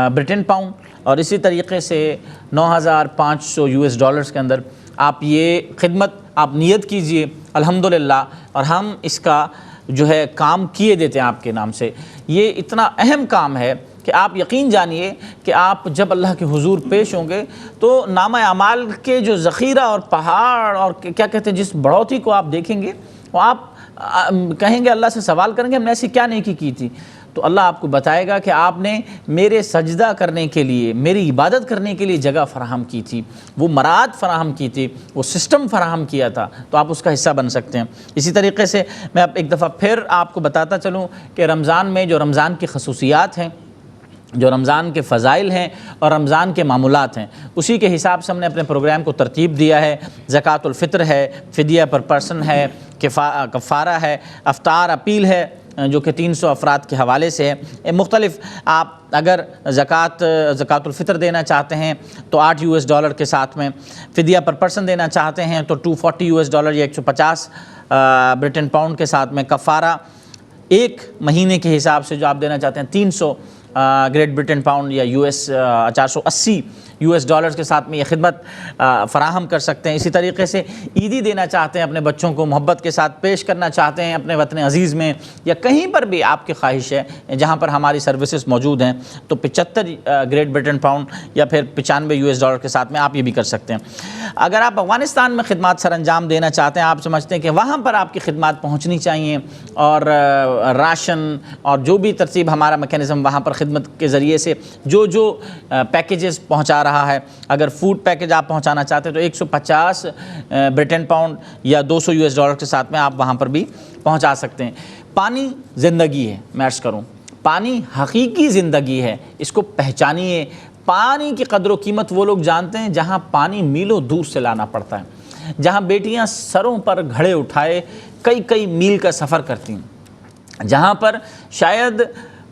برٹن پاؤنڈ اور اسی طریقے سے 9,500 US ڈالرز کے اندر آپ یہ خدمت آپ نیت کیجئے الحمدللہ، اور ہم اس کا جو ہے کام کیے دیتے ہیں آپ کے نام سے۔ یہ اتنا اہم کام ہے کہ آپ یقین جانیے کہ آپ جب اللہ کے حضور پیش ہوں گے تو نامہ اعمال کے جو ذخیرہ اور پہاڑ اور کیا کہتے ہیں جس بڑھوتی کو آپ دیکھیں گے، وہ آپ کہیں گے، اللہ سے سوال کریں گے ہم نے ایسی کیا نیکی کی تھی، تو اللہ آپ کو بتائے گا کہ آپ نے میرے سجدہ کرنے کے لیے، میری عبادت کرنے کے لیے جگہ فراہم کی تھی، وہ مراعات فراہم کی تھی، وہ سسٹم فراہم کیا تھا، تو آپ اس کا حصہ بن سکتے ہیں۔ اسی طریقے سے میں اب ایک دفعہ پھر آپ کو بتاتا چلوں کہ رمضان میں جو رمضان کی خصوصیات ہیں، جو رمضان کے فضائل ہیں اور رمضان کے معمولات ہیں، اسی کے حساب سے ہم نے اپنے پروگرام کو ترتیب دیا ہے۔ زکوٰۃ الفطر ہے، فدیہ پر پرسن ہے، کفارہ ہے، افطار اپیل ہے جو کہ 300 افراد کے حوالے سے ہے۔ مختلف آپ اگر زکوٰۃ الفطر دینا چاہتے ہیں تو 8 US ڈالر کے ساتھ میں، فدیہ پر پرسن دینا چاہتے ہیں تو 240 US ڈالر یا 150 برٹن پاؤنڈ کے ساتھ میں، کفارہ ایک مہینے کے حساب سے جو آپ دینا چاہتے ہیں 300 گریٹ برٹن پاؤنڈ یا $480 کے ساتھ میں یہ خدمت فراہم کر سکتے ہیں۔ اسی طریقے سے عیدی دینا چاہتے ہیں، اپنے بچوں کو محبت کے ساتھ پیش کرنا چاہتے ہیں اپنے وطن عزیز میں، یا کہیں پر بھی آپ کی خواہش ہے جہاں پر ہماری سروسز موجود ہیں، تو 75 گریٹ برٹن پاؤنڈ یا پھر $95 کے ساتھ میں آپ یہ بھی کر سکتے ہیں۔ اگر آپ افغانستان میں خدمات سر انجام دینا چاہتے ہیں، آپ سمجھتے ہیں کہ وہاں پر آپ کی خدمات پہنچنی چاہیے، اور راشن اور جو بھی ترتیب ہمارا میکینزم وہاں پر خدمت کے ذریعے سے جو پیکیجز پہنچا رہا ہے، اگر فوڈ پیکیج آپ پہنچانا چاہتے ہیں تو 150 برٹن پاؤنڈ یا $200 کے ساتھ میں آپ وہاں پر بھی پہنچا سکتے ہیں۔ پانی زندگی ہے، میں عرض کروں، پانی حقیقی زندگی ہے، اس کو پہچانیے۔ پانی کی قدر و قیمت وہ لوگ جانتے ہیں جہاں پانی میلوں دور سے لانا پڑتا ہے، جہاں بیٹیاں سروں پر گھڑے اٹھائے کئی میل کا سفر کرتی ہیں، جہاں پر شاید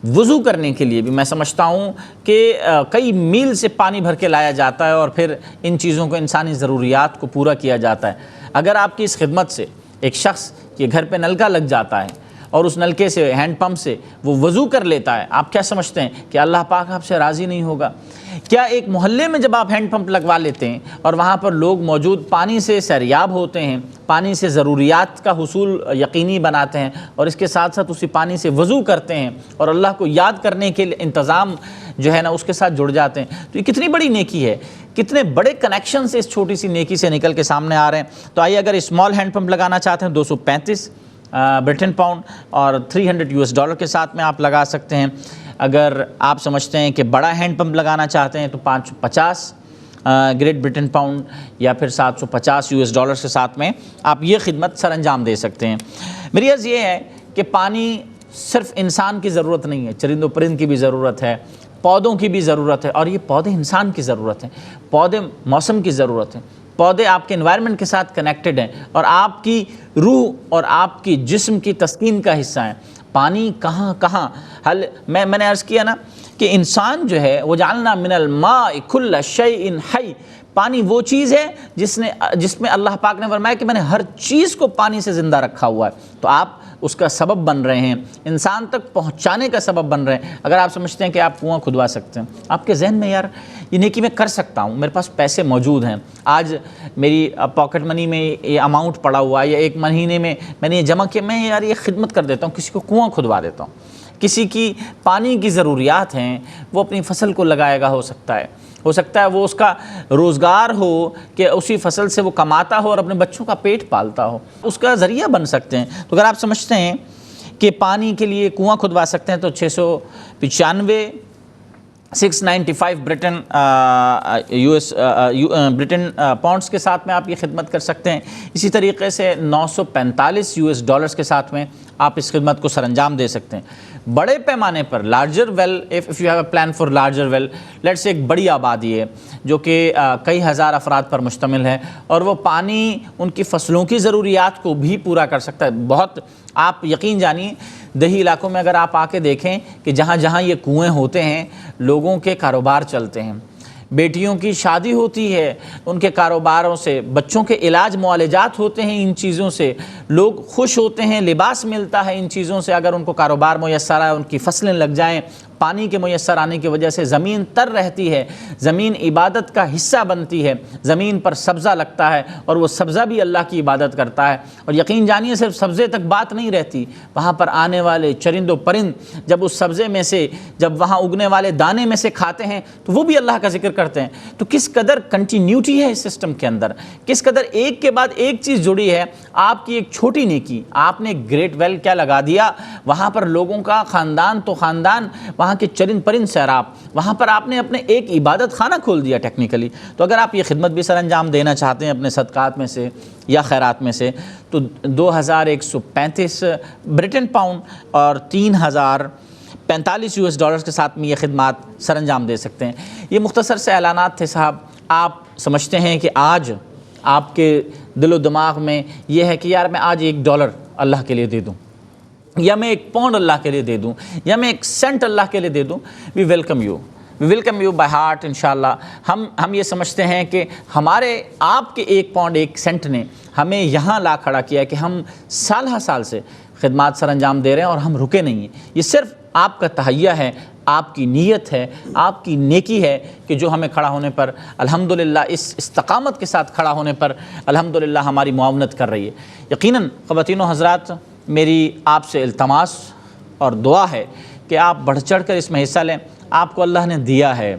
وضو کرنے کے لیے بھی میں سمجھتا ہوں کہ کئی میل سے پانی بھر کے لایا جاتا ہے، اور پھر ان چیزوں کو، انسانی ضروریات کو پورا کیا جاتا ہے۔ اگر آپ کی اس خدمت سے ایک شخص کے گھر پہ نلکا لگ جاتا ہے اور اس نلکے سے، ہینڈ پمپ سے وہ وضو کر لیتا ہے، آپ کیا سمجھتے ہیں کہ اللہ پاک آپ سے راضی نہیں ہوگا؟ کیا ایک محلے میں جب آپ ہینڈ پمپ لگوا لیتے ہیں اور وہاں پر لوگ موجود پانی سے سیریاب ہوتے ہیں، پانی سے ضروریات کا حصول یقینی بناتے ہیں، اور اس کے ساتھ ساتھ اسی پانی سے وضو کرتے ہیں اور اللہ کو یاد کرنے کے لیے انتظام جو ہے نا اس کے ساتھ جڑ جاتے ہیں، تو یہ کتنی بڑی نیکی ہے، کتنے بڑے کنیکشن سے اس چھوٹی سی نیکی سے نکل کے سامنے آ رہے ہیں۔ تو آئیے، اگر اسمال ہینڈ پمپ لگانا چاہتے ہیں 235 برٹن پاؤنڈ اور $300 کے ساتھ میں آپ لگا سکتے ہیں۔ اگر آپ سمجھتے ہیں کہ بڑا ہینڈ پمپ لگانا چاہتے ہیں تو 550 گریٹ برٹن پاؤنڈ یا پھر $750 کے ساتھ میں آپ یہ خدمت سر انجام دے سکتے ہیں۔ میری عرض یہ ہے کہ پانی صرف انسان کی ضرورت نہیں ہے، چرند و پرند کی بھی ضرورت ہے، پودوں کی بھی ضرورت ہے، اور یہ پودے انسان کی ضرورت ہیں، پودے موسم کی ضرورت ہیں، پودے آپ کے انوائرمنٹ کے ساتھ کنیکٹڈ ہیں اور آپ کی روح اور آپ کی جسم کی تسکین کا حصہ ہیں۔ پانی کہاں میں نے عرض کیا نا کہ انسان جو ہے وَجَعَلْنَا مِنَ الْمَاءِ كُلَّ شَيْءٍ حَيٍّ، پانی وہ چیز ہے جس میں اللہ پاک نے فرمایا کہ میں نے ہر چیز کو پانی سے زندہ رکھا ہوا ہے، تو آپ اس کا سبب بن رہے ہیں، انسان تک پہنچانے کا سبب بن رہے ہیں۔ اگر آپ سمجھتے ہیں کہ آپ کنواں کھدوا سکتے ہیں، آپ کے ذہن میں یار یہ نیکی میں کر سکتا ہوں، میرے پاس پیسے موجود ہیں، آج میری پاکٹ منی میں یہ اماؤنٹ پڑا ہوا ہے، یا ایک مہینے میں نے یہ جمع کیا، میں یار یہ خدمت کر دیتا ہوں، کسی کو کنواں کھدوا دیتا ہوں، کسی کی پانی کی ضروریات ہیں، وہ اپنی فصل کو لگائے گا، ہو سکتا ہے وہ اس کا روزگار ہو کہ اسی فصل سے وہ کماتا ہو اور اپنے بچوں کا پیٹ پالتا ہو، اس کا ذریعہ بن سکتے ہیں۔ تو اگر آپ سمجھتے ہیں کہ پانی کے لیے کنواں کھدوا سکتے ہیں تو 695 برٹن پاؤنڈس کے ساتھ میں آپ یہ خدمت کر سکتے ہیں۔ اسی طریقے سے $945 کے ساتھ میں آپ اس خدمت کو سر انجام دے سکتے ہیں۔ بڑے پیمانے پر larger well, if you have a plan for larger well، let's سے ایک بڑی آبادی ہے جو کہ کئی ہزار افراد پر مشتمل ہے، اور وہ پانی ان کی فصلوں کی ضروریات کو بھی پورا کر سکتا ہے۔ بہت آپ یقین جانیے، دیہی علاقوں میں اگر آپ آ کے دیکھیں کہ جہاں یہ کنویں ہوتے ہیں، لوگوں کے کاروبار چلتے ہیں، بیٹیوں کی شادی ہوتی ہے، ان کے کاروباروں سے، بچوں کے علاج معالجات ہوتے ہیں، ان چیزوں سے لوگ خوش ہوتے ہیں، لباس ملتا ہے ان چیزوں سے، اگر ان کو کاروبار میسر آئے، ان کی فصلیں لگ جائیں، پانی کے میسر آنے کی وجہ سے زمین تر رہتی ہے، زمین عبادت کا حصہ بنتی ہے، زمین پر سبزہ لگتا ہے اور وہ سبزہ بھی اللہ کی عبادت کرتا ہے۔ اور یقین جانیے صرف سبزے تک بات نہیں رہتی، وہاں پر آنے والے چرند و پرند جب اس سبزے میں سے، جب وہاں اگنے والے دانے میں سے کھاتے ہیں تو وہ بھی اللہ کا ذکر کرتے ہیں۔ تو کس قدر کنٹینیوٹی ہے اس سسٹم کے اندر، کس قدر ایک کے بعد ایک چیز جڑی ہے۔ آپ کی ایک چھوٹی نیکی، آپ نے گریٹ ویل کیا لگا دیا، وہاں پر لوگوں کا خاندان تو خاندان، وہاں کے چرند پرند سیراب، وہاں پر آپ نے اپنے ایک عبادت خانہ کھول دیا ٹیکنیکلی۔ تو اگر آپ یہ خدمت بھی سر انجام دینا چاہتے ہیں اپنے صدقات میں سے یا خیرات میں سے، تو $2135 برٹن پاؤنڈ اور $3045 کے ساتھ میں یہ خدمات سر انجام دے سکتے ہیں۔ یہ مختصر سے اعلانات تھے صاحب۔ آپ سمجھتے ہیں کہ آج آپ کے دل و دماغ میں یہ ہے کہ یار میں آج $1 اللہ کے لیے دے دوں، یا میں £1 اللہ کے لیے دے دوں، یا میں $1 اللہ کے لیے دے دوں، we welcome you by heart انشاءاللہ۔ ہم یہ سمجھتے ہیں کہ ہمارے آپ کے £1 1 سینٹ نے ہمیں یہاں لا کھڑا کیا ہے کہ ہم سال ہر سال سے خدمات سر انجام دے رہے ہیں اور ہم رکے نہیں ہیں۔ یہ صرف آپ کا تہیہ ہے، آپ کی نیت ہے، آپ کی نیکی ہے کہ جو ہمیں کھڑا ہونے پر الحمدللہ اس استقامت کے ساتھ کھڑا ہونے پر الحمدللہ ہماری معاونت کر رہی ہے۔ یقیناً خواتین و حضرات، میری آپ سے التماس اور دعا ہے کہ آپ بڑھ چڑھ کر اس میں حصہ لیں۔ آپ کو اللہ نے دیا ہے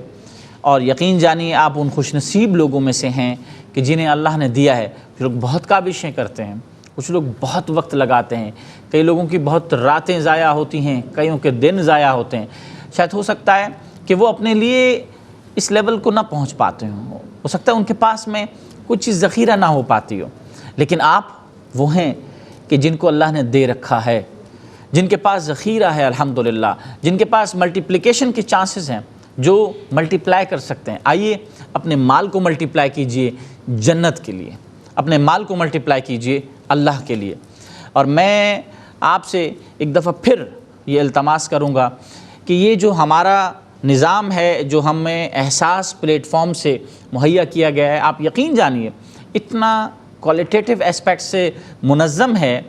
اور یقین جانیے آپ ان خوش نصیب لوگوں میں سے ہیں کہ جنہیں اللہ نے دیا ہے۔ کچھ لوگ بہت کابشیں کرتے ہیں، کچھ لوگ بہت وقت لگاتے ہیں، کئی لوگوں کی بہت راتیں ضائع ہوتی ہیں، کئیوں کے دن ضائع ہوتے ہیں۔ شاید ہو سکتا ہے کہ وہ اپنے لیے اس لیول کو نہ پہنچ پاتے ہوں، ہو سکتا ہے ان کے پاس میں کچھ چیز ذخیرہ نہ ہو پاتی ہو، لیکن آپ وہ ہیں کہ جن کو اللہ نے دے رکھا ہے، جن کے پاس ذخیرہ ہے الحمدللہ، جن کے پاس ملٹیپلیکیشن کے چانسز ہیں، جو ملٹیپلائی کر سکتے ہیں۔ آئیے اپنے مال کو ملٹیپلائی کیجئے جنت کے لیے، اپنے مال کو ملٹیپلائی کیجئے اللہ کے لیے۔ اور میں آپ سے ایک دفعہ پھر یہ التماس کروں گا کہ یہ جو ہمارا نظام ہے، جو ہمیں احساس پلیٹ فارم سے مہیا کیا گیا ہے، آپ یقین جانیے اتنا کوالٹیٹیو اسپیکٹ سے منظم ہے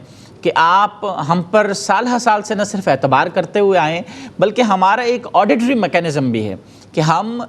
کہ آپ ہم پر سال ہر سال سے نہ صرف اعتبار کرتے ہوئے آئیں بلکہ ہمارا ایک آڈیٹری میکینزم بھی ہے کہ ہم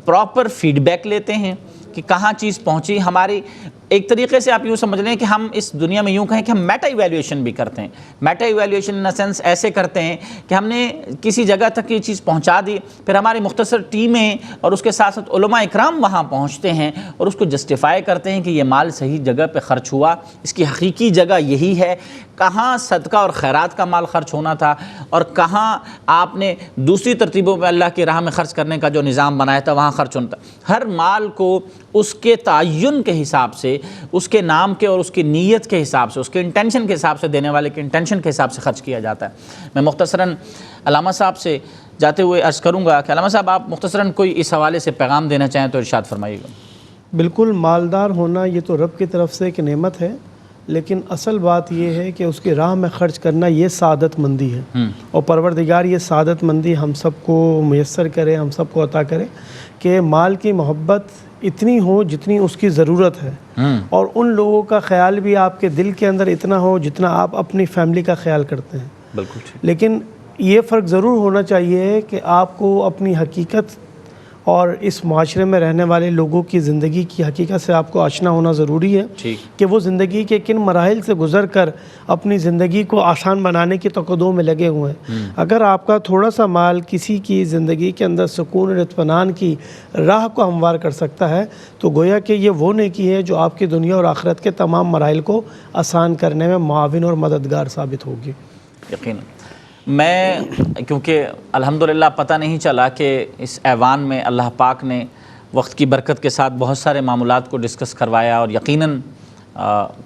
پراپر فیڈ بیک لیتے ہیں کہ کہاں چیز پہنچی۔ ہماری ایک طریقے سے آپ یوں سمجھ لیں کہ ہم اس دنیا میں یوں کہیں کہ ہم میٹا ایویلیویشن بھی کرتے ہیں۔ میٹا ایویلیویشن ان سینس ایسے کرتے ہیں کہ ہم نے کسی جگہ تک یہ چیز پہنچا دی، پھر ہماری مختصر ٹیمیں اور اس کے ساتھ ساتھ علماء اکرام وہاں پہنچتے ہیں اور اس کو جسٹیفائی کرتے ہیں کہ یہ مال صحیح جگہ پہ خرچ ہوا، اس کی حقیقی جگہ یہی ہے، کہاں صدقہ اور خیرات کا مال خرچ ہونا تھا اور کہاں آپ نے دوسری ترتیبوں میں اللہ کی راہ میں خرچ کرنے کا جو نظام بنایا تھا وہاں خرچ ہونا تھا۔ ہر مال کو اس کے تعین کے حساب سے، اس کے نام کے اور اس کی نیت کے حساب سے، اس کے انٹینشن کے حساب سے، دینے والے کے انٹینشن کے حساب سے خرچ کیا جاتا ہے۔ میں مختصراً علامہ صاحب سے جاتے ہوئے عرض کروں گا کہ علامہ صاحب آپ مختصراً کوئی اس حوالے سے پیغام دینا چاہیں تو ارشاد فرمائیے گا۔ بالکل، مالدار ہونا یہ تو رب کی طرف سے ایک نعمت ہے، لیکن اصل بات یہ ہے کہ اس کی راہ میں خرچ کرنا یہ سعادت مندی ہے، اور پروردگار یہ سعادت مندی ہم سب کو میسر کرے، ہم سب کو عطا کرے کہ مال کی محبت اتنی ہو جتنی اس کی ضرورت ہے، اور ان لوگوں کا خیال بھی آپ کے دل کے اندر اتنا ہو جتنا آپ اپنی فیملی کا خیال کرتے ہیں۔ بالکل ٹھیک۔ لیکن یہ فرق ضرور ہونا چاہیے کہ آپ کو اپنی حقیقت اور اس معاشرے میں رہنے والے لوگوں کی زندگی کی حقیقت سے آپ کو آشنا ہونا ضروری ہے کہ وہ زندگی کے کن مراحل سے گزر کر اپنی زندگی کو آسان بنانے کی تقدوں میں لگے ہوئے ہیں۔ اگر آپ کا تھوڑا سا مال کسی کی زندگی کے اندر سکون اور اطمینان کی راہ کو ہموار کر سکتا ہے تو گویا کہ یہ وہ نیکی ہے جو آپ کی دنیا اور آخرت کے تمام مراحل کو آسان کرنے میں معاون اور مددگار ثابت ہوگی۔ یقیناً میں کیونکہ الحمدللہ پتہ نہیں چلا کہ اس ایوان میں اللہ پاک نے وقت کی برکت کے ساتھ بہت سارے معاملات کو ڈسکس کروایا، اور یقیناً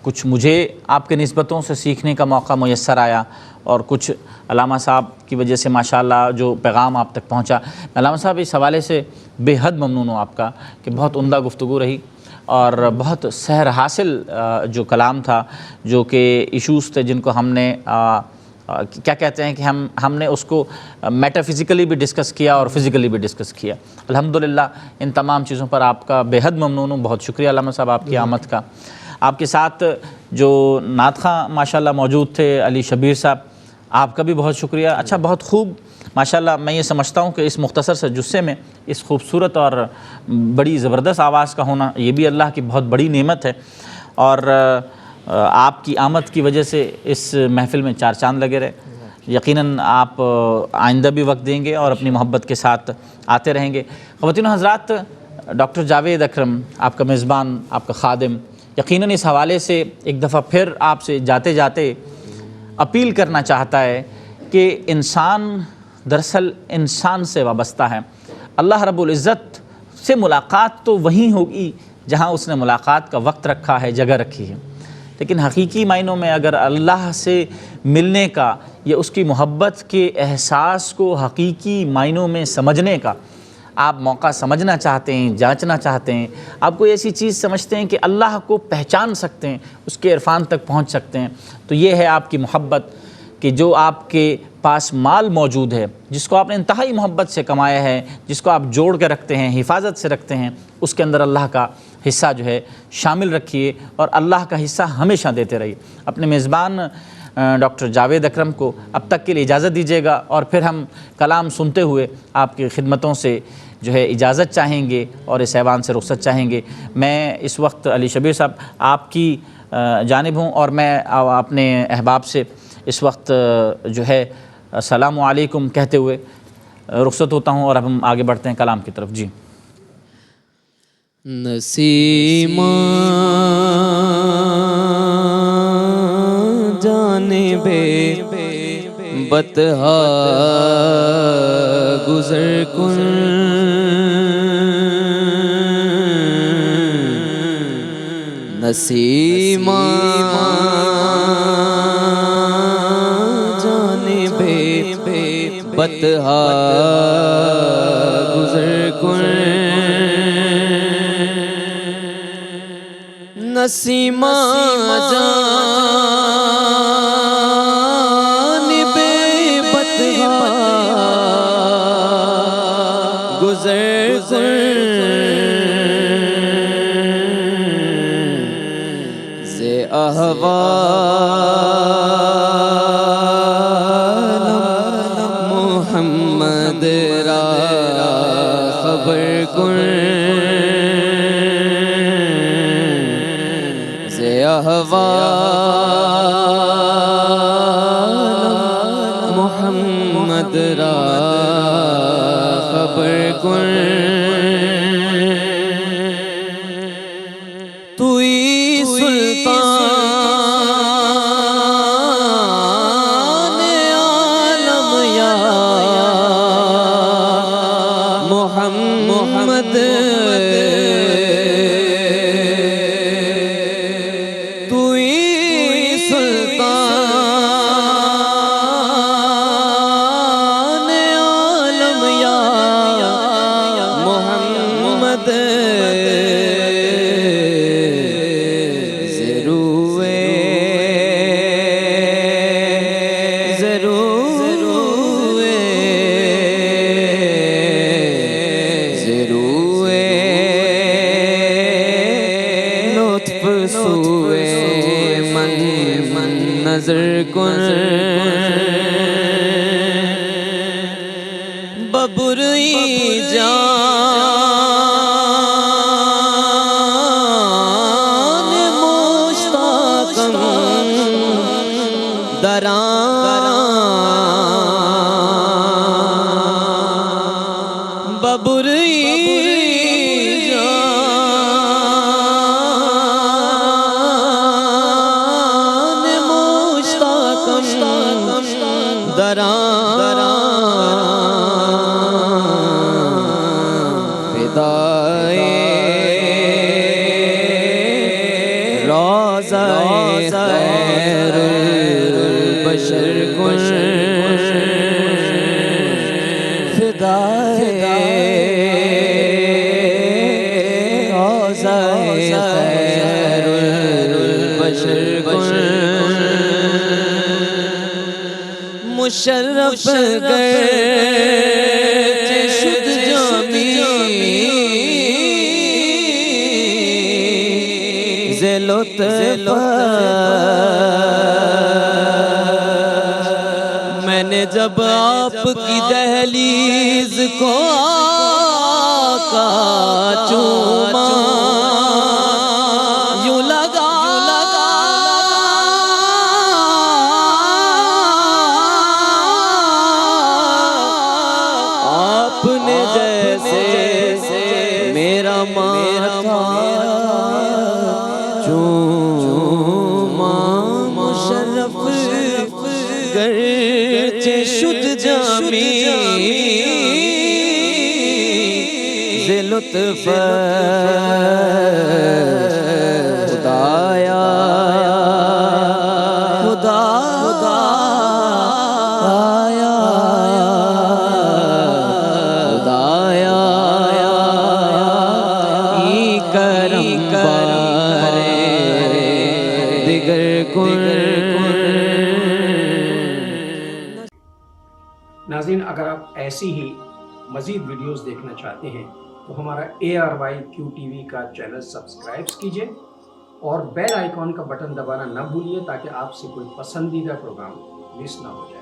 کچھ مجھے آپ کے نسبتوں سے سیکھنے کا موقع میسر آیا، اور کچھ علامہ صاحب کی وجہ سے ماشاءاللہ جو پیغام آپ تک پہنچا۔ علامہ صاحب اس حوالے سے بے حد ممنون ہوں آپ کا کہ بہت عمدہ گفتگو رہی اور بہت سحر حاصل جو کلام تھا، جو کہ ایشوز تھے جن کو ہم نے کیا کہتے ہیں کہ ہم نے اس کو میٹا فزیکلی بھی ڈسکس کیا اور فزیکلی بھی ڈسکس کیا۔ الحمدللہ ان تمام چیزوں پر آپ کا بے حد ممنون ہوں۔ بہت شکریہ علامہ صاحب آپ کی آمد کا۔ آپ کے ساتھ جو نعت خواں ماشاءاللہ موجود تھے علی شبیر صاحب، آپ کا بھی بہت شکریہ۔ اچھا، بہت خوب ماشاءاللہ، میں یہ سمجھتا ہوں کہ اس مختصر سے جثے میں اس خوبصورت اور بڑی زبردست آواز کا ہونا یہ بھی اللہ کی بہت بڑی نعمت ہے، اور آپ کی آمد کی وجہ سے اس محفل میں چار چاند لگے رہے۔ یقیناً آپ آئندہ بھی وقت دیں گے اور اپنی محبت کے ساتھ آتے رہیں گے۔ خواتین و حضرات، ڈاکٹر جاوید اکرم آپ کا میزبان، آپ کا خادم، یقیناً اس حوالے سے ایک دفعہ پھر آپ سے جاتے جاتے اپیل کرنا چاہتا ہے کہ انسان دراصل انسان سے وابستہ ہے۔ اللہ رب العزت سے ملاقات تو وہیں ہوگی جہاں اس نے ملاقات کا وقت رکھا ہے، جگہ رکھی ہے، لیکن حقیقی معنوں میں اگر اللہ سے ملنے کا یا اس کی محبت کے احساس کو حقیقی معنوں میں سمجھنے کا آپ موقع سمجھنا چاہتے ہیں، جانچنا چاہتے ہیں، آپ کوئی ایسی چیز سمجھتے ہیں کہ اللہ کو پہچان سکتے ہیں، اس کے عرفان تک پہنچ سکتے ہیں، تو یہ ہے آپ کی محبت کہ جو آپ کے پاس مال موجود ہے، جس کو آپ نے انتہائی محبت سے کمایا ہے، جس کو آپ جوڑ کے رکھتے ہیں، حفاظت سے رکھتے ہیں، اس کے اندر اللہ کا حصہ جو ہے شامل رکھیے اور اللہ کا حصہ ہمیشہ دیتے رہیے۔ اپنے میزبان ڈاکٹر جاوید اکرم کو اب تک کے لیے اجازت دیجیے گا، اور پھر ہم کلام سنتے ہوئے آپ کی خدمتوں سے جو ہے اجازت چاہیں گے اور اس ایوان سے رخصت چاہیں گے۔ میں اس وقت علی شبیر صاحب آپ کی جانب ہوں، اور میں اپنے احباب سے اس وقت جو ہے السلام علیکم کہتے ہوئے رخصت ہوتا ہوں، اور اب ہم آگے بڑھتے ہیں کلام کی طرف۔ جی نسیماں جانب بطحا گزر کن، نسیماں جانب بطحا گزر کن، نسیماں جانب بطحا گزر کن، ز احوالم محمد را خبر کن، ز احوالم محمد را خبر کن، توئی سلطان عالم یا محمد، توئی سلطان عالم یا محمد، نظر کن، ببرئی جان مشتاقم دران، ببرئی فدائے روضہ خیر البشر کن، فدائے روضہ خیر البشر کن، مشرف گرچہ شد جامی ز لطف، میں نے جب آپ کی دہلیز کو آقا چوما، یوں لگا آپ نے جیسے میرا ماتھا چوما، مشرف گرچہ شد جامی ز لطف خدایا ناظرین، اگر آپ ایسی ہی مزید ویڈیوز دیکھنا چاہتے ہیں تو ہمارا ARYQ TV کا چینل سبسکرائب کیجئے اور بیل آئیکن کا بٹن دبانا نہ بھولیے تاکہ آپ سے کوئی پسندیدہ پروگرام مس نہ ہو جائے.